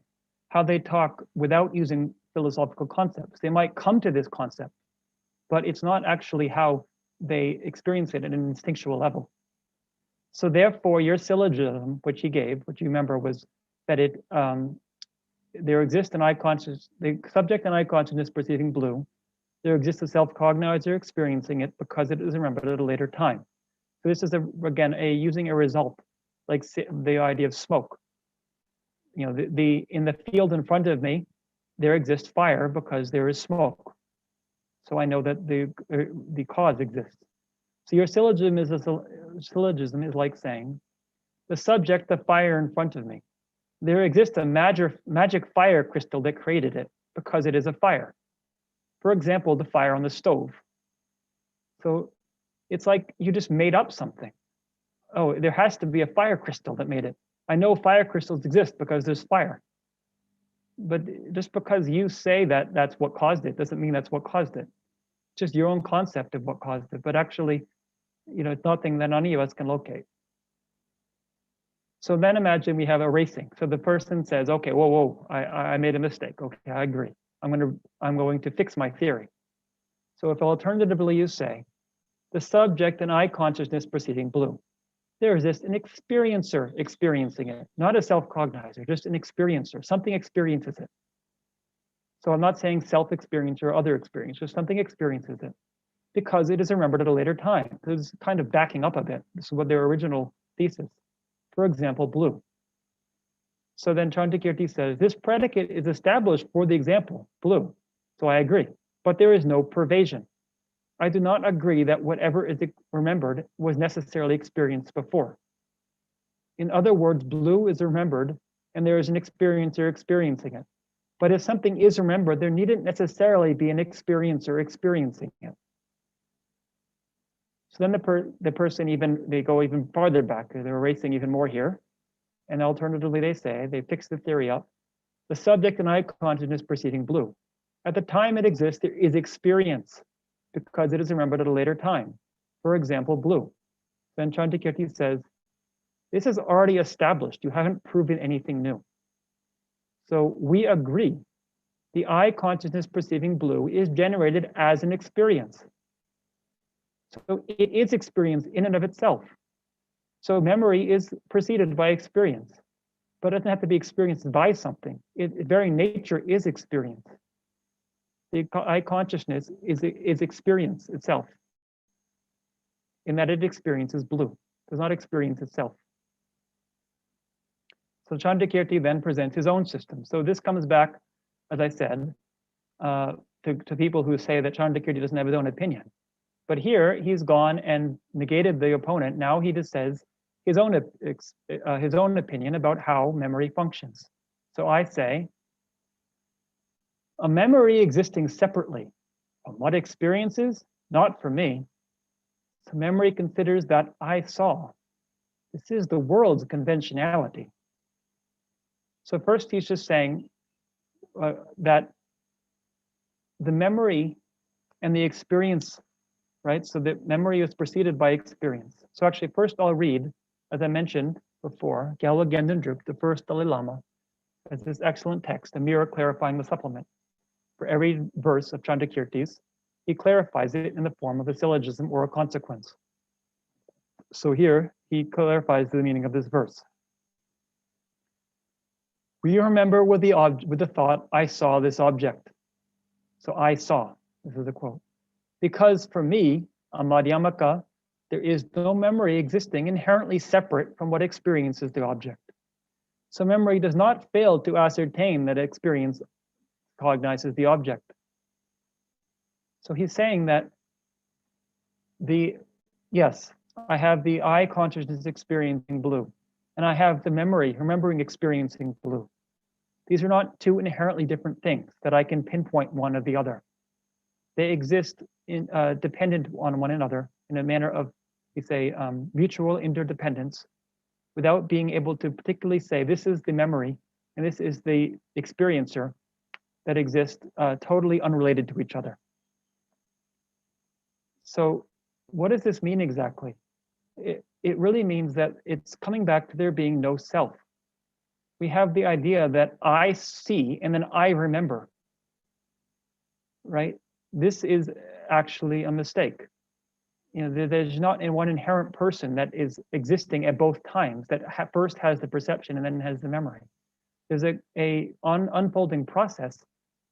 how they talk without using philosophical concepts. They might come to this concept, but it's not actually how they experience it at an instinctual level. So therefore, your syllogism, which he gave, which you remember was that there exists an I consciousness, the subject and I consciousness perceiving blue. There exists a self-cognizer experiencing it because it is remembered at a later time. So this is again using a result like the idea of smoke. You know, in the field in front of me, there exists fire because there is smoke. So I know that the cause exists. So your syllogism is like saying, the subject, the fire in front of me. There exists a magic fire crystal that created it because it is a fire. For example, the fire on the stove. So it's like you just made up something. Oh, there has to be a fire crystal that made it. I know fire crystals exist because there's fire. But just because you say that that's what caused it doesn't mean that's what caused it. It's just your own concept of what caused it. But actually, you know, it's nothing that any of us can locate. So then imagine we have erasing. So the person says, okay, whoa, I made a mistake. Okay, I agree. I'm going to fix my theory. So if alternatively you say, the subject and I consciousness perceiving blue, there is this an experiencer experiencing it, not a self-cognizer, just an experiencer. Something experiences it. So I'm not saying self-experiencer or other experience, just something experiences it because it is remembered at a later time. This is kind of backing up a bit. This is what their original thesis. For example, blue. So then Chandrakirti says, this predicate is established for the example, blue. So I agree, but there is no pervasion. I do not agree that whatever is remembered was necessarily experienced before. In other words, blue is remembered and there is an experiencer experiencing it. But if something is remembered, there needn't necessarily be an experiencer experiencing it. So then the person they go even farther back, they're erasing even more here. And alternatively, they say, they fix the theory up. The subject and I consciousness perceiving blue. At the time it exists, there is experience because it is remembered at a later time. For example, blue. Then Chandrakirti says, this is already established. You haven't proven anything new. So we agree. The I consciousness perceiving blue is generated as an experience. So it is experience in and of itself. So memory is preceded by experience, but it doesn't have to be experienced by something. Its very nature is experience. The I consciousness is experience itself, in that it experiences blue, does not experience itself. So Chandrakirti then presents his own system. So this comes back, as I said, to people who say that Chandrakirti doesn't have his own opinion. But here he's gone and negated the opponent. Now he just says his own opinion about how memory functions. So I say, a memory existing separately from what experiences, not for me. So memory considers that I saw. This is the world's conventionality. So first he's just saying that the memory and the experience, right? So the memory is preceded by experience. So actually first I'll read, as I mentioned before, Gyalwa Gendendruk, the first Dalai Lama, has this excellent text, a mirror clarifying the supplement. For every verse of Chandrakirti's, he clarifies it in the form of a syllogism or a consequence. So here he clarifies the meaning of this verse. We remember with the thought, I saw this object. So I saw, this is a quote. Because for me, a Madhyamaka, there is no memory existing inherently separate from what experiences the object. So memory does not fail to ascertain that experience cognizes the object. So he's saying that yes, I have the I consciousness experiencing blue, and I have the memory remembering experiencing blue. These are not two inherently different things that I can pinpoint one or the other. They exist dependent on one another in a manner of, we say, mutual interdependence, without being able to particularly say this is the memory and this is the experiencer that exist totally unrelated to each other. So what does this mean exactly? It really means that it's coming back to there being no self. We have the idea that I see and then I remember, right? This is actually a mistake. You know, there's not in one inherent person that is existing at both times, that first has the perception and then has the memory. There's a unfolding process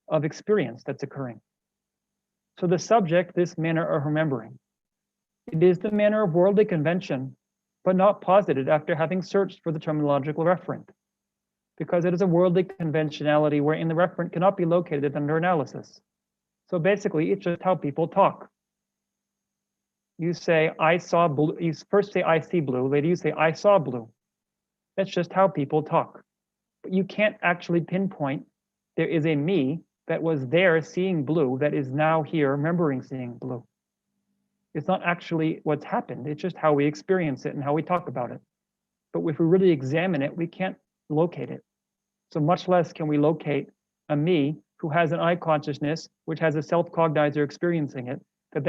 of experience that's occurring. So the subject, this manner of remembering, it is the manner of worldly convention but not posited after having searched for the terminological referent, because it is a worldly conventionality wherein the referent cannot be located under analysis. So basically, it's just how people talk. You say, I saw blue. You first say, I see blue. Later, you say, I saw blue. That's just how people talk. But you can't actually pinpoint there is a me that was there seeing blue that is now here remembering seeing blue. It's not actually what's happened. It's just how we experience it and how we talk about it. But if we really examine it, we can't locate it. So much less can we locate a me who has an I consciousness, which has a self-cognizer experiencing it, that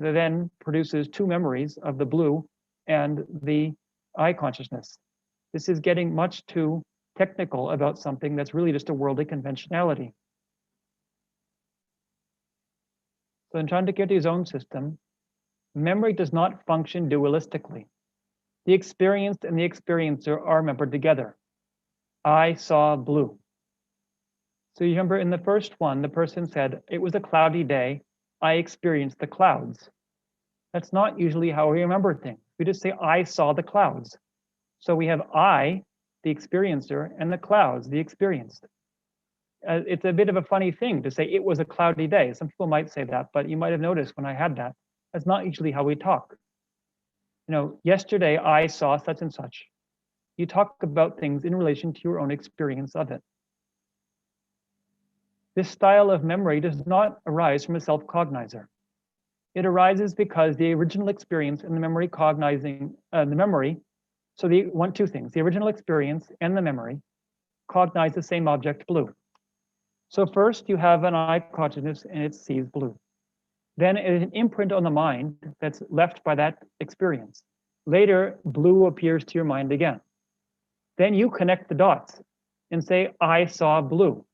then produces two memories of the blue and the I consciousness. This is getting much too technical about something that's really just a worldly conventionality. So in Chandrakirti's own system, memory does not function dualistically. The experienced and the experiencer are remembered together. I saw blue. So you remember in the first one, the person said, it was a cloudy day. I experienced the clouds. That's not usually how we remember things. We just say, I saw the clouds. So we have I, the experiencer, and the clouds, the experienced. It's a bit of a funny thing to say it was a cloudy day. Some people might say that, but you might have noticed when I had that, that's not usually how we talk. You know, yesterday I saw such and such. You talk about things in relation to your own experience of it. This style of memory does not arise from a self-cognizer. It arises because the original experience and the memory cognizing so two things, the original experience and the memory cognize the same object, blue. So first you have an I consciousness and it sees blue. Then an imprint on the mind that's left by that experience. Later, blue appears to your mind again. Then you connect the dots and say, I saw blue.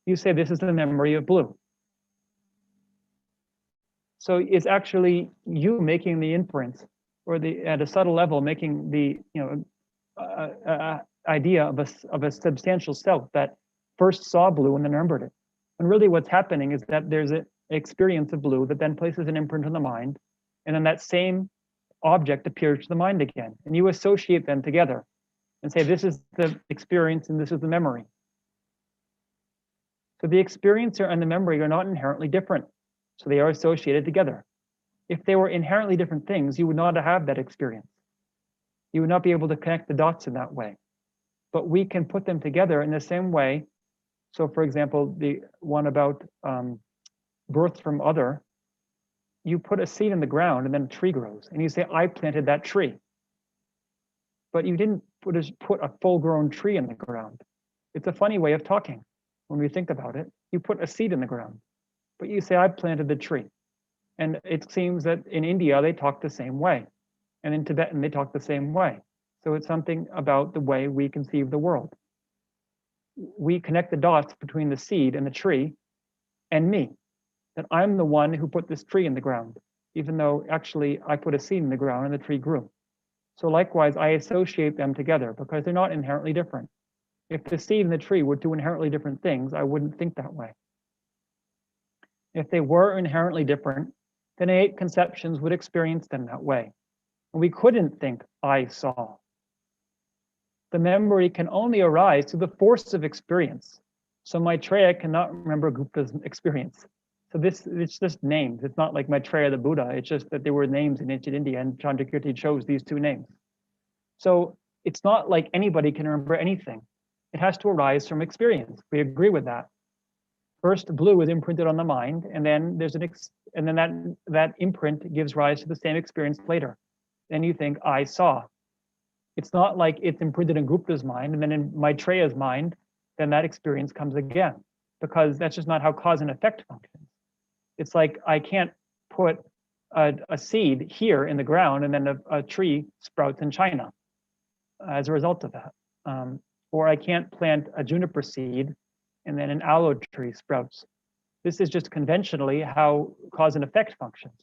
You say, this is the memory of blue. So it's actually you making the inference, or at a subtle level, making the idea of a substantial self that first saw blue and then remembered it. And really what's happening is that there's an experience of blue that then places an imprint on the mind, and then that same object appears to the mind again. And you associate them together and say, this is the experience and this is the memory. So the experiencer and the memory are not inherently different. So they are associated together. If they were inherently different things, you would not have that experience. You would not be able to connect the dots in that way. But we can put them together in the same way. So for example, the one about birth from other, you put a seed in the ground and then a tree grows. And you say, I planted that tree. But you didn't put a full-grown tree in the ground. It's a funny way of talking. When we think about it, you put a seed in the ground, but you say, I planted the tree. And it seems that in India, they talk the same way. And in Tibetan, they talk the same way. So it's something about the way we conceive the world. We connect the dots between the seed and the tree and me, that I'm the one who put this tree in the ground, even though actually I put a seed in the ground and the tree grew. So likewise, I associate them together because they're not inherently different. If the seed and the tree were two inherently different things, I wouldn't think that way. If they were inherently different, then 8 conceptions would experience them that way. And we couldn't think, I saw. The memory can only arise through the force of experience. So Maitreya cannot remember Gupta's experience. So it's just names. It's not like Maitreya the Buddha. It's just that there were names in ancient India and Chandrakirti chose these 2 names. So it's not like anybody can remember anything. It has to arise from experience. We agree with that. First, blue is imprinted on the mind, and then there's that imprint gives rise to the same experience later. Then you think, I saw. It's not like it's imprinted in Gupta's mind, and then in Maitreya's mind, then that experience comes again, because that's just not how cause and effect functions. It's like I can't put a seed here in the ground, and then a tree sprouts in China as a result of that. Or I can't plant a juniper seed and then an aloe tree sprouts. This is just conventionally how cause and effect functions.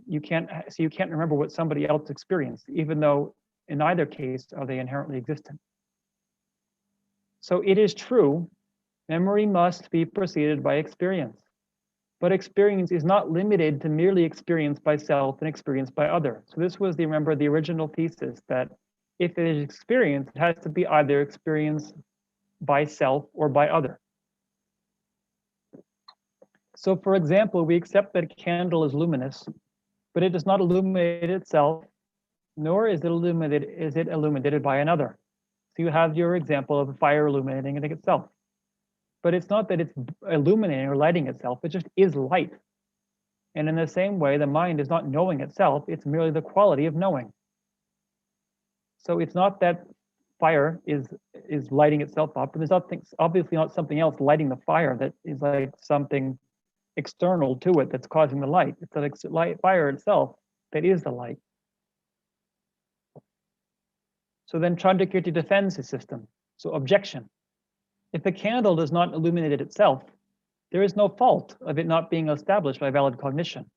You can't remember what somebody else experienced, even though in either case are they inherently existent. So it is true, memory must be preceded by experience. But experience is not limited to merely experience by self and experience by other. So this was, remember, the original thesis that if it is experience, it has to be either experience by self or by other. So for example, we accept that a candle is luminous, but it does not illuminate itself, nor is it illuminated by another. So you have your example of a fire illuminating itself. But it's not that it's illuminating or lighting itself, it just is light. And in the same way, the mind is not knowing itself, it's merely the quality of knowing. So it's not that fire is lighting itself up, and there's obviously not something else lighting the fire that is like something external to it that's causing the light. It's the fire itself that is the light. So then Chandrakirti defends his system. So objection. If a candle does not illuminate it itself, there is no fault of it not being established by valid cognition,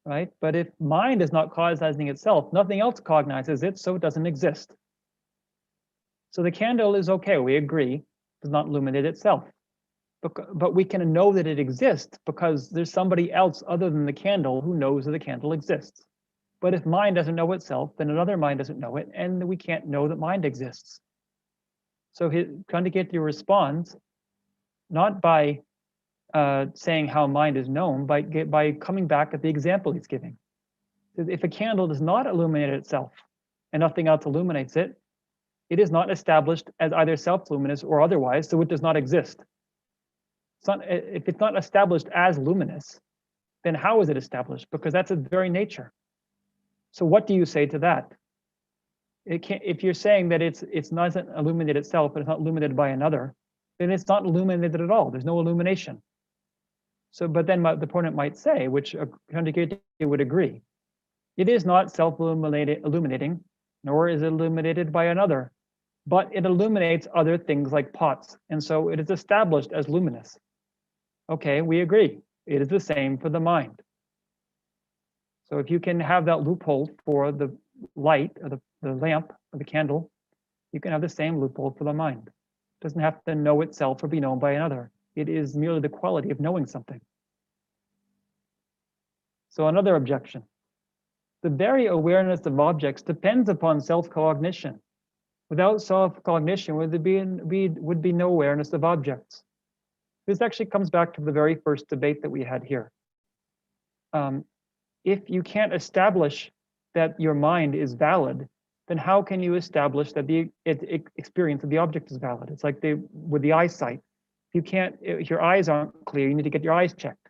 right? But if mind is not cognizing itself, nothing else cognizes it, so it doesn't exist. So the candle is okay, we agree, does not illuminate itself. But we can know that it exists because there's somebody else other than the candle who knows that the candle exists. But if mind doesn't know itself, then another mind doesn't know it, and we can't know that mind exists. So Chandrakirti responds not by saying how mind is known, by coming back at the example he's giving. If a candle does not illuminate itself and nothing else illuminates it, it is not established as either self-luminous or otherwise, so it does not exist. If it's not established as luminous, then how is it established? Because that's its very nature. So what do you say to that? If you're saying that it's not illuminated itself, but it's not illuminated by another, then it's not illuminated at all. There's no illumination. So, but then the opponent might say, which Chandrakirti would agree, it is not self-illuminating, nor is it illuminated by another, but it illuminates other things like pots, and so it is established as luminous. Okay, we agree. It is the same for the mind. So if you can have that loophole for the light or the lamp or the candle, you can have the same loophole for the mind. It doesn't have to know itself or be known by another. It is merely the quality of knowing something. So another objection. The very awareness of objects depends upon self-cognition. Without self-cognition, would be no awareness of objects. This actually comes back to the very first debate that we had here. If you can't establish that your mind is valid, then how can you establish that the experience of the object is valid? It's like with the eyesight. If your eyes aren't clear, you need to get your eyes checked.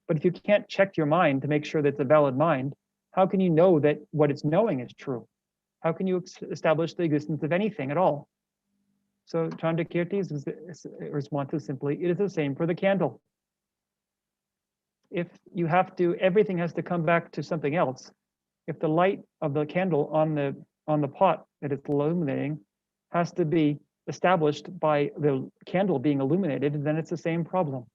But if you can't check your mind to make sure that it's a valid mind, how can you know that what it's knowing is true? How can you establish the existence of anything at all? So Chandrakirti's response is simply, it is the same for the candle. If you everything has to come back to something else. If the light of the candle on the pot that it's illuminating has to be established by the candle being illuminated, then it's the same problem.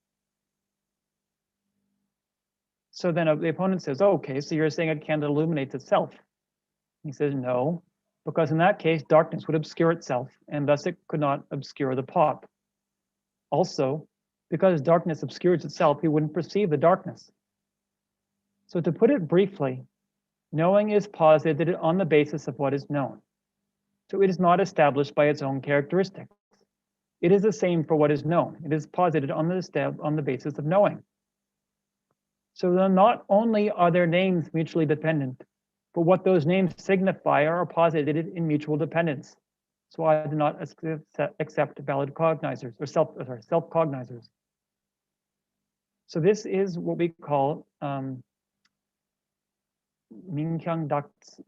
So then the opponent says, oh, okay, so you're saying a candle illuminates itself. He says, no, because in that case, darkness would obscure itself, and thus it could not obscure the pot. Also, because darkness obscures itself, he wouldn't perceive the darkness. So to put it briefly, knowing is posited on the basis of what is known. So it is not established by its own characteristics. It is the same for what is known. It is posited on the basis of knowing. So then not only are their names mutually dependent, but what those names signify are posited in mutual dependence. So I do not accept valid cognizers or self-cognizers. So this is what we call Minkyang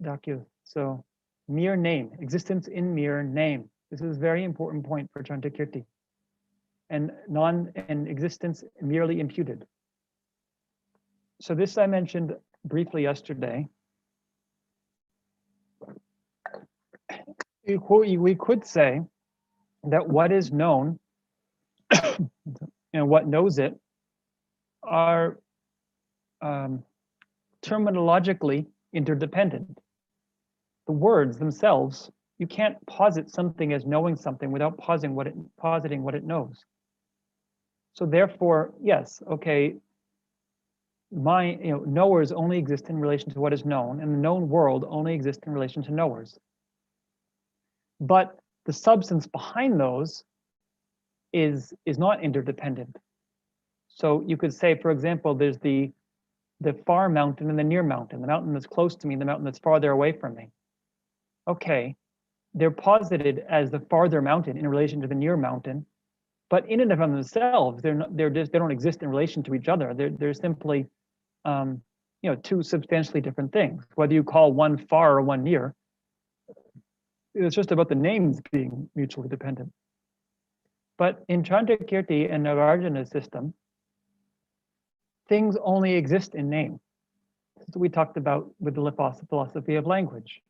Dakyu. So mere name, existence in mere name. This is a very important point for Chandrakirti. And existence merely imputed. So this I mentioned briefly yesterday. We could say that what is known and what knows it are terminologically interdependent. The words themselves, you can't posit something as knowing something without positing what it knows. So therefore, yes, okay, knowers only exist in relation to what is known, and the known world only exists in relation to knowers. But the substance behind those is not interdependent. So you could say, for example, there's the far mountain and the near mountain, the mountain that's close to me, and the mountain that's farther away from me. Okay, they're posited as the farther mountain in relation to the near mountain, but in and of themselves, they don't exist in relation to each other. They're simply, two substantially different things. Whether you call one far or one near, it's just about the names being mutually dependent. But in Chandrakirti and Nagarjuna's system, things only exist in name. This is what we talked about with the philosophy of language.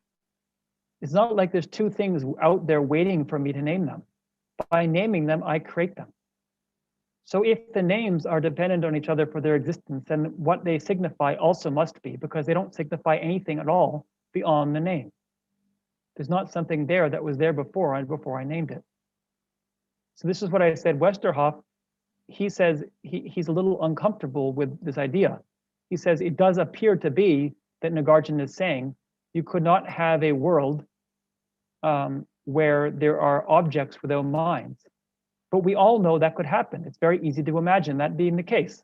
It's not like there's two things out there waiting for me to name them. By naming them, I create them. So if the names are dependent on each other for their existence, then what they signify also must be, because they don't signify anything at all beyond the name. There's not something there that was there before I named it. So this is what I said. Westerhoff, he says he's a little uncomfortable with this idea. He says it does appear to be that Nagarjuna is saying you could not have a world where there are objects without minds. But we all know that could happen. It's very easy to imagine that being the case.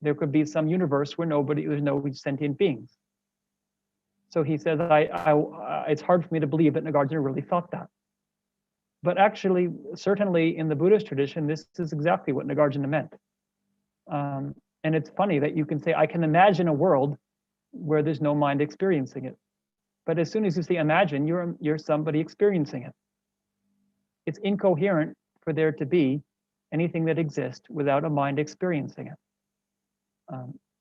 There could be some universe where there's no sentient beings. So he says, it's hard for me to believe that Nagarjuna really thought that. But actually, certainly in the Buddhist tradition, this is exactly what Nagarjuna meant. And it's funny that you can say, I can imagine a world where there's no mind experiencing it. But as soon as you say imagine, you're somebody experiencing it. It's incoherent for there to be anything that exists without a mind experiencing it.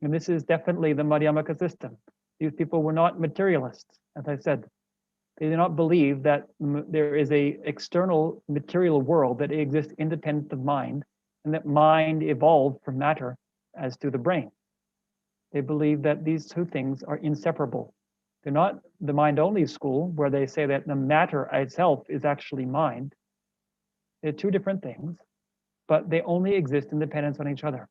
And this is definitely the Madhyamaka system. These people were not materialists, as I said. They did not believe that there is a external material world that exists independent of mind, and that mind evolved from matter as to the brain. They believe that these two things are inseparable. They're not the mind-only school, where they say that the matter itself is actually mind. They're two different things, but they only exist in dependence on each other.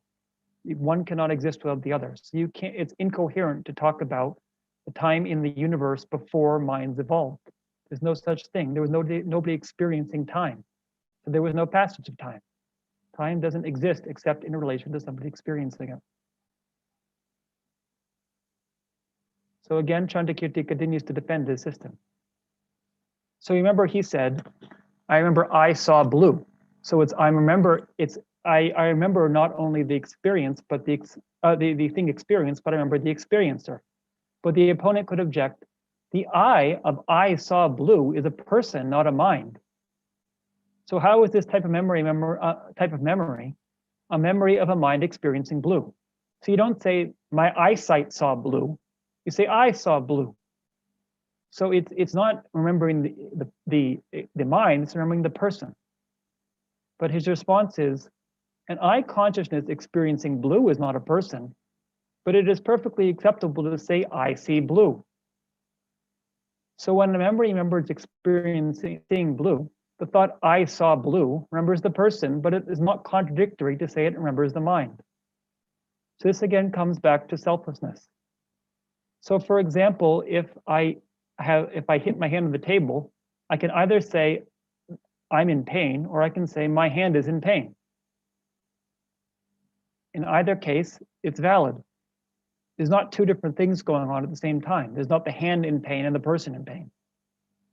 One cannot exist without the other. So you can't. It's incoherent to talk about the time in the universe before minds evolved. There's no such thing. There was nobody experiencing time. So there was no passage of time. Time doesn't exist except in relation to somebody experiencing it. So again, Chandrakirti continues to defend his system. So remember, he said, I remember I saw blue. So I remember not only the experience, but the thing experienced, but I remember the experiencer. But the opponent could object, the I of I saw blue is a person, not a mind. So how is this type of memory a memory of a mind experiencing blue? So you don't say my eyesight saw blue, you say I saw blue. So it's not remembering the mind, it's remembering the person. But his response is, an I consciousness experiencing blue is not a person, but it is perfectly acceptable to say I see blue. So when the memory remembers experiencing seeing blue, the thought I saw blue remembers the person, but it is not contradictory to say it remembers the mind. So this again comes back to selflessness. So for example, if I hit my hand on the table, I can either say I'm in pain, or I can say my hand is in pain. In either case, it's valid. There's not two different things going on at the same time. There's not the hand in pain and the person in pain.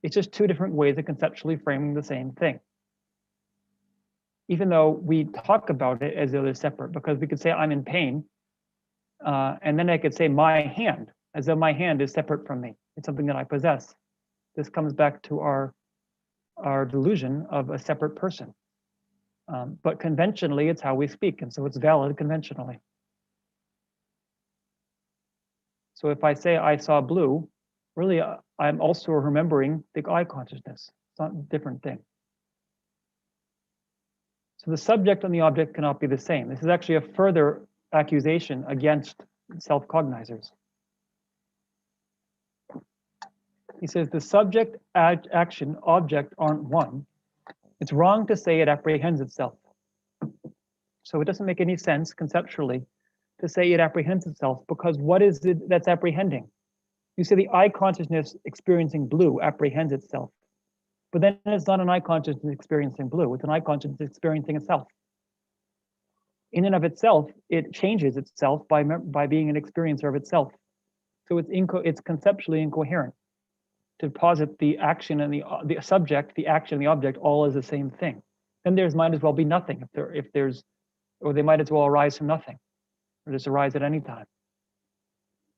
It's just two different ways of conceptually framing the same thing. Even though we talk about it as though they're separate, because we could say I'm in pain, and then I could say my hand, as though my hand is separate from me. It's something that I possess. This comes back to our delusion of a separate person. But conventionally, it's how we speak, and so it's valid conventionally. So if I say I saw blue, really I'm also remembering the I consciousness. It's not a different thing. So the subject and the object cannot be the same. This is actually a further accusation against self-cognizers. He says the subject, action, object aren't one. It's wrong to say it apprehends itself. So it doesn't make any sense conceptually to say it apprehends itself, because what is it that's apprehending? You say the eye consciousness experiencing blue apprehends itself, but then it's not an eye consciousness experiencing blue, it's an eye consciousness experiencing itself. In and of itself, it changes itself by being an experiencer of itself. So it's conceptually incoherent to posit the action and the subject, the action, the object, all as the same thing. Then there's might as well be nothing if there's, or they might as well arise from nothing, or just arise at any time.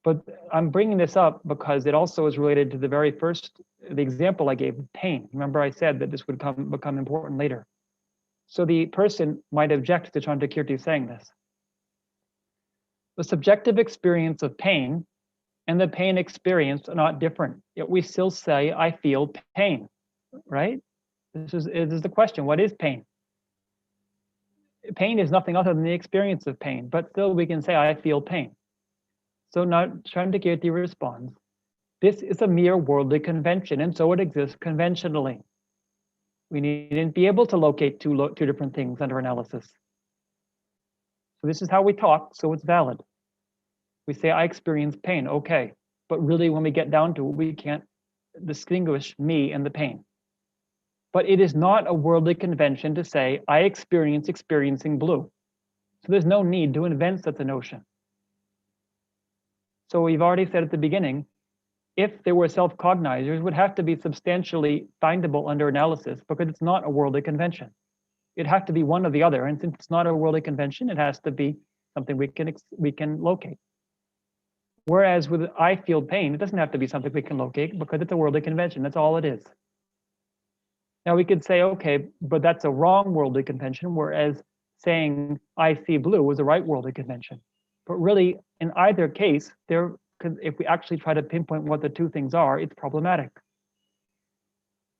But I'm bringing this up because it also is related to the very first, the example I gave, pain. Remember I said that this would become important later. So the person might object to Chandrakirti saying this. The subjective experience of pain and the pain experience are not different, yet we still say, I feel pain, right? This is the question, what is pain? Pain is nothing other than the experience of pain, but still we can say, I feel pain. So now Chandrakirti responds, this is a mere worldly convention, and so it exists conventionally. We needn't be able to locate two different things under analysis. So this is how we talk, so it's valid. We say, I experience pain, okay. But really, when we get down to it, we can't distinguish me and the pain. But it is not a worldly convention to say, I experiencing blue. So there's no need to invent such a notion. So we've already said at the beginning, if there were self-cognizers, it would have to be substantially findable under analysis because it's not a worldly convention. It'd have to be one or the other, and since it's not a worldly convention, it has to be something we can locate. Whereas with I feel pain, it doesn't have to be something we can locate because it's a worldly convention. That's all it is. Now we could say, okay, but that's a wrong worldly convention, whereas saying I see blue is a right worldly convention. But really, in either case, if we actually try to pinpoint what the two things are, it's problematic.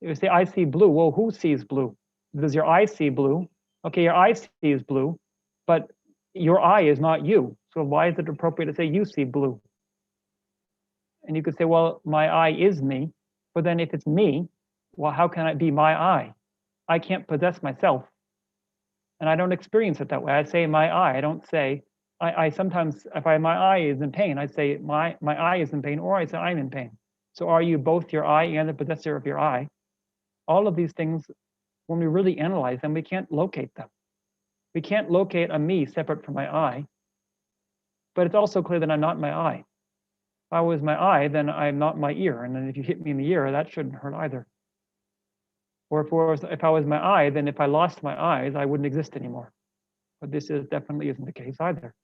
If you say I see blue, well, who sees blue? Does your eye see blue? Okay, your eye sees blue, but your eye is not you. So why is it appropriate to say you see blue? And you could say, well, my eye is me, but then if it's me, well, how can it be my eye? I can't possess myself, and I don't experience it that way. I say my eye, I don't say, I sometimes, if my eye is in pain, I say my eye is in pain, or I say I'm in pain. So are you both your eye and the possessor of your eye? All of these things, when we really analyze them, we can't locate them. We can't locate a me separate from my eye, but it's also clear that I'm not my eye. If I was my eye, then I'm not my ear, and then if you hit me in the ear, that shouldn't hurt either. Or if I was my eye, then if I lost my eyes, I wouldn't exist anymore. But this definitely isn't the case either.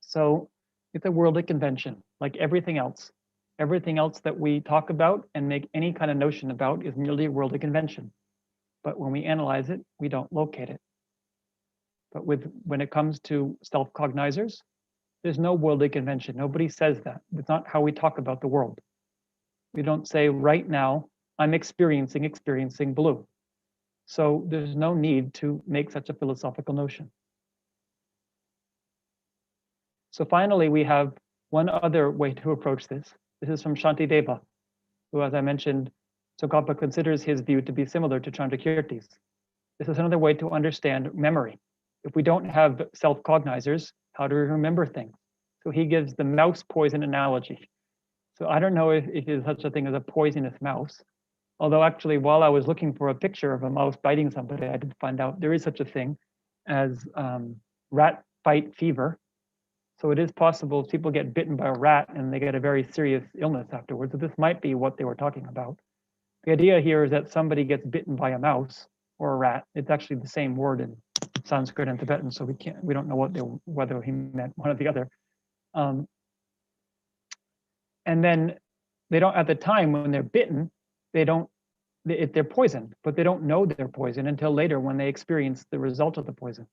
So it's a worldly convention, like everything else. Everything else that we talk about and make any kind of notion about is merely a worldly convention. But when we analyze it, we don't locate it. But when it comes to self-cognizers, there's no worldly convention. Nobody says that. It's not how we talk about the world. We don't say right now, I'm experiencing blue. So there's no need to make such a philosophical notion. So finally, we have one other way to approach this. This is from Shantideva, who, as I mentioned, Tsongkhapa considers his view to be similar to Chandrakirti's. This is another way to understand memory. If we don't have self-cognizers, how do we remember things? So he gives the mouse poison analogy. So I don't know if there's such a thing as a poisonous mouse. Although actually, while I was looking for a picture of a mouse biting somebody, I did find out there is such a thing as rat bite fever. So it is possible people get bitten by a rat and they get a very serious illness afterwards. So this might be what they were talking about. The idea here is that somebody gets bitten by a mouse or a rat. It's actually the same word in Sanskrit and Tibetan, so we don't know whether he meant one or the other. And then they don't, at the time when they're bitten, they're poisoned, but they don't know they're poisoned until later when they experience the result of the poison.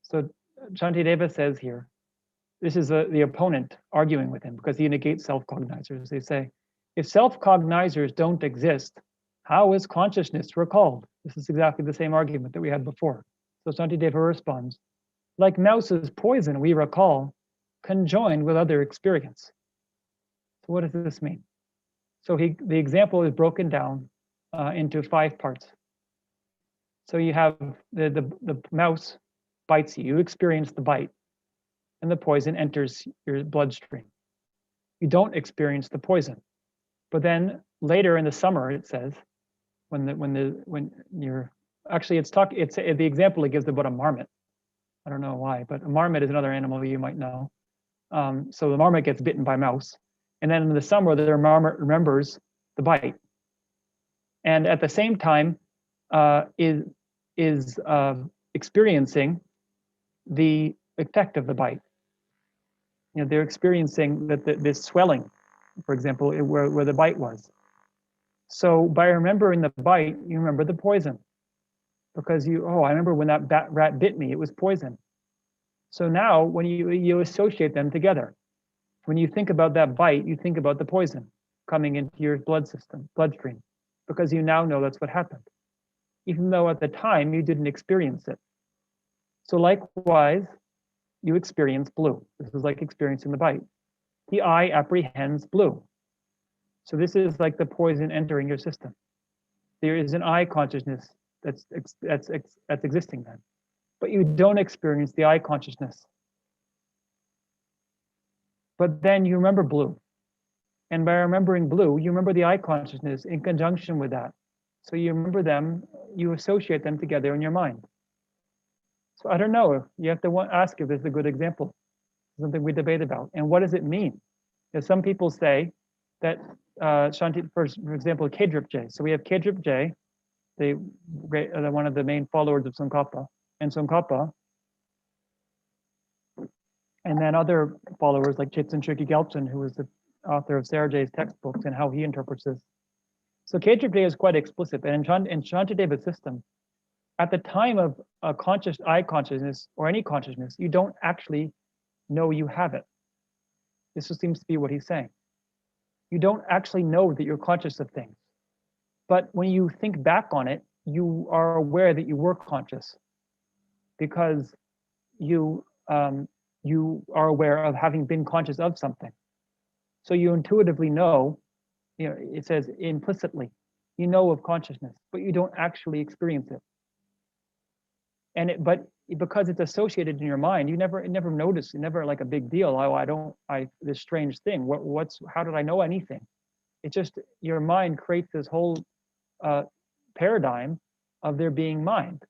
So Shantideva says here, this is the opponent arguing with him because he negates self-cognizers. They say, if self-cognizers don't exist, how is consciousness recalled? This is exactly the same argument that we had before. So Shantideva responds, like mouse's poison we recall, conjoined with other experience. So what does this mean? So the example is broken down into 5 parts. So you have the mouse bites you, you experience the bite. and the poison enters your bloodstream. You don't experience the poison. But then later in the summer, it says, when you're actually it's the example it gives about a marmot. I don't know why, but a marmot is another animal you might know. So the marmot gets bitten by a mouse, and then in the summer the marmot remembers the bite, and at the same time is experiencing the effect of the bite. You know, they're experiencing this swelling, for example, where the bite was. So by remembering the bite, you remember the poison, because I remember when that rat bit me, it was poison. So now when you associate them together, when you think about that bite, you think about the poison coming into your bloodstream, because you now know that's what happened, even though at the time you didn't experience it. So likewise, you experience blue. This is like experiencing the bite. The eye apprehends blue. So this is like the poison entering your system. There is an eye consciousness that's existing then, but you don't experience the eye consciousness. But then you remember blue, and by remembering blue, you remember the eye consciousness in conjunction with that. So you remember them, you associate them together in your mind. So I don't know, you have to ask if this is a good example, something we debate about. And what does it mean? Because some people say that, Shanti, for example, Kedrip So we have Kedrip one of the main followers of Tsongkhapa, and Tsongkhapa, and then other followers like Tenzin Gache, who was the author of Sarajay's textbooks and how he interprets this. So Kedrip is quite explicit, and in Shantideva's system, at the time of a eye consciousness or any consciousness, you don't actually know you have it. This seems to be what he's saying. You don't actually know that you're conscious of things. But when you think back on it, you are aware that you were conscious, because you are aware of having been conscious of something. So you intuitively know, it says implicitly, you know of consciousness, but you don't actually experience it. But because it's associated in your mind, you never notice, never like a big deal. This strange thing. How did I know anything? It's just your mind creates this whole paradigm of there being mind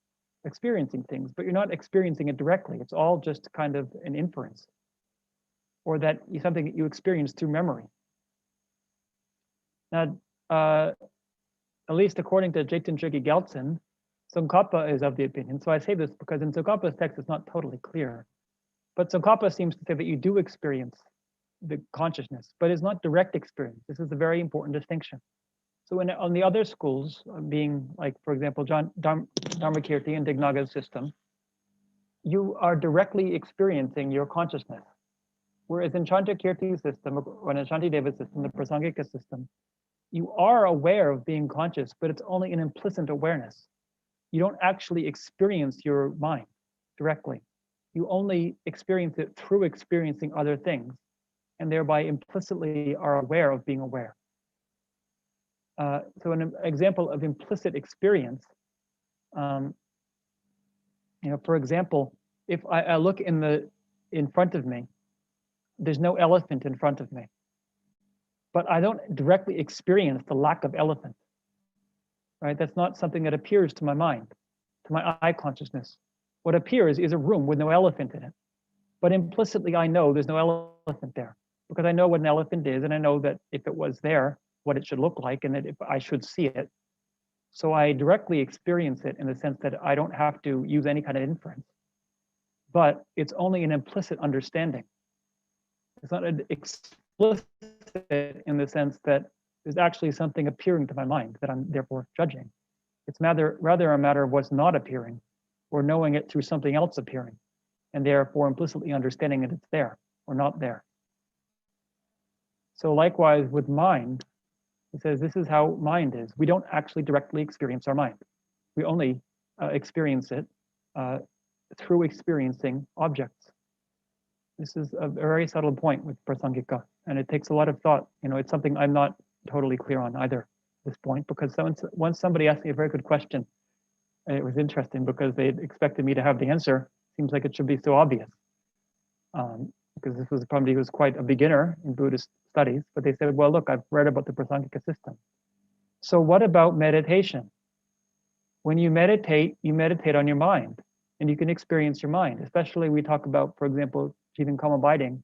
experiencing things, but you're not experiencing it directly. It's all just kind of an inference, or something that you experience through memory. Now, at least according to Jaitan Trigi Geltsen, Tsongkhapa is of the opinion. So I say this because in Tsongkhapa's text it's not totally clear, but Tsongkhapa seems to say that you do experience the consciousness, but it's not direct experience. This is a very important distinction. So on the other schools, being like, for example, Dharmakirti and Dignaga's system, you are directly experiencing your consciousness. Whereas in Shantikirti's system, or in Shantideva's system, the Prasangika system, you are aware of being conscious, but it's only an implicit awareness. You don't actually experience your mind directly. You only experience it through experiencing other things, and thereby implicitly are aware of being aware. So an example of implicit experience, for example, if I look in front of me, there's no elephant in front of me, but I don't directly experience the lack of elephant, right? That's not something that appears to my mind, to my eye consciousness. What appears is a room with no elephant in it, but implicitly I know there's no elephant there, because I know what an elephant is, and I know that if it was there, what it should look like, and that if I should see it. So I directly experience it in the sense that I don't have to use any kind of inference, but it's only an implicit understanding. It's not an explicit in the sense that there's actually something appearing to my mind that I'm therefore judging. It's rather a matter of what's not appearing, or knowing it through something else appearing, and therefore implicitly understanding that it's there or not there. So likewise with mind, it says this is how mind is. We don't actually directly experience our mind. We only experience it through experiencing objects. This is a very subtle point with Prasangika, and it takes a lot of thought. It's something I'm not totally clear on either at this point, because once somebody asked me a very good question, and it was interesting because they expected me to have the answer. Seems like it should be so obvious. because this was somebody who was quite a beginner in Buddhist studies, but they said, well, look, I've read about the Prasangika system. So what about meditation? When you meditate on your mind, and you can experience your mind. Especially we talk about, for example, achieving calm abiding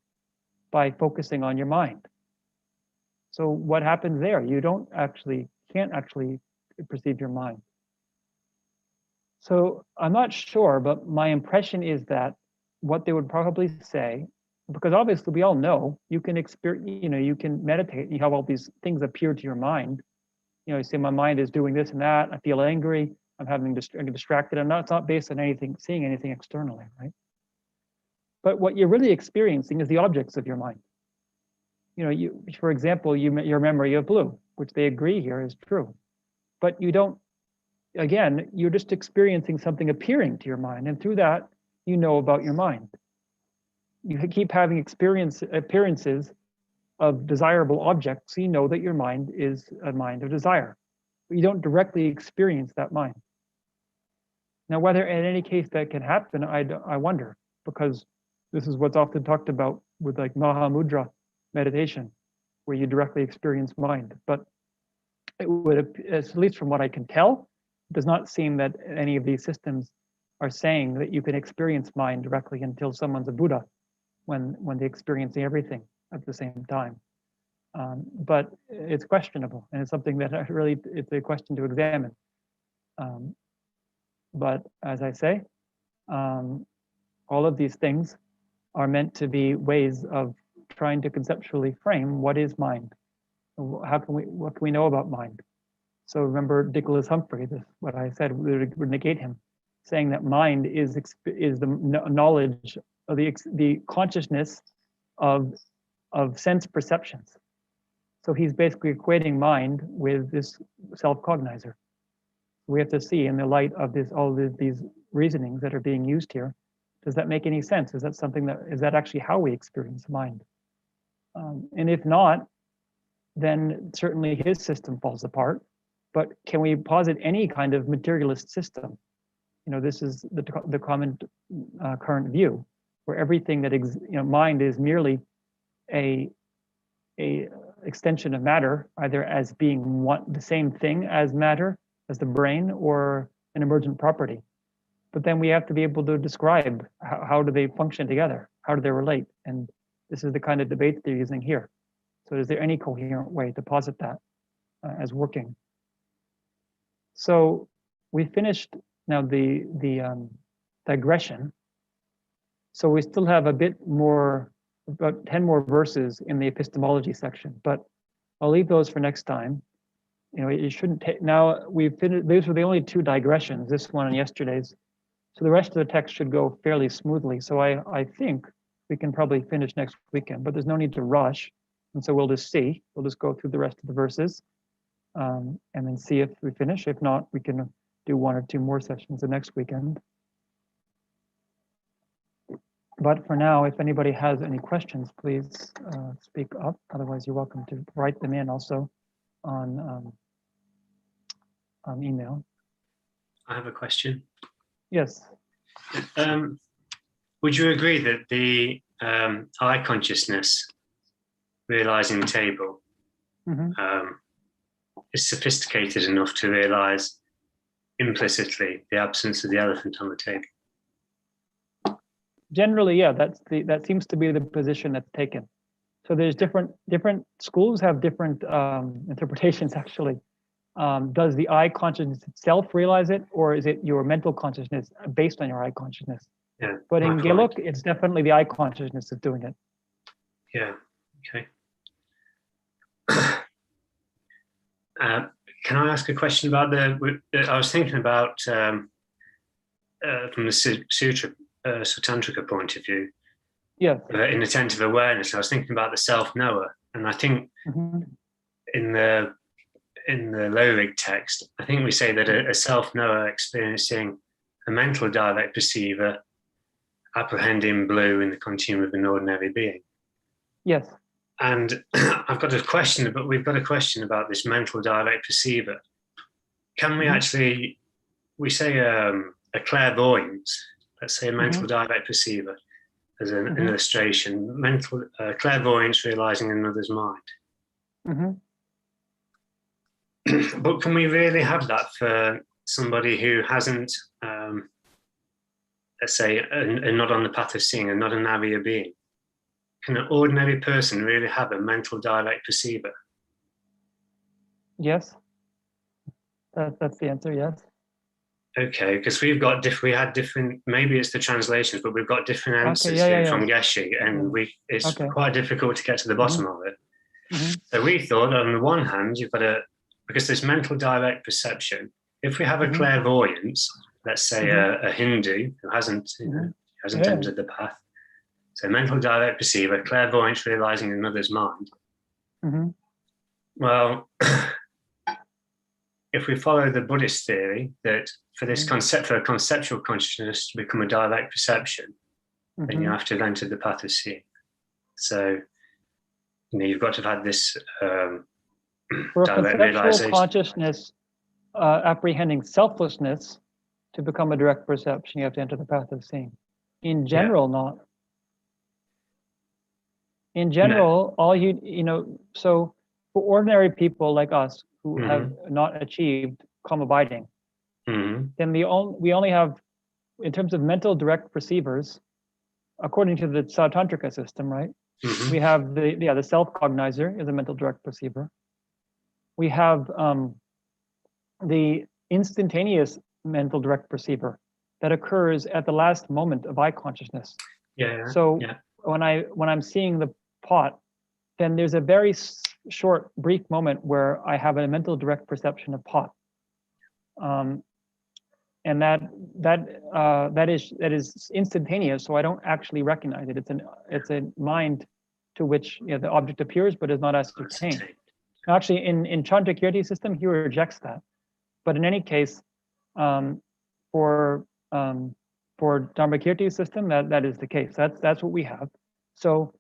by focusing on your mind. So what happens there? You can't actually perceive your mind. So I'm not sure, but my impression is that what they would probably say, because obviously we all know you can you can meditate, you have all these things appear to your mind. You say my mind is doing this and that, I feel angry, I'm distracted. It's not based on seeing anything externally, right? But what you're really experiencing is the objects of your mind. For example, your memory of blue, which they agree here is true. But you're just experiencing something appearing to your mind, and through that, you know about your mind. You keep having appearances of desirable objects, so you know that your mind is a mind of desire. But you don't directly experience that mind. Now, whether in any case that can happen, I wonder, because this is what's often talked about with like Mahamudra meditation, where you directly experience mind. But it would, at least from what I can tell, it does not seem that any of these systems are saying that you can experience mind directly until someone's a Buddha, when they're experiencing everything at the same time. But it's questionable, and it's something that it's a question to examine. But as I say, all of these things are meant to be ways of trying to conceptually frame what is mind. What can we know about mind? So remember Nicholas Humphrey, what I said would negate him, saying that mind is the knowledge of the consciousness of sense perceptions. So he's basically equating mind with this self-cognizer. We have to see, in the light of these reasonings that are being used here, does that make any sense? Is that actually how we experience mind? And if not, then certainly his system falls apart. But can we posit any kind of materialist system? This is the common current view, where everything that mind is merely a extension of matter, either as being the same thing as matter, as the brain, or an emergent property. But then we have to be able to describe how do they function together? How do they relate? And this is the kind of debate they're using here. So is there any coherent way to posit that as working? So we finished now the digression. So we still have a bit more, about 10 more verses in the epistemology section, but I'll leave those for next time. It shouldn't take, now we've finished, these were the only two digressions, this one and yesterday's. So the rest of the text should go fairly smoothly. So I think we can probably finish next weekend, but there's no need to rush. And so we'll just see, we'll just go through the rest of the verses and then see if we finish. If not, we can do one or two more sessions the next weekend. But for now, if anybody has any questions, please speak up. Otherwise, you're welcome to write them in also on email. I have a question. Yes. Would you agree that the I consciousness realizing the table is sophisticated enough to realize implicitly the absence of the elephant on the table? Generally, yeah, that seems to be the position that's taken. So there's different schools have different interpretations actually. Does the I consciousness itself realize it, or is it your mental consciousness based on your I consciousness? Yeah. But in Geluk, it's definitely the I consciousness that's doing it. Yeah. Okay. Can I ask a question about I was thinking about from the sutra, Sutantrika point of view. Yes. In attentive awareness, I was thinking about the self-knower, and I think in the low-rig text, I think we say that a self-knower experiencing a mental direct perceiver, apprehending blue in the continuum of an ordinary being. Yes. And I've got a question, but we've got a question about this mental direct perceiver. Can we actually, we say a clairvoyance, let's say a mental direct perceiver, as an illustration, mental clairvoyance, realizing another's mind. But can we really have that for somebody who hasn't, let's say, not on the path of seeing and not a Nyāyā being? Can an ordinary person really have a mental direct perceiver? Yes. That's the answer, yes. Okay, because we had different, maybe it's the translations, but we've got different answers from Geshe, and it's quite difficult to get to the bottom of it. So we thought, on the one hand, you've got because there's mental direct perception. If we have a clairvoyance, let's say a Hindu who hasn't entered the path, so mental direct perceiver, clairvoyance, realizing another's mind. Well, if we follow the Buddhist theory that for this for a conceptual consciousness to become a direct perception, then you have to have entered the path of seeing. So, you've got to have had this for a direct conceptual realization. Consciousness apprehending selflessness to become a direct perception, you have to enter the path of seeing. In general, not. In general, all so for ordinary people like us who have not achieved calm abiding, then we only have, in terms of mental direct perceivers, according to the Sautantrika system, right? We have the self-cognizer is a mental direct perceiver. We have the instantaneous mental direct perceiver that occurs at the last moment of eye consciousness. When I'm seeing the pot, then there's a very short, brief moment where I have a mental direct perception of pot, and that is instantaneous. So I don't actually recognize it. It's a mind to which the object appears, but is not ascertained. Actually, in Chandrakirti's system, he rejects that. But in any case, for Dharmakirti's system, that is the case. That's what we have. So.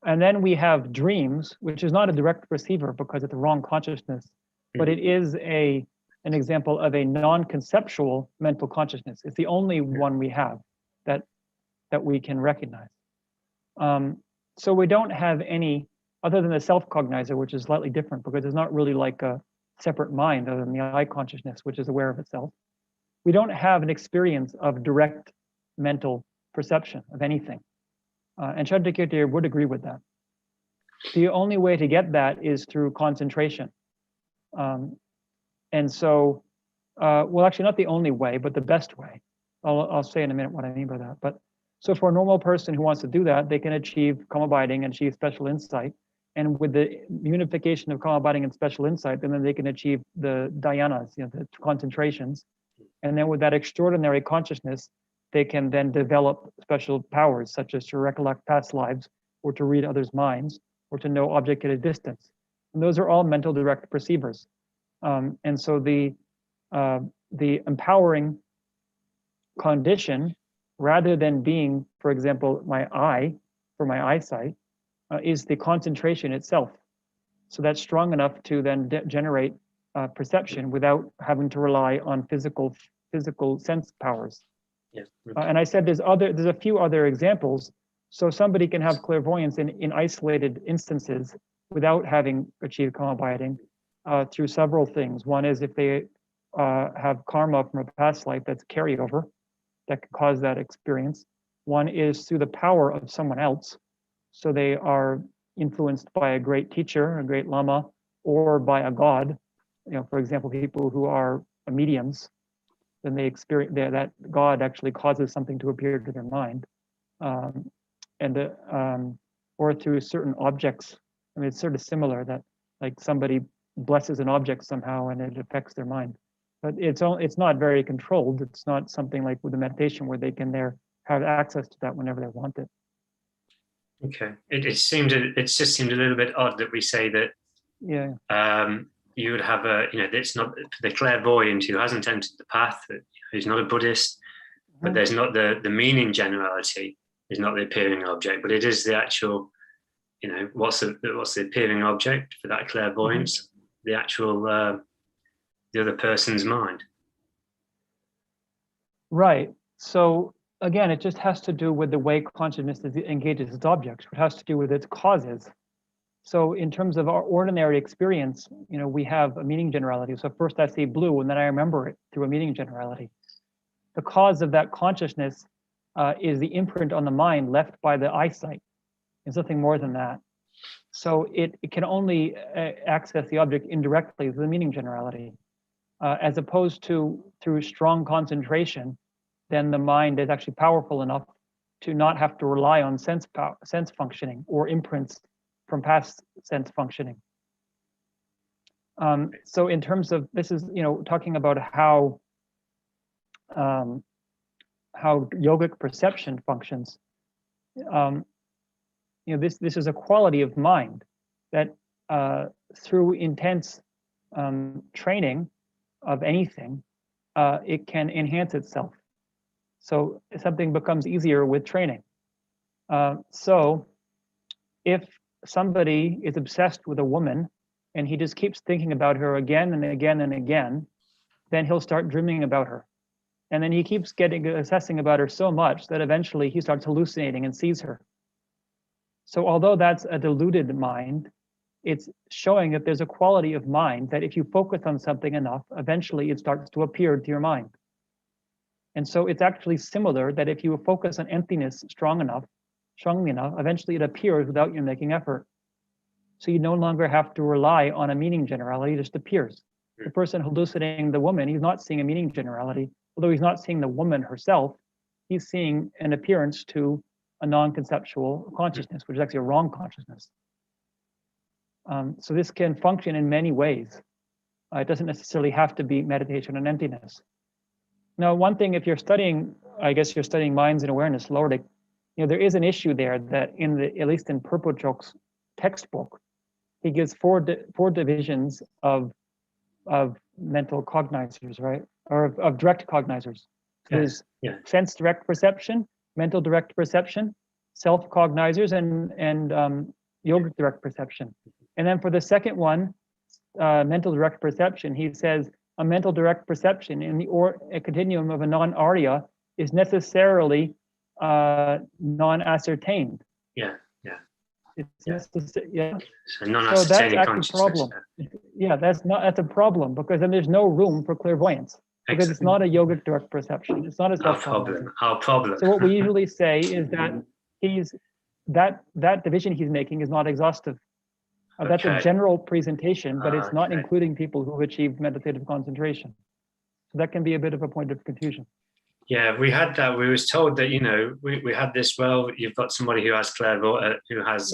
And then we have dreams, which is not a direct perceiver because it's a wrong consciousness, but it is an example of a non-conceptual mental consciousness. It's the only one we have that we can recognize. So we don't have any, other than the self-cognizer, which is slightly different because it's not really like a separate mind other than the eye consciousness, which is aware of itself. We don't have an experience of direct mental perception of anything. And Chandrakirti would agree with that. The only way to get that is through concentration. And so, well, actually not the only way, but the best way. I'll say in a minute what I mean by that. But so for a normal person who wants to do that, they can achieve calm abiding and achieve special insight. And with the unification of calm abiding and special insight, then they can achieve the dhyanas, the concentrations. And then with that extraordinary consciousness, they can then develop special powers, such as to recollect past lives, or to read others' minds, or to know object at a distance. And those are all mental direct perceivers. And so the empowering condition, rather than being, for example, my eye, for my eyesight, is the concentration itself. So that's strong enough to then generate perception without having to rely on physical sense powers. And I said there's a few other examples. So somebody can have clairvoyance in isolated instances without having achieved calm abiding through several things. One is if they have karma from a past life that's carryover that could cause that experience. One is through the power of someone else. So they are influenced by a great teacher, a great lama, or by a god. For example, people who are mediums, then they experience that God actually causes something to appear to their mind, or through certain objects. I mean, it's sort of similar that like somebody blesses an object somehow and it affects their mind, but it's not very controlled. It's not something like with the meditation where they can have access to that whenever they want it. Okay, it just seemed a little bit odd that we say that. You would have it's not the clairvoyant who hasn't entered the path, who's not a Buddhist, but there's not the meaning generality is not the appearing object, but it is the actual, what's the appearing object for that clairvoyance, the actual, the other person's mind. Right. So again, it just has to do with the way consciousness engages its objects. It has to do with its causes. So in terms of our ordinary experience, we have a meaning generality. So first I see blue and then I remember it through a meaning generality. The cause of that consciousness is the imprint on the mind left by the eyesight. It's nothing more than that. So it can only access the object indirectly through the meaning generality, as opposed to through strong concentration. Then the mind is actually powerful enough to not have to rely on sense functioning or imprints from past sense functioning. So in terms of, this is talking about how yogic perception functions. This is a quality of mind that through intense training of anything, it can enhance itself. So something becomes easier with training. So if somebody is obsessed with a woman and he just keeps thinking about her again and again and again, then he'll start dreaming about her. And then he keeps obsessing about her so much that eventually he starts hallucinating and sees her. So although that's a deluded mind, it's showing that there's a quality of mind that if you focus on something enough, eventually it starts to appear to your mind. And so it's actually similar that if you focus on emptiness strongly enough, eventually it appears without you making effort. So you no longer have to rely on a meaning generality, it just appears. The person hallucinating the woman, he's not seeing a meaning generality, although he's not seeing the woman herself, he's seeing an appearance to a non-conceptual consciousness, which is actually a wrong consciousness. So this can function in many ways. It doesn't necessarily have to be meditation on emptiness. Now, one thing, if you're studying, I guess you're studying minds and awareness, Lordic, there is an issue there that at least in Purpochok's textbook, he gives four divisions of mental cognizers, right? Or of direct cognizers. So there's sense direct perception, mental direct perception, self cognizers, and yogic direct perception. And then for the second one, mental direct perception, he says a mental direct perception in a continuum of a non-Arya is necessarily non-ascertained. It's So non-ascertaining consciousness. That's actually a problem. That's a problem, because then there's no room for clairvoyance, because it's not a yogic direct perception. It's not a self-cognitive. Our problem. So what we usually say is that that division he's making is not exhaustive. That's a general presentation, but it's not including people who have achieved meditative concentration. So that can be a bit of a point of confusion. Yeah, we had that. We was told that we had this. Well, you've got somebody who has who has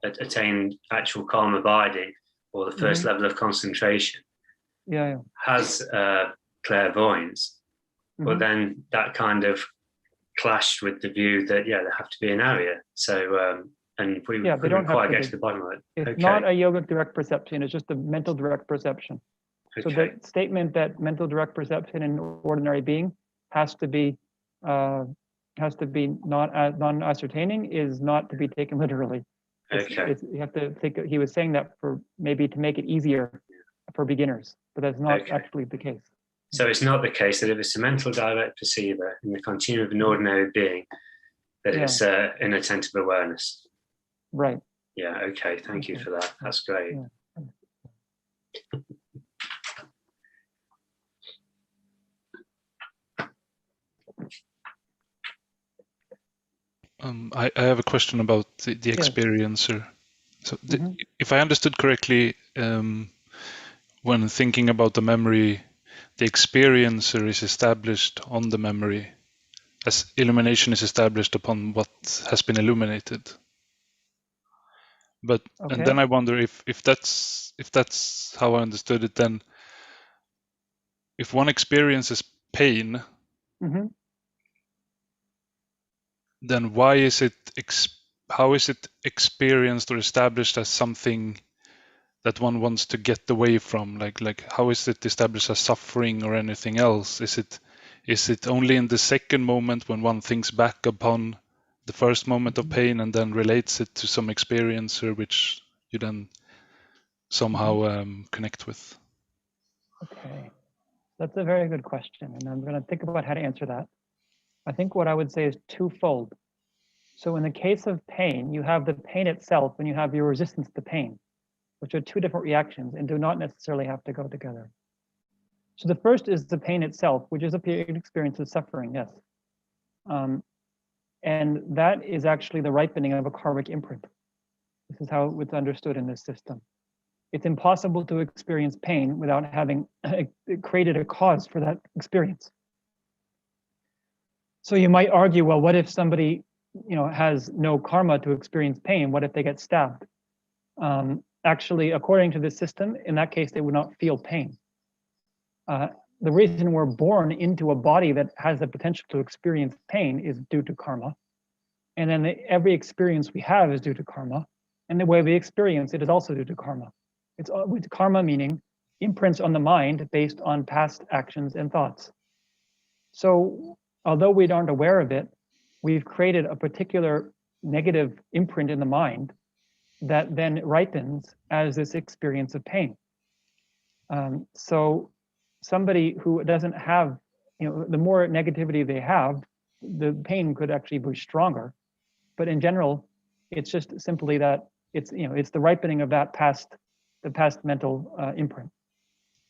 attained actual calm abiding, or the first level of concentration. Has clairvoyance, but then that kind of clashed with the view that there have to be an area. So and we couldn't quite get to the bottom of it. It's not a yogic direct perception. It's just a mental direct perception. So the statement that mental direct perception in ordinary being has to be non-ascertaining is not to be taken literally. You have to think. He was saying that for maybe to make it easier for beginners, but that's not actually the case. So it's not the case that if it's a mental direct perceiver in the continuum of an ordinary being, that it's inattentive awareness. Right. Yeah. Okay. Thank you for that. That's great. I have a question about the experiencer. So if I understood correctly, when thinking about the memory, the experiencer is established on the memory, as illumination is established upon what has been illuminated. But and then I wonder if that's how I understood it. Then, if one experiences pain, then why is it? How is it experienced or established as something that one wants to get away from? Like how is it established as suffering or anything else? Is it only in the second moment when one thinks back upon the first moment of pain and then relates it to some experiencer which you then somehow connect with? Okay, that's a very good question, and I'm going to think about how to answer that. I think what I would say is twofold. So in the case of pain, you have the pain itself and you have your resistance to pain, which are two different reactions and do not necessarily have to go together. So the first is the pain itself, which is a period experience of suffering, yes. And that is actually the ripening of a karmic imprint. This is how it's understood in this system. It's impossible to experience pain without having created a cause for that experience. So you might argue, well, what if somebody, has no karma to experience pain? What if they get stabbed? Actually, according to this system, in that case, they would not feel pain. The reason we're born into a body that has the potential to experience pain is due to karma. And then every experience we have is due to karma. And the way we experience it is also due to karma. It's with karma meaning imprints on the mind based on past actions and thoughts. So although we aren't aware of it, we've created a particular negative imprint in the mind that then ripens as this experience of pain. So somebody who doesn't have, the more negativity they have, the pain could actually be stronger. But in general, it's just simply that it's the ripening of that past mental imprint.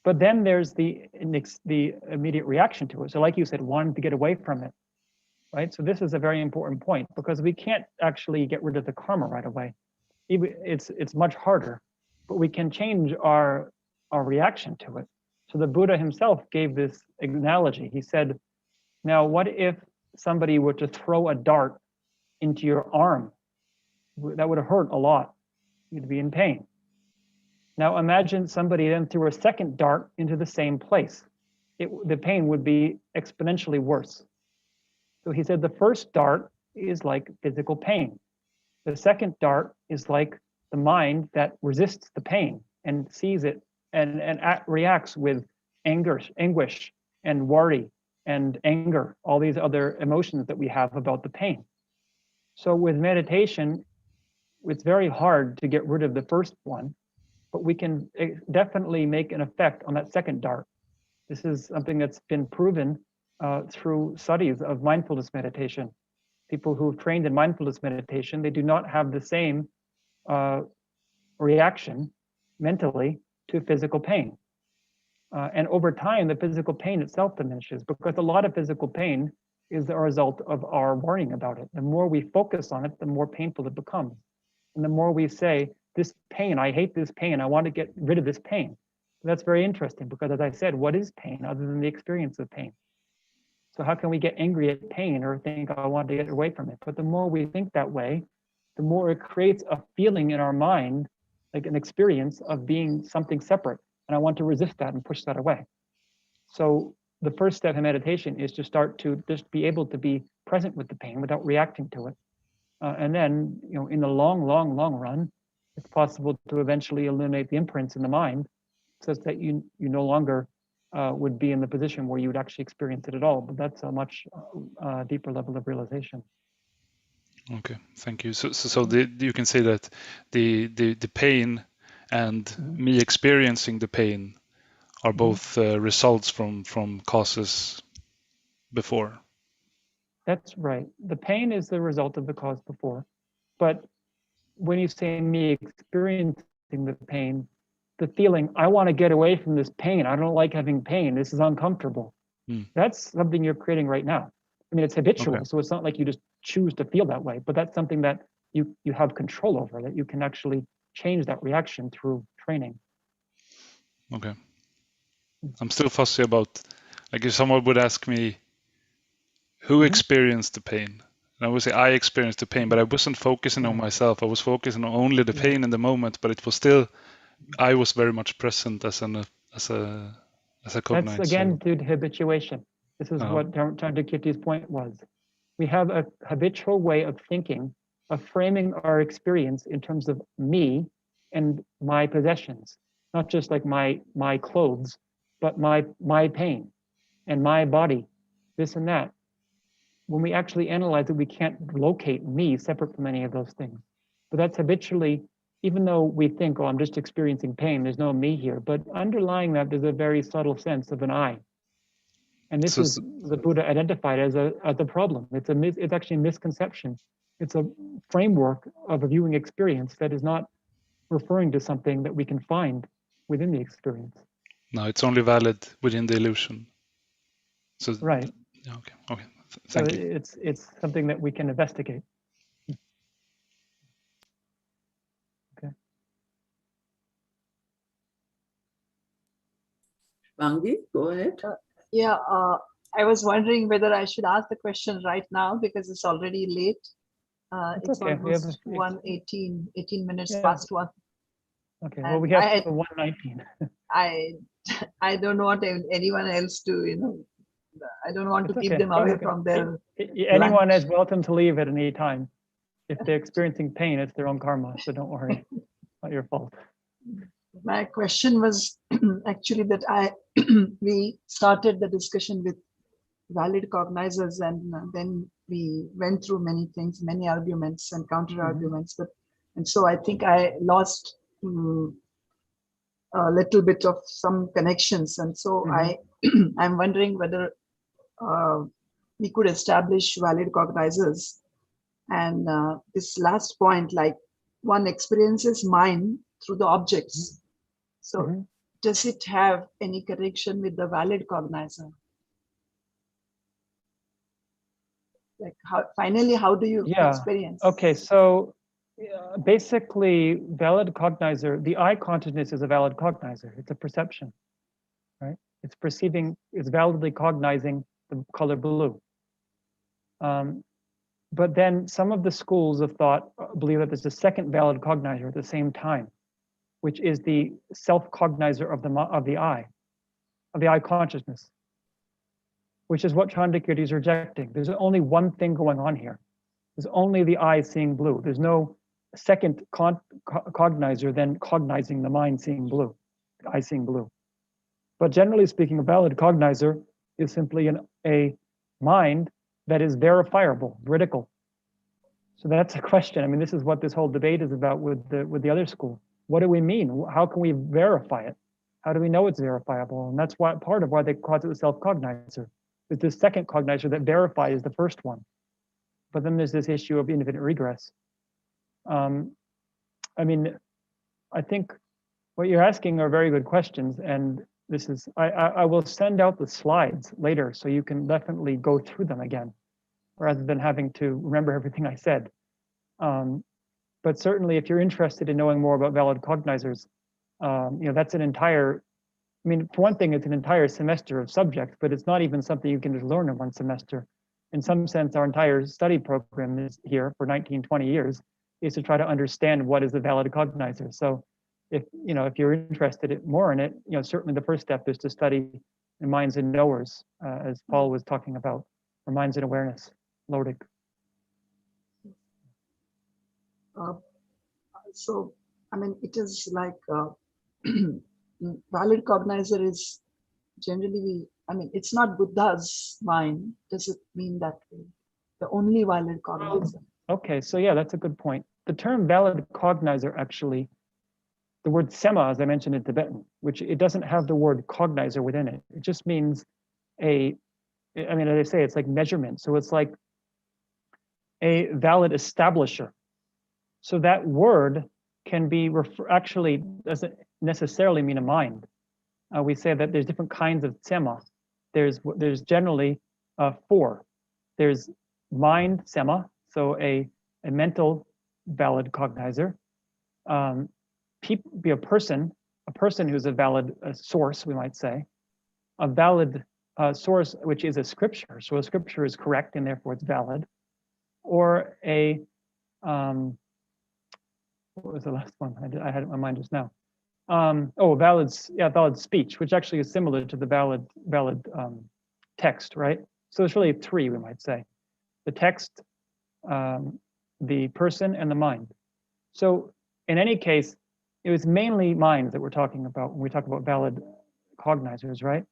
But then there's the immediate reaction to it. So like you said, wanting to get away from it, right? So this is a very important point because we can't actually get rid of the karma right away. It's much harder, but we can change our reaction to it. So the Buddha himself gave this analogy. He said, now what if somebody were to throw a dart into your arm? That would hurt a lot. You'd be in pain. Now imagine somebody then threw a second dart into the same place. The pain would be exponentially worse. So he said the first dart is like physical pain. The second dart is like the mind that resists the pain and sees it and reacts with anger, anguish, and worry and anger, all these other emotions that we have about the pain. So with meditation, it's very hard to get rid of the first one, but we can definitely make an effect on that second dart. This is something that's been proven through studies of mindfulness meditation. People who've trained in mindfulness meditation, they do not have the same reaction mentally to physical pain. And over time, the physical pain itself diminishes because a lot of physical pain is the result of our worrying about it. The more we focus on it, the more painful it becomes. And the more we say, this pain, I hate this pain, I want to get rid of this pain. That's very interesting because as I said, what is pain other than the experience of pain? So how can we get angry at pain or think I want to get away from it? But the more we think that way, the more it creates a feeling in our mind, like an experience of being something separate. And I want to resist that and push that away. So the first step in meditation is to start to just be able to be present with the pain without reacting to it. And then, in the long run, it's possible to eventually eliminate the imprints in the mind such that you no longer would be in the position where you would actually experience it at all. But that's a much deeper level of realization. Okay, thank you. So you can say that the pain and me experiencing the pain are both results from causes before. That's right. The pain is the result of the cause before. But when you say me experiencing the pain, the feeling, I want to get away from this pain. I don't like having pain. This is uncomfortable. That's something you're creating right now. I mean, it's habitual. Okay. So it's not like you just choose to feel that way, but that's something that you have control over, that you can actually change that reaction through training. Okay. I'm still fussy about, like if someone would ask me, who experienced the pain? And I would say I experienced the pain, but I wasn't focusing on myself. I was focusing on only the pain in the moment, but it was still, I was very much present as a cognizer. That's again due to habituation. This is what Chandra Kirti's point was. We have a habitual way of thinking, of framing our experience in terms of me and my possessions, not just like my clothes, but my pain and my body, this and that. When we actually analyze it, we can't locate me separate from any of those things. But that's habitually, even though we think, oh, I'm just experiencing pain, there's no me here. But underlying that, there's a very subtle sense of an I. And this So is the Buddha identified as a problem. It's actually a misconception. It's a framework of a viewing experience that is not referring to something that we can find within the experience. no, it's only valid within the illusion. So Right. yeah, okay. So Thank you. it's something that we can investigate. Okay. Vangi, go ahead. Yeah, I was wondering whether I should ask the question right now because it's already late. It's okay. We have almost a- 1:18, 18 minutes Yeah. past 1. Okay. Well, we And have I- 119. I don't want anyone else to, I don't want to It's keep okay. them Oh, away okay. from their. Anyone lunch. is welcome to leave at any time. If they're experiencing pain, it's their own karma. So don't worry. Not your fault. My question was actually that we started the discussion with valid cognizers, and then we went through many things, many arguments and counter arguments. And so I think I lost a little bit of some connections, and so I'm wondering whether we could establish valid cognizers. And this last point, like one experiences mind through the objects. So does it have any connection with the valid cognizer? Like how do you experience? Okay, so basically valid cognizer, the eye consciousness is a valid cognizer. It's a perception, right? It's perceiving, it's validly cognizing the color blue. But then some of the schools of thought believe that there's a second valid cognizer at the same time, which is the self-cognizer of the eye consciousness, which is what Chandrakirti is rejecting. There's only one thing going on here. There's only the eye seeing blue. There's no second cognizer then cognizing the mind seeing blue, the eye seeing blue. But generally speaking, a valid cognizer is simply a mind that is verifiable, veridical. So that's a question. I mean, this is what this whole debate is about with the other school. What do we mean? How can we verify it? How do we know it's verifiable? And that's part of why they call it the self-cognizer. It's this second cognizer that verifies the first one. But then there's this issue of infinite regress. I mean, I think what you're asking are very good questions, and this is, I will send out the slides later so you can definitely go through them again, rather than having to remember everything I said. But certainly if you're interested in knowing more about valid cognizers, that's an entire, I mean, for one thing, it's an entire semester of subjects, but it's not even something you can just learn in one semester. In some sense, our entire study program is here for 19, 20 years, is to try to understand what is a valid cognizer. So if you're interested more in it, certainly the first step is to study the minds and knowers, as Paul was talking about, or minds and awareness, Lodic. So, I mean, it is like valid cognizer is generally, it's not Buddha's mind. Does it mean that way? The only valid cognizer? Okay, so yeah, that's a good point. The term valid cognizer, actually, the word sema, as I mentioned in Tibetan, which it doesn't have the word cognizer within it. It just means as I say, it's like measurement. So it's like a valid establisher. So that word can be, actually doesn't necessarily mean a mind. We say that there's different kinds of sema. There's generally 4. There's mind sema, so a mental valid cognizer. Be a person who's a valid source, we might say. A valid source, which is a scripture. So a scripture is correct and therefore it's valid. Or a, what was the last one? I had it in my mind just now. Valid speech, which actually is similar to the valid text, right? So there's really 3, we might say: the text, the person, and the mind. So in any case, it was mainly minds that we're talking about when we talk about valid cognizers, right?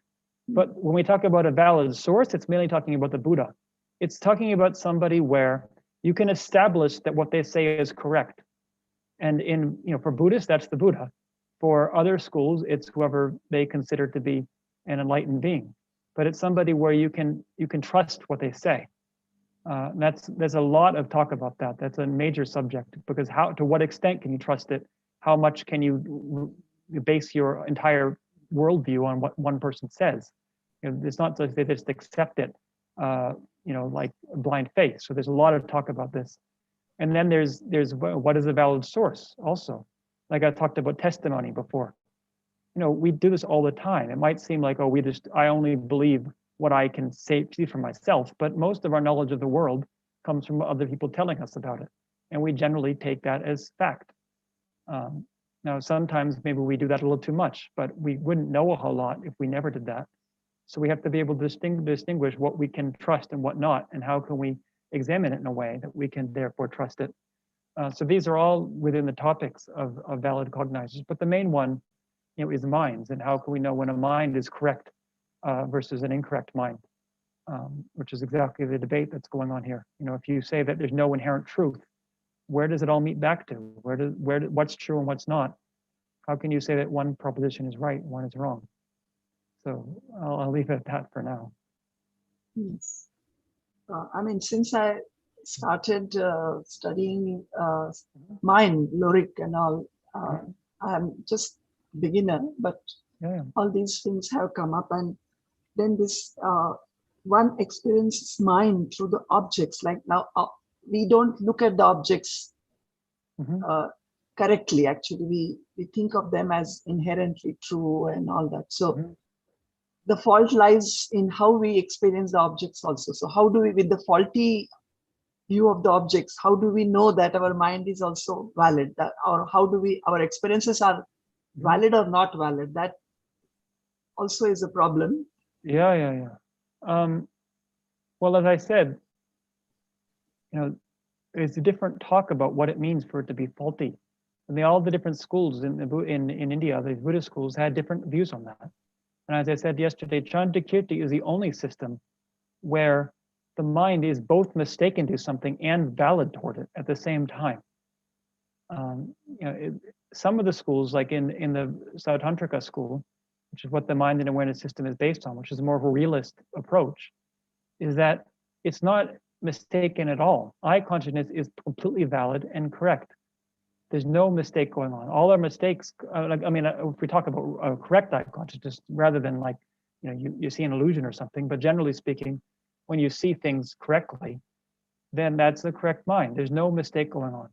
But when we talk about a valid source, it's mainly talking about the Buddha. It's talking about somebody where you can establish that what they say is correct. And for Buddhists, that's the Buddha. For other schools, it's whoever they consider to be an enlightened being. but it's somebody where you can trust what they say. There's a lot of talk about that. That's a major subject, because to what extent can you trust it? How much can you base your entire worldview on what one person says? It's not that they just accept it, like a blind faith. So there's a lot of talk about this. And then there's what is a valid source also. Like I talked about testimony before. We do this all the time. It might seem like, oh, I only believe what I can see for myself, but most of our knowledge of the world comes from other people telling us about it. And we generally take that as fact. Now, sometimes maybe we do that a little too much, but we wouldn't know a whole lot if we never did that. So we have to be able to distinguish what we can trust and what not, and how can we examine it in a way that we can therefore trust it. So these are all within the topics of valid cognizers, but the main one, is minds, and how can we know when a mind is correct versus an incorrect mind, which is exactly the debate that's going on here. If you say that there's no inherent truth, where does it all meet back to? What's true and what's not? How can you say that one proposition is right and one is wrong? So I'll leave it at that for now. Yes. Since I started studying mind, lyric and all, I'm just beginner, but all these things have come up, and then this one experiences mind through the objects. Like now, we don't look at the objects correctly. Actually, we think of them as inherently true and all that. So the fault lies in how we experience the objects also. So how do we, with the faulty view of the objects, how do we know that our mind is also valid? Or how do our experiences are valid or not valid? That also is a problem. Yeah. Well, as I said, there's a different talk about what it means for it to be faulty. And all the different schools in India, the Buddhist schools, had different views on that. And as I said yesterday, Chandrakirti is the only system where the mind is both mistaken to something and valid toward it at the same time. Some of the schools, like in the Sautantrika school, which is what the mind and awareness system is based on, which is more of a realist approach, is that it's not mistaken at all. I consciousness is completely valid and correct. There's no mistake going on. All our mistakes, if we talk about correct eye consciousness, rather than like, you see an illusion or something, but generally speaking, when you see things correctly, then that's the correct mind. There's no mistake going on.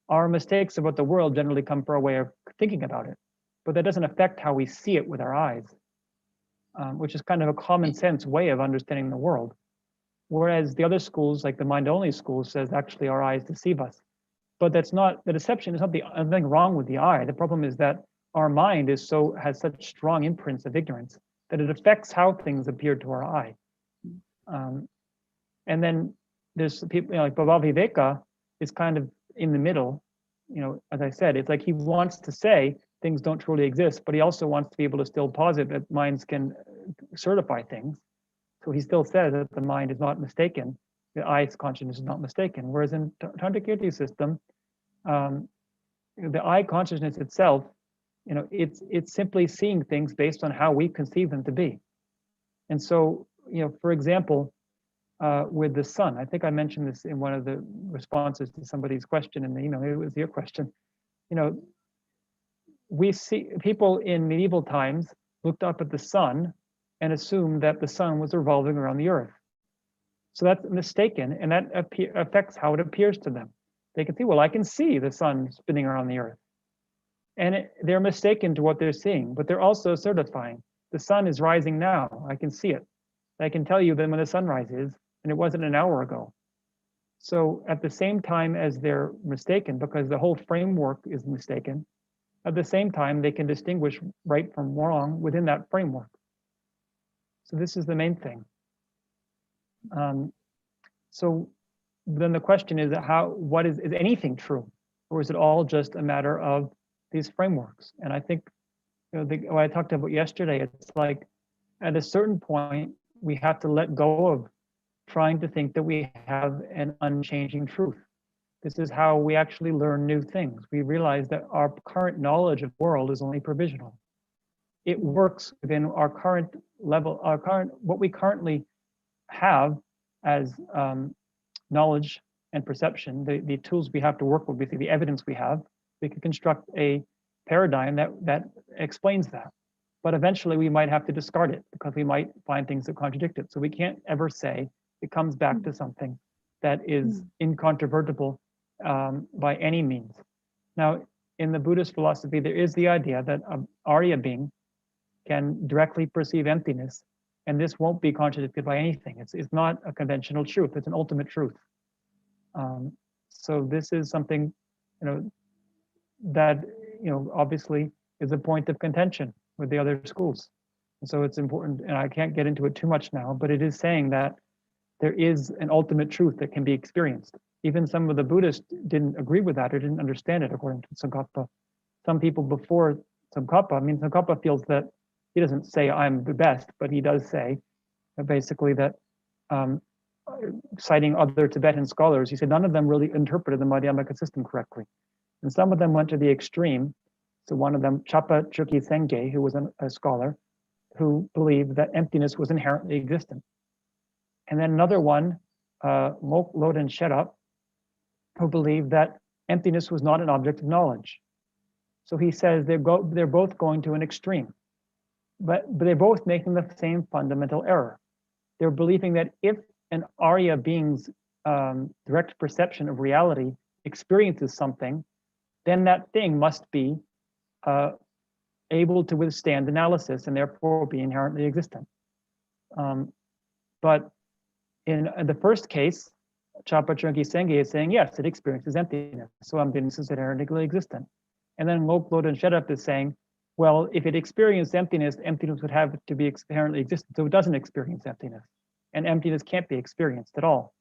Our mistakes about the world generally come from our way of thinking about it, but that doesn't affect how we see it with our eyes, which is kind of a common sense way of understanding the world. Whereas the other schools, like the mind-only school, says actually our eyes deceive us. But that's not, the deception is not nothing wrong with the eye. The problem is that our mind has such strong imprints of ignorance that it affects how things appear to our eye. And then there's people, like Bhava Viveka is kind of in the middle. As I said, it's like he wants to say things don't truly exist, but he also wants to be able to still posit that minds can certify things. So he still says that the mind is not mistaken, the eye's consciousness is not mistaken. Whereas in Chandrakirti's system, the eye consciousness itself, it's simply seeing things based on how we conceive them to be. And so, for example, with the sun, I think I mentioned this in one of the responses to somebody's question in the email. Maybe it was your question. We see people in medieval times looked up at the sun and assumed that the sun was revolving around the earth. So that's mistaken, and that affects how it appears to them. They can see, well, I can see the sun spinning around the earth. And they're mistaken to what they're seeing, but they're also certifying. The sun is rising now, I can see it. I can tell you that when the sunrise is, and it wasn't an hour ago. So at the same time as they're mistaken, because the whole framework is mistaken, at the same time, they can distinguish right from wrong within that framework. So this is the main thing. So then the question is, is anything true? Or is it all just a matter of these frameworks? And I think, what I talked about yesterday, it's like at a certain point, we have to let go of trying to think that we have an unchanging truth. This is how we actually learn new things. We realize that our current knowledge of the world is only provisional. It works within our current level, what we currently have as knowledge and perception, the tools we have to work with, the evidence we have, we can construct a paradigm that explains that. But eventually we might have to discard it because we might find things that contradict it. So we can't ever say it comes back to something that is incontrovertible by any means. Now, in the Buddhist philosophy, there is the idea that an Arya being can directly perceive emptiness, and this won't be contradicted by anything. It's not a conventional truth, it's an ultimate truth. So this is something, that, obviously is a point of contention with the other schools. And so it's important, and I can't get into it too much now, but it is saying that there is an ultimate truth that can be experienced. Even some of the Buddhists didn't agree with that or didn't understand it, according to Tsongkhapa. Some people before Tsongkhapa, Tsongkhapa feels that he doesn't say I'm the best, but he does say basically that, citing other Tibetan scholars, he said none of them really interpreted the Madhyamaka system correctly. And some of them went to the extreme. So one of them, Chapa Chökyi Sengye, who was a scholar, who believed that emptiness was inherently existent. And then another one, Mok Loden Sherab, who believed that emptiness was not an object of knowledge. So he says they're both going to an extreme, but they're both making the same fundamental error. They're believing that if an Arya being's direct perception of reality experiences something, then that thing must be able to withstand analysis and therefore be inherently existent. But in the first case, Chapa Chökyi Sengye is saying, yes, it experiences emptiness, so emptiness is inherently existent. And then Mok Loden Sherab is saying, well, if it experienced emptiness, emptiness would have to be inherently existent, so it doesn't experience emptiness. And emptiness can't be experienced at all.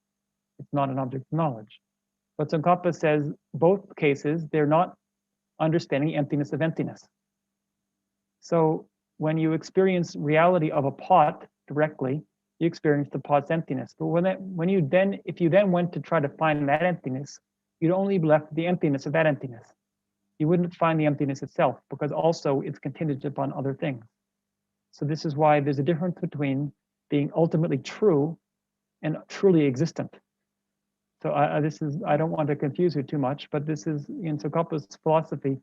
It's not an object of knowledge. But Tsongkhapa says both cases, they're not understanding the emptiness of emptiness. So when you experience reality of a pot directly, you experience the pot's emptiness. But if you then went to try to find that emptiness, you'd only be left with the emptiness of that emptiness. You wouldn't find the emptiness itself, because also it's contingent upon other things. So this is why there's a difference between being ultimately true and truly existent. So I don't want to confuse you too much, but this is in Tsongkhapa's philosophy.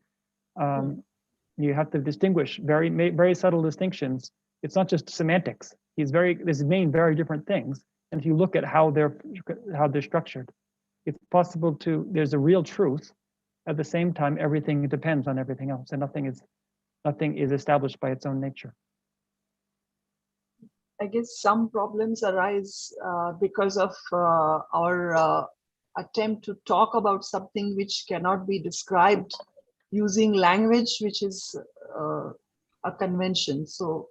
You have to distinguish very subtle distinctions. It's not just semantics. This mean very different things. And if you look at how they're structured, it's possible there's a real truth. At the same time, everything depends on everything else, and nothing is established by its own nature. I guess some problems arise because of our attempt to talk about something which cannot be described using language, which is a convention. So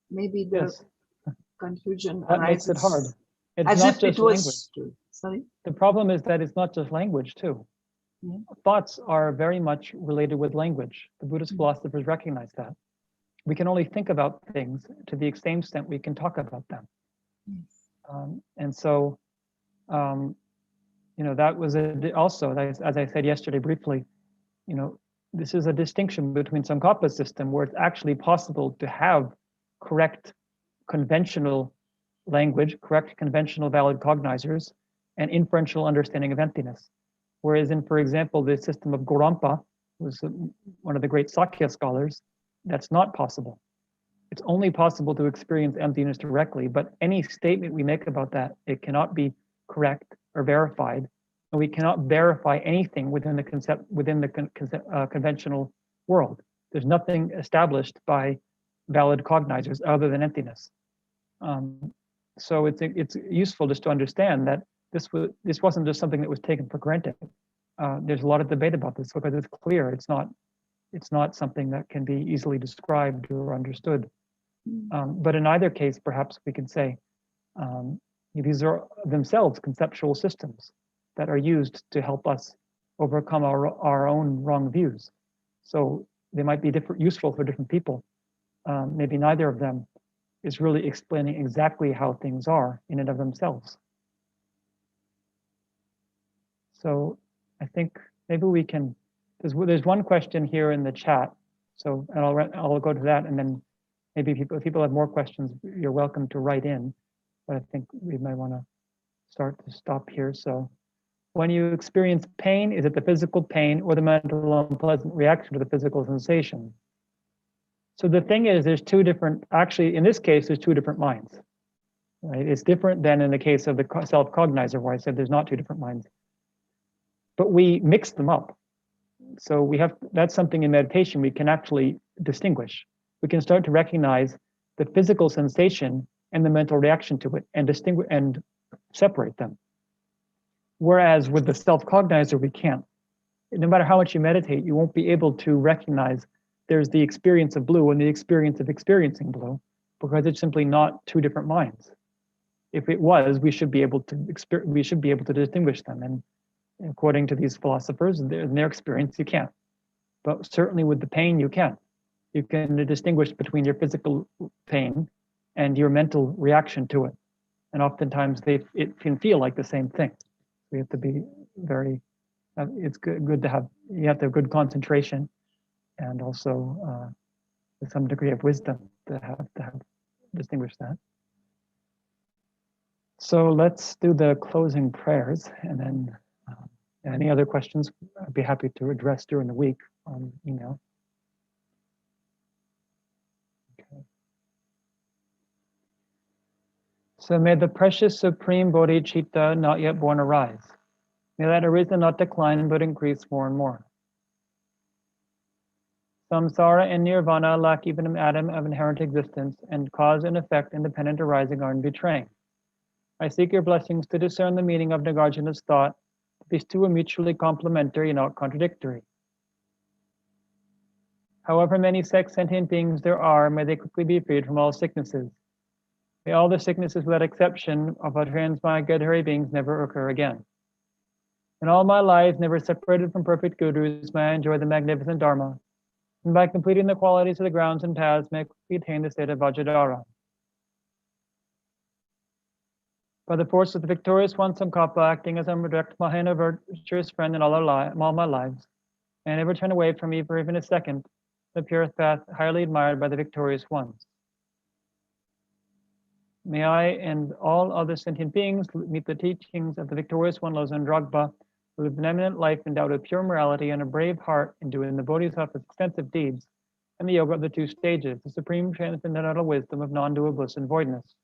maybe the confusion that arises. makes it hard. It's as not if just it was. language. Sorry. The problem is that it's not just language too. Yeah. Thoughts are very much related with language. The Buddhist philosophers recognize that. We can only think about things to the same extent we can talk about them. And so, that was also, as I said yesterday briefly, this is a distinction between Tsongkhapa's system, where it's actually possible to have correct conventional language, correct conventional valid cognizers, and inferential understanding of emptiness. Whereas in, for example, the system of Gorampa, who was one of the great Sakya scholars, that's not possible. It's only possible to experience emptiness directly, but any statement we make about that, it cannot be correct or verified, and we cannot verify anything within the conventional world. There's nothing established by valid cognizers other than emptiness. So it's useful just to understand that this wasn't just something that was taken for granted. There's a lot of debate about this because it's clear it's not something that can be easily described or understood. But in either case, perhaps we could say these are themselves conceptual systems that are used to help us overcome our own wrong views. So they might be useful for different people. Maybe neither of them is really explaining exactly how things are in and of themselves. So I think maybe we can, there's one question here in the chat. So, and I'll go to that, and then maybe if people have more questions, you're welcome to write in, but I think we might want to stop here. So when you experience pain, is it the physical pain or the mental unpleasant reaction to the physical sensation? So the thing is, there's two different, actually in this case, there's two different minds, right? It's different than in the case of the self-cognizer where I said there's not two different minds, but we mix them up. So we have, that's something in meditation we can actually distinguish. We can start to recognize the physical sensation and the mental reaction to it and distinguish and separate them. Whereas with the self-cognizer, we can't. No matter how much you meditate, you won't be able to recognize there's the experience of blue and the experience of experiencing blue, because it's simply not two different minds. If it was, we should be able to distinguish them. And according to these philosophers, in their experience, you can't. But certainly with the pain, you can. You can distinguish between your physical pain and your mental reaction to it. And oftentimes it can feel like the same thing. We have to be very, it's good to have, you have to have good concentration and also with some degree of wisdom to have distinguish that. So let's do the closing prayers, and then any other questions I'd be happy to address during the week on email. Okay. So may the precious supreme bodhicitta not yet born arise. May that arisen not decline but increase more and more. Samsara and nirvana lack even an atom of inherent existence, and cause and effect independent arising are in betraying. I seek your blessings to discern the meaning of Nagarjuna's thought. These two are mutually complementary and not contradictory. However many sentient beings there are, may they quickly be freed from all sicknesses. May all the sicknesses without exception of our transmigratory beings never occur again. In all my life, never separated from perfect gurus, may I enjoy the magnificent Dharma. And by completing the qualities of the grounds and paths, may I quickly attain the state of Vajradhara. By the force of the victorious one, Tsongkhapa, acting as a direct Mahayana virtuous friend in all my lives, may I never turn away from me for even a second, the purest path highly admired by the victorious ones. May I and all other sentient beings meet the teachings of the victorious one, Losang Dragpa, who lived an eminent life endowed with pure morality and a brave heart in doing the Bodhisattva's extensive deeds, and the yoga of the two stages, the supreme transcendental wisdom of non-dual bliss and voidness.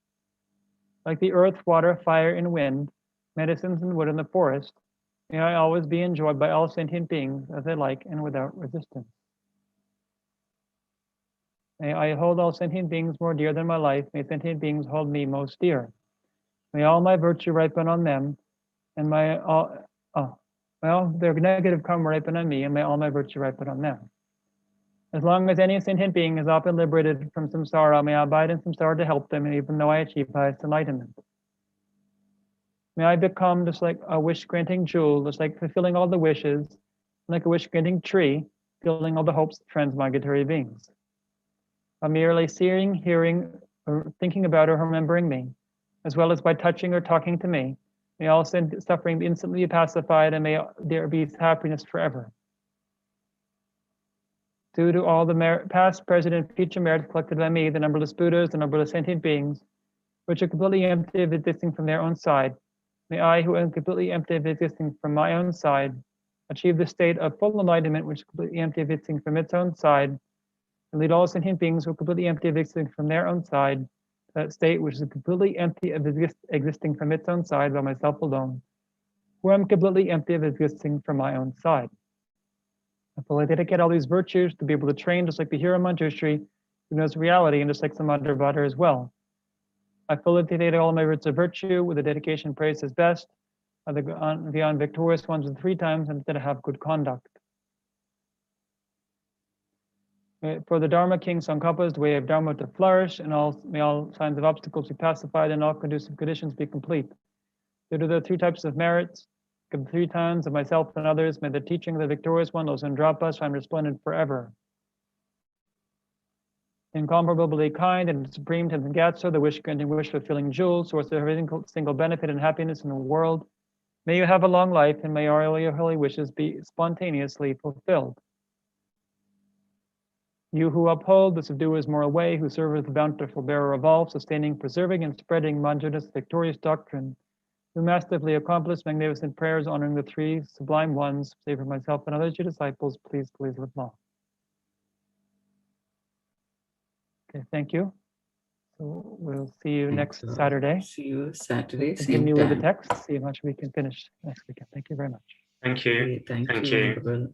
Like the earth, water, fire, and wind, medicines and wood in the forest, may I always be enjoyed by all sentient beings as they like and without resistance. May I hold all sentient beings more dear than my life. May sentient beings hold me most dear. May all my virtue ripen on them, and may all their negative karma ripen on me, and may all my virtue ripen on them. As long as any sentient being has not been liberated from samsara, may I abide in samsara to help them, and even though I achieve highest enlightenment. May I become just like a wish-granting jewel, just like fulfilling all the wishes, like a wish-granting tree, filling all the hopes of transmigratory beings. By merely seeing, hearing, or thinking about or remembering me, as well as by touching or talking to me, may all suffering be instantly pacified, and may there be happiness forever. Due to all the past, present, and future merits collected by me, the numberless Buddhas, the numberless sentient beings, which are completely empty of existing from their own side, may I, who am completely empty of existing from my own side, achieve the state of full enlightenment, which is completely empty of existing from its own side, and lead all sentient beings who are completely empty of existing from their own side, that state which is completely empty of existing from its own side by myself alone, who am completely empty of existing from my own side. I fully dedicate all these virtues to be able to train just like the hero Manjushri, who knows reality, and just like Samadhavata as well. I fully dedicate all my roots of virtue with the dedication praised as best, beyond victorious ones with 3 times, and that I have good conduct. For the Dharma King Tsongkhapa's way of Dharma to flourish, and may all signs of obstacles be pacified, and all conducive conditions be complete. Due to the 3 types of merits, 3 times of myself and others, may the teaching of the victorious one, Losang Dragpa, shine resplendent forever. Incomparably kind and supreme Tenzin Gache, the wish-granting, wish-fulfilling jewel, source of every single benefit and happiness in the world, may you have a long life, and may all your holy wishes be spontaneously fulfilled. You who uphold the subduer's moral way, who serve as the bountiful bearer of all, sustaining, preserving, and spreading Manjuna's victorious doctrine, who masterfully accomplish magnificent prayers honoring the three sublime ones, save for myself and others, your disciples, please live long. Okay, thank you. So we'll see you next Saturday. See you Saturday, same Continue with the time. text, see how much we can finish next weekend. Thank you very much. Thank you. Okay, thank Thank you. you. Gabriel.